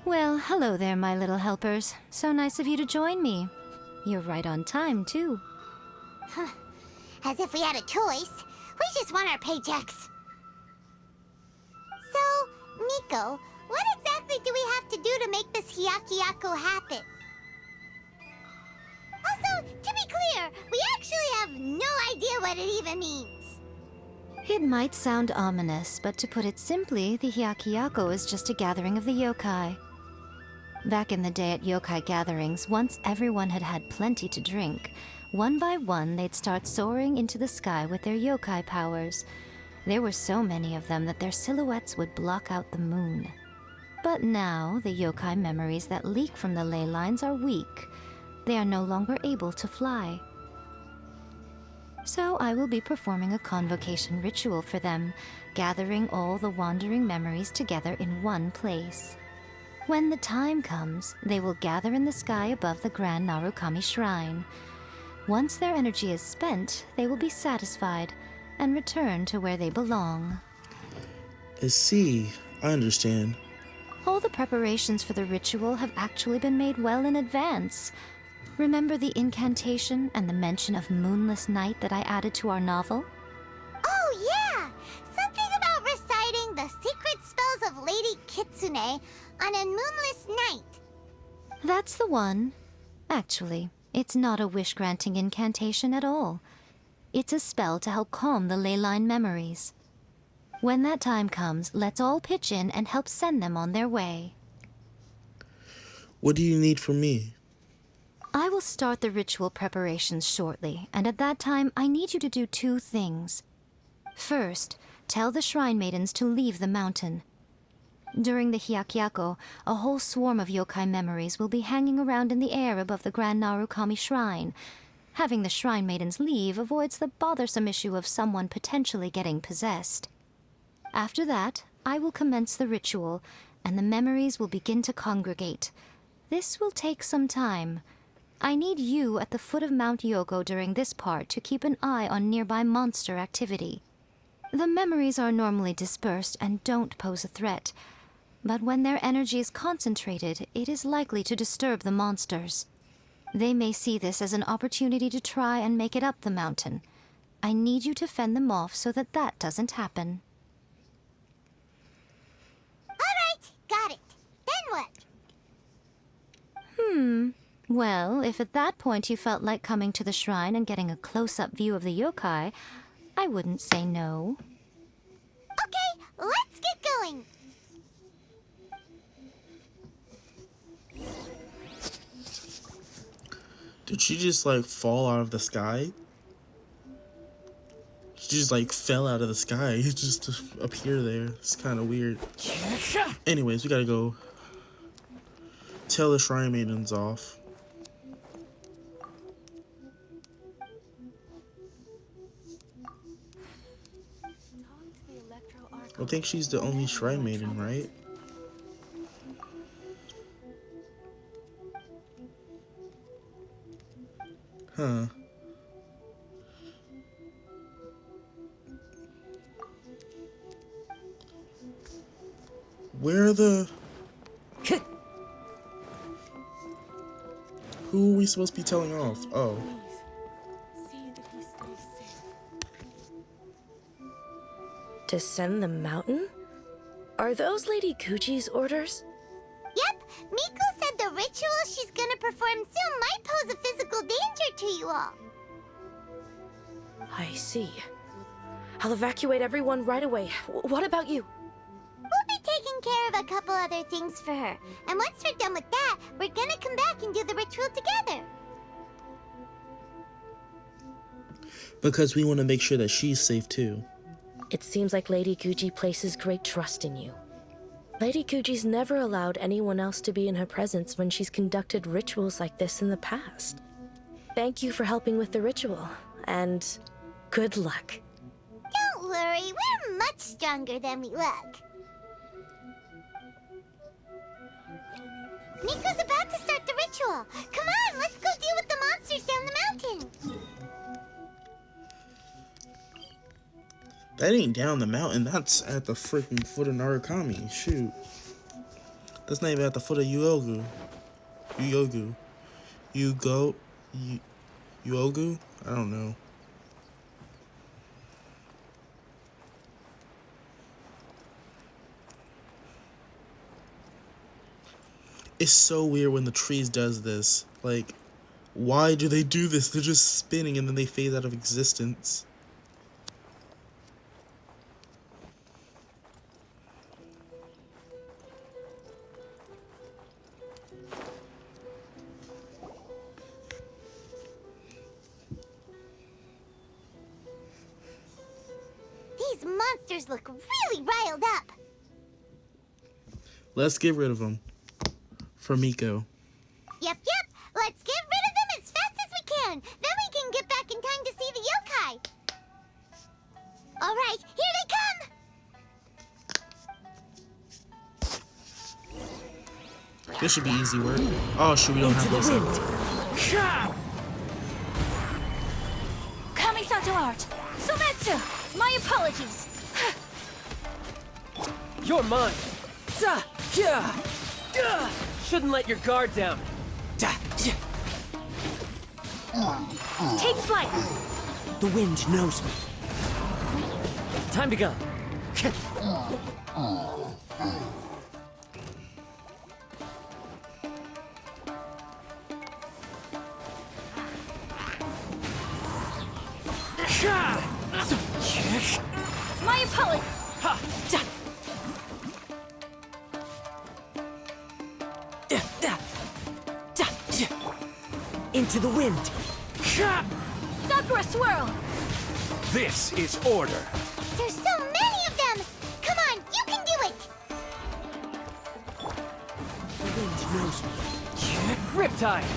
Well, hello there, my little helpers. So nice of you to join me. You're right on time, too. As if we had a choice. We just want our paychecks. So, Miko, what exactly do we have to do to make this Hyakuyaku happen? Also, to be clear, we actually have no idea what it even means. It might sound ominous, but to put it simply, the Hyakuyaku is just a gathering of the yokai. Back in the day at yokai gatherings, once everyone had had plenty to drink, one by one they'd start soaring into the sky with their yokai powers. There were so many of them that their silhouettes would block out the moon. But now, the yokai memories that leak from the ley lines are weak. They are no longer able to fly. So I will be performing a convocation ritual for them, gathering all the wandering memories together in one place. When the time comes, they will gather in the sky above the Grand Narukami Shrine. Once their energy is spent, they will be satisfied and return to where they belong. I see. I understand. All the preparations for the ritual have actually been made well in advance. Remember the incantation and the mention of moonless night that I added to our novel? Oh, yeah! Something about reciting the secret spells of Lady Kitsune on a moonless night. That's the one. Actually, it's not a wish-granting incantation at all. It's a spell to help calm the ley line memories. When that time comes, let's all pitch in and help send them on their way. What do you need from me? I will start the ritual preparations shortly, and at that time, I need you to do two things. First, tell the shrine maidens to leave the mountain. During the Hyakuyaku, a whole swarm of yokai memories will be hanging around in the air above the Grand Narukami Shrine. Having the shrine maidens leave avoids the bothersome issue of someone potentially getting possessed. After that, I will commence the ritual, and the memories will begin to congregate. This will take some time. I need you at the foot of Mount Yogo during this part to keep an eye on nearby monster activity. The memories are normally dispersed and don't pose a threat, but when their energy is concentrated, it is likely to disturb the monsters. They may see this as an opportunity to try and make it up the mountain. I need you to fend them off so that that doesn't happen. Alright, got it. Then what? Well, if at that point you felt like coming to the shrine and getting a close-up view of the yokai, I wouldn't say no. Okay, let's get going. Did she just like fall out of the sky? She just like fell out of the sky. It just appeared there. It's kind of weird. Anyways, we gotta go tell the Shrine Maidens off. I think she's the only Shrine Maiden, right? Huh. Where are the... Who are we supposed to be telling off? Oh. Descend the mountain? Are those Lady Gucci's orders? Yep, Miku said the ritual she's gonna perform soon might pose a physical danger to you all. I see. I'll evacuate everyone right away. What about you? We'll be taking care of a couple other things for her. And once we're done with that, we're gonna come back and do the ritual together. Because we want to make sure that she's safe too. It seems like Lady Gucci places great trust in you. Lady Gucci's never allowed anyone else to be in her presence when she's conducted rituals like this in the past. Thank you for helping with the ritual, and good luck. Don't worry, we're much stronger than we look. Miko's about to start the ritual. Come on, let's go deal with the monsters down the mountain. That ain't down the mountain. That's at the freaking foot of Narukami. Shoot. That's not even at the foot of Uogu. Uogu? I don't know. It's so weird when the trees does this. Like, why do they do this? They're just spinning and then they fade out of existence. These monsters look really riled up. Let's get rid of them. For Miko. Yep. Let's get rid of them as fast as we can. Then we can get back in time to see the yokai. All right, here they come. This should be easy work. Oh shoot, we don't have this. Kamisato art! Sometsu! My apologies! You're mine! Shouldn't let your guard down. Take flight! The wind knows me. Time to go. My apologies! Into the wind. Sakura swirl! This is order. There's so many of them! Come on, you can do it! The wind knows me. Riptide!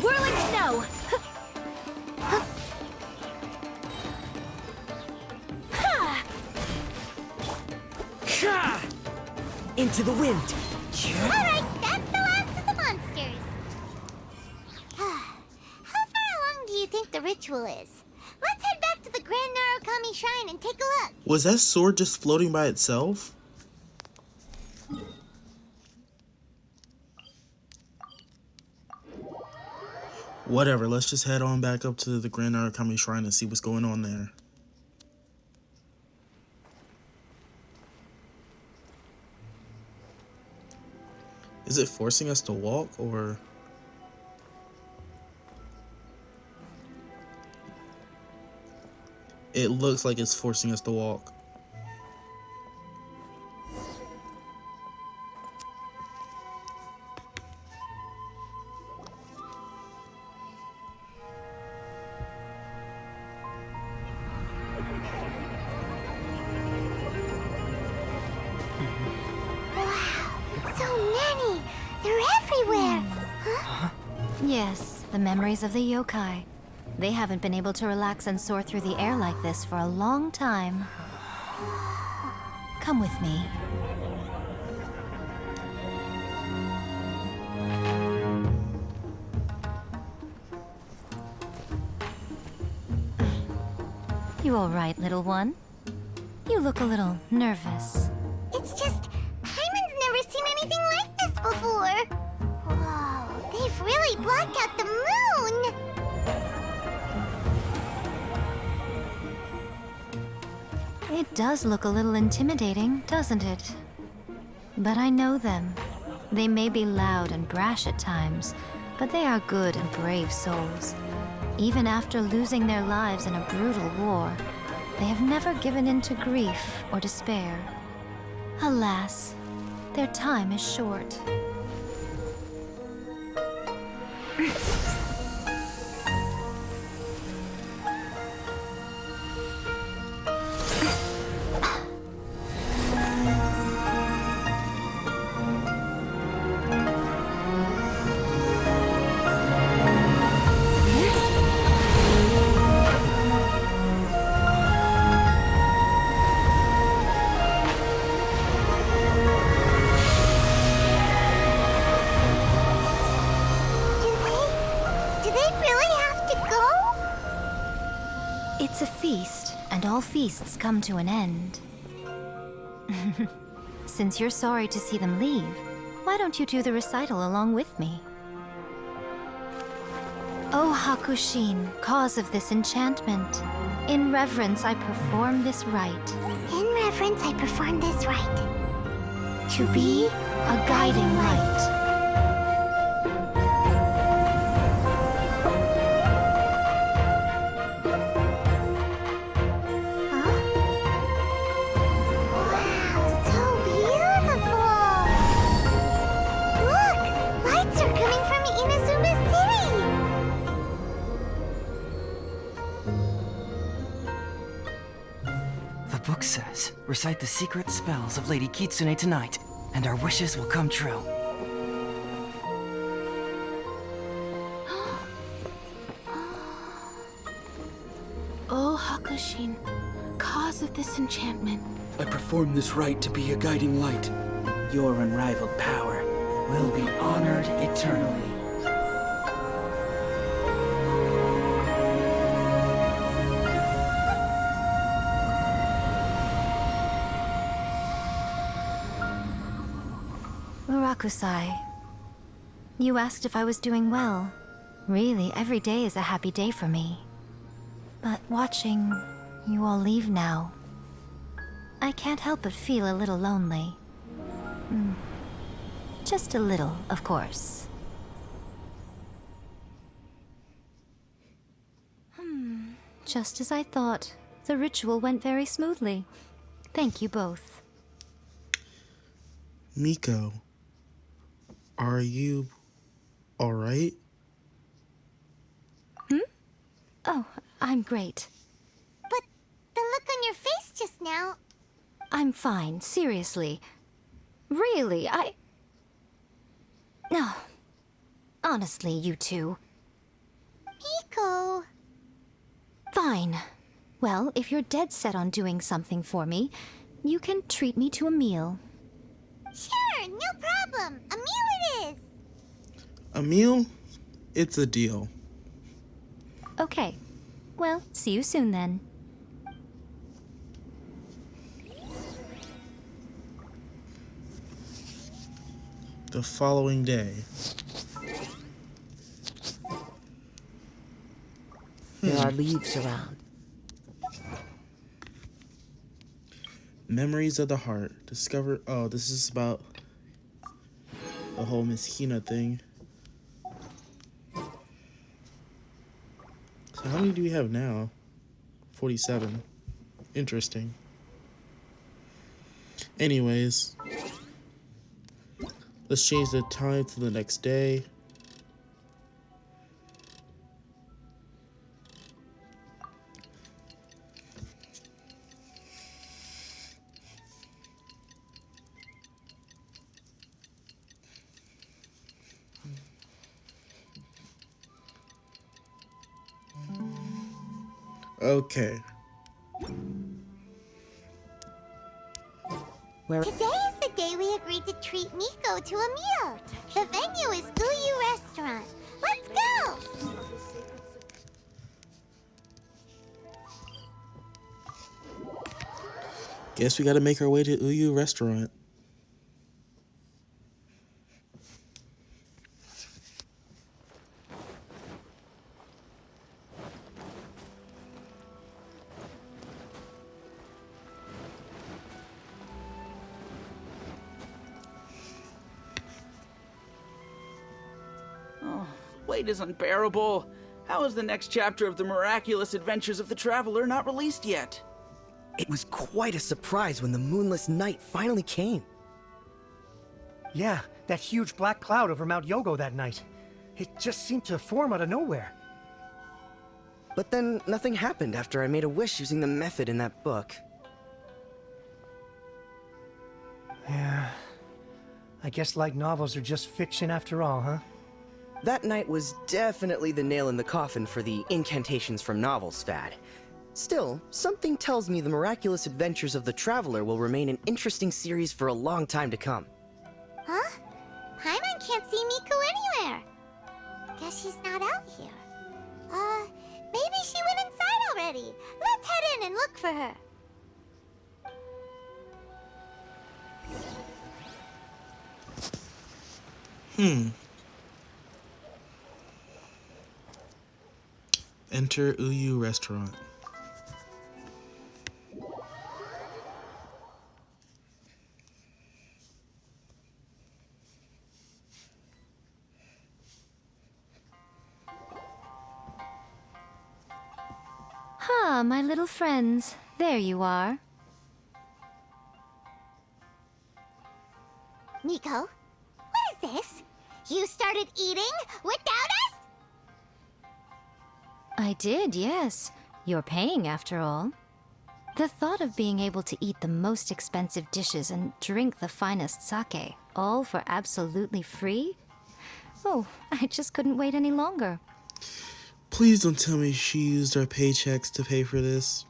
Whirling snow! Into the wind. Alright, that's the last of the monsters. How far along do you think the ritual is? Let's head back to the Grand Narukami Shrine and take a look. Was that sword just floating by itself? Whatever, let's just head on back up to the Grand Narukami Shrine and see what's going on there. Is it forcing us to walk, or... It looks like it's forcing us to walk. Yes, the memories of the yokai. They haven't been able to relax and soar through the air like this for a long time. Come with me. You all right, little one? You look a little nervous. It's just, Paimon's never seen anything like this before. Whoa, they've really blocked out the moon! It does look a little intimidating, doesn't it? But I know them. They may be loud and brash at times, but they are good and brave souls. Even after losing their lives in a brutal war, they have never given in to grief or despair. Alas, their time is short. Do they really have to go? It's a feast, and all feasts come to an end. Since you're sorry to see them leave, why don't you do the recital along with me? O Hakushin, cause of this enchantment, in reverence I perform this rite. In reverence, I perform this rite. To be a guiding light. Lights are coming from Inazuma City! The book says, recite the secret spells of Lady Kitsune tonight, and our wishes will come true. O Hakushin, cause of this enchantment. I perform this rite to be a guiding light. Your unrivaled power will be honored eternally. Murakusai, you asked if I was doing well. Really, every day is a happy day for me. But watching you all leave now, I can't help but feel a little lonely. Just a little, of course. Just as I thought. The ritual went very smoothly. Thank you both. Miko, are you alright? Oh, I'm great. But the look on your face just now... I'm fine, seriously. Really, No. Honestly, you two. Miko... Fine. Well, if you're dead set on doing something for me, you can treat me to a meal. Sure, no problem. A meal it is. A meal? It's a deal. Okay. Well, see you soon then. The following day. There are leaves around. Memories of the heart. Discover. Oh, this is about the whole Miss Hina thing. So how many do we have now? 47. Interesting. Anyways, let's change the time to the next day. Okay. Today is the day we agreed to treat Miko to a meal. The venue is Uyu Restaurant. Let's go! Guess we gotta make our way to Uyu Restaurant. Oh, wait is unbearable. How is the next chapter of the miraculous adventures of the Traveler not released yet? It was quite a surprise when the moonless night finally came. Yeah, that huge black cloud over Mount Yogo that night. It just seemed to form out of nowhere. But then nothing happened after I made a wish using the method in that book. Yeah. I guess light novels are just fiction after all, huh? That night was definitely the nail in the coffin for the incantations from novels fad. Still, something tells me the miraculous adventures of the Traveler will remain an interesting series for a long time to come. Huh? Paimon can't see Miko anywhere. Guess she's not out here. Maybe she went inside already. Let's head in and look for her. Enter Uyu Restaurant. Ah, my little friends. There you are. Miko, what is this? You started eating without us? I did, yes. You're paying, after all. The thought of being able to eat the most expensive dishes and drink the finest sake, all for absolutely free? Oh, I just couldn't wait any longer. Please don't tell me she used our paychecks to pay for this.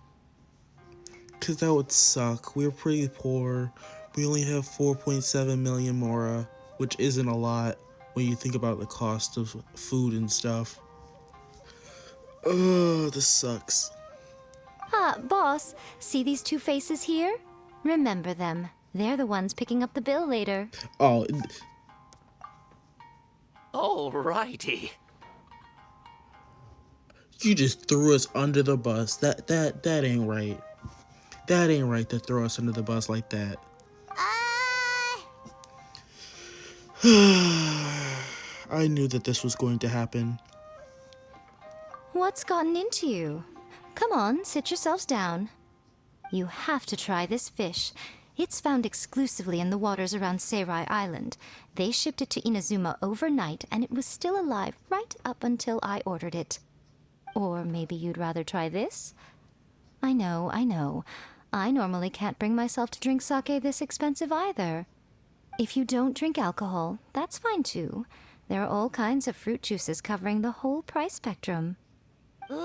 Cause that would suck. We're pretty poor. We only have 4.7 million mora, which isn't a lot when you think about the cost of food and stuff. Oh, this sucks. Ah, boss, see these two faces here? Remember them. They're the ones picking up the bill later. Oh. Alrighty. You just threw us under the bus. That ain't right. That ain't right to throw us under the bus like that. I knew that this was going to happen. What's gotten into you? Come on, sit yourselves down. You have to try this fish. It's found exclusively in the waters around Seirai Island. They shipped it to Inazuma overnight, and it was still alive right up until I ordered it. Or maybe you'd rather try this? I know. I normally can't bring myself to drink sake this expensive either. If you don't drink alcohol, that's fine too. There are all kinds of fruit juices covering the whole price spectrum. Miko,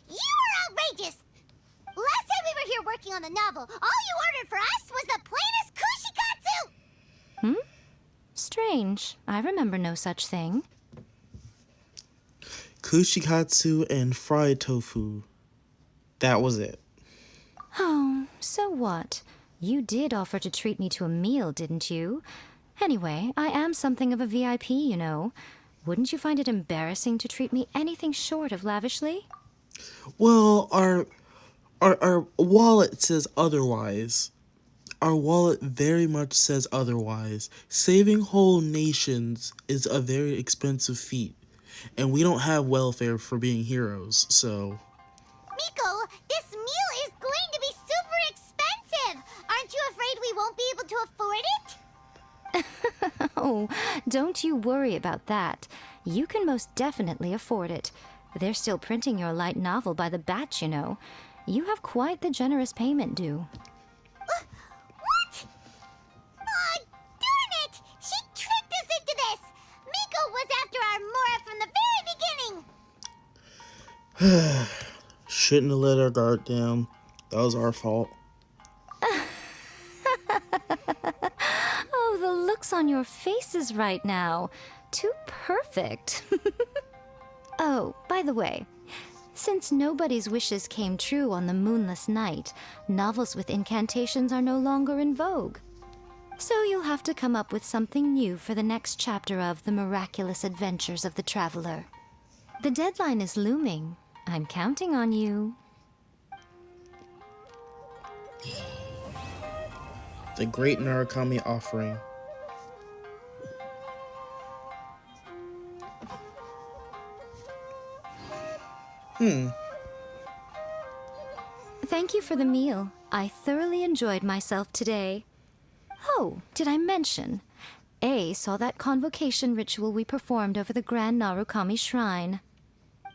you are outrageous! Last time we were here working on the novel, all you ordered for us was the plainest kushikatsu! Strange. I remember no such thing. Kushikatsu and fried tofu. That was it. Oh, so what? You did offer to treat me to a meal, didn't you? Anyway, I am something of a VIP, you know. Wouldn't you find it embarrassing to treat me anything short of lavishly? Well, our wallet says otherwise. Our wallet very much says otherwise. Saving whole nations is a very expensive feat. And we don't have welfare for being heroes, so... Miko, this meal is going to be super expensive! Aren't you afraid we won't be able to afford it? Oh, don't you worry about that. You can most definitely afford it. They're still printing your light novel by the batch, you know. You have quite the generous payment due. What? Oh, darn it! She tricked us into this! Miko was after our mora from the very beginning! Shouldn't have let our guard down. That was our fault. Oh, the looks on your faces right now. Too perfect. Oh, by the way, since nobody's wishes came true on the moonless night, novels with incantations are no longer in vogue. So you'll have to come up with something new for the next chapter of The Miraculous Adventures of the Traveler. The deadline is looming. I'm counting on you. The Great Narukami Offering. Thank you for the meal. I thoroughly enjoyed myself today. Oh, did I mention? A saw that convocation ritual we performed over the Grand Narukami Shrine.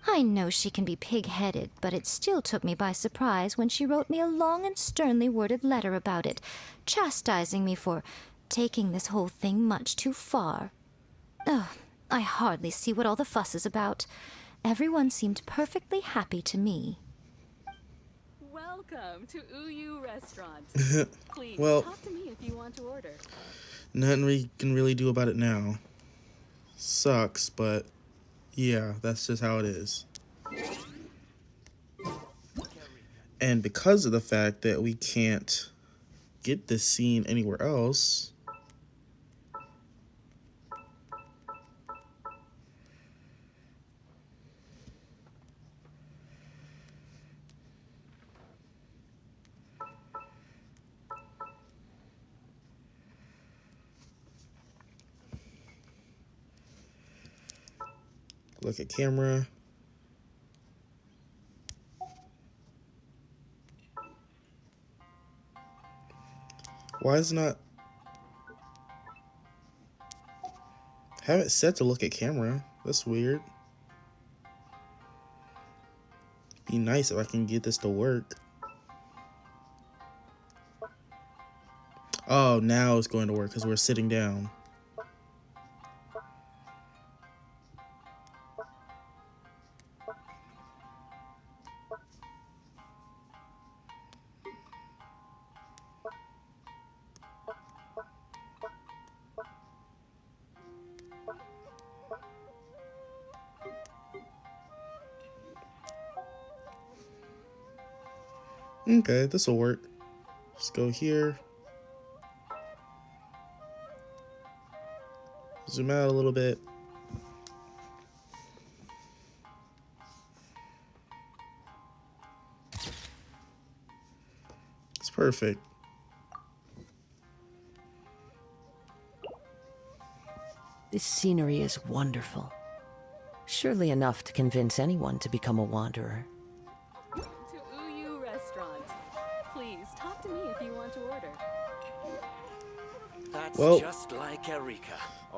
I know she can be pig-headed, but it still took me by surprise when she wrote me a long and sternly worded letter about it, chastising me for taking this whole thing much too far. Oh, I hardly see what all the fuss is about. Everyone seemed perfectly happy to me. Welcome to Uyu Restaurant. Please Well, talk to me if you want to order. nothing we can really do about it now. Sucks, but yeah, that's just how it is. And because of the fact that we can't get this scene anywhere else, look at camera. Why is it not? Have it set to look at camera. That's weird. Be nice if I can get this to work. Oh, now it's going to work because we're sitting down. Okay, this will work. Let's go here. Zoom out a little bit. It's perfect. This scenery is wonderful. Surely enough to convince anyone to become a wanderer. To Uyu Restaurant. Please talk to me if you want to order. That's Well, just like Erika.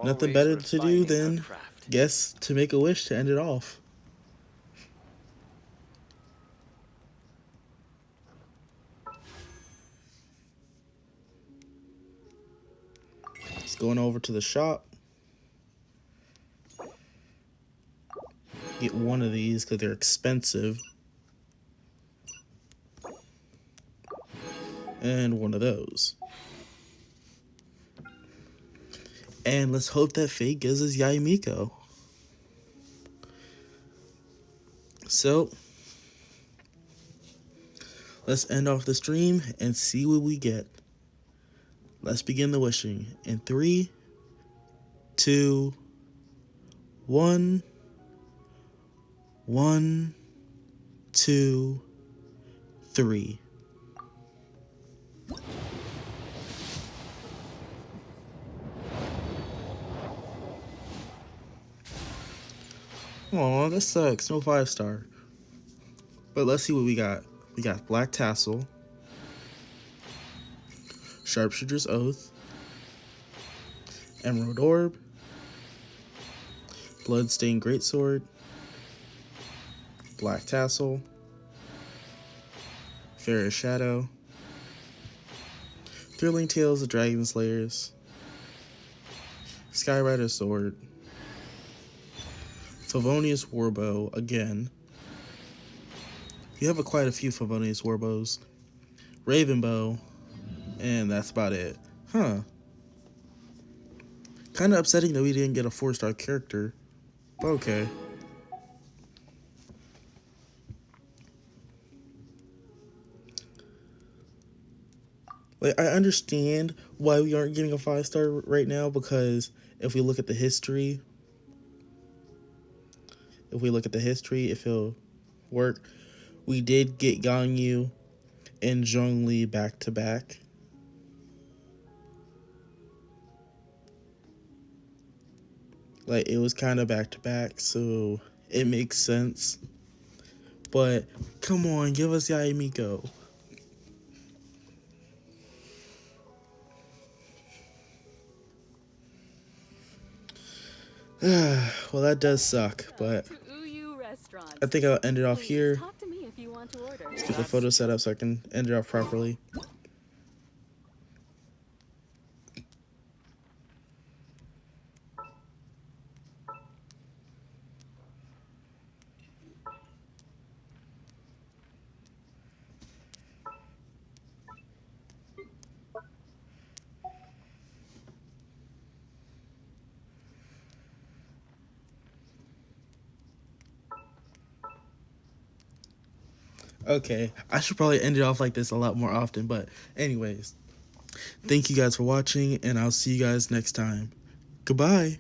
Nothing Always better to do refining her than craft. guess to make a wish to end it off. It's going over to the shop. Get one of these because they're expensive. And one of those. And let's hope that fate gives us Yaimiko. So, let's end off the stream and see what we get. Let's begin the wishing. In 3, 2, 1. 1, 2, 3. Aw, that sucks. No 5-star. But let's see what we got. We got Black Tassel, Sharpshooter's Oath, Emerald Orb, Bloodstained Greatsword, Black Tassel, Fairest Shadow, Thrilling Tales of Dragon Slayers, Skyrider's Sword, Favonius Warbow again, You have quite a few Favonius warbows. Ravenbow, and that's about it. Huh. Kind of upsetting that we didn't get a 4-star character. But okay. Like, I understand why we aren't getting a 5-star right now, because if we look at the history, if it'll work, we did get Ganyu and Zhongli back to back. Like, it was kind of back to back, so it makes sense. But come on, give us Yae Miko. Well, that does suck, but I think I'll end it off here. Let's get the photo set up so I can end it off properly. Okay, I should probably end it off like this a lot more often, but anyways, thank you guys for watching, and I'll see you guys next time. Goodbye.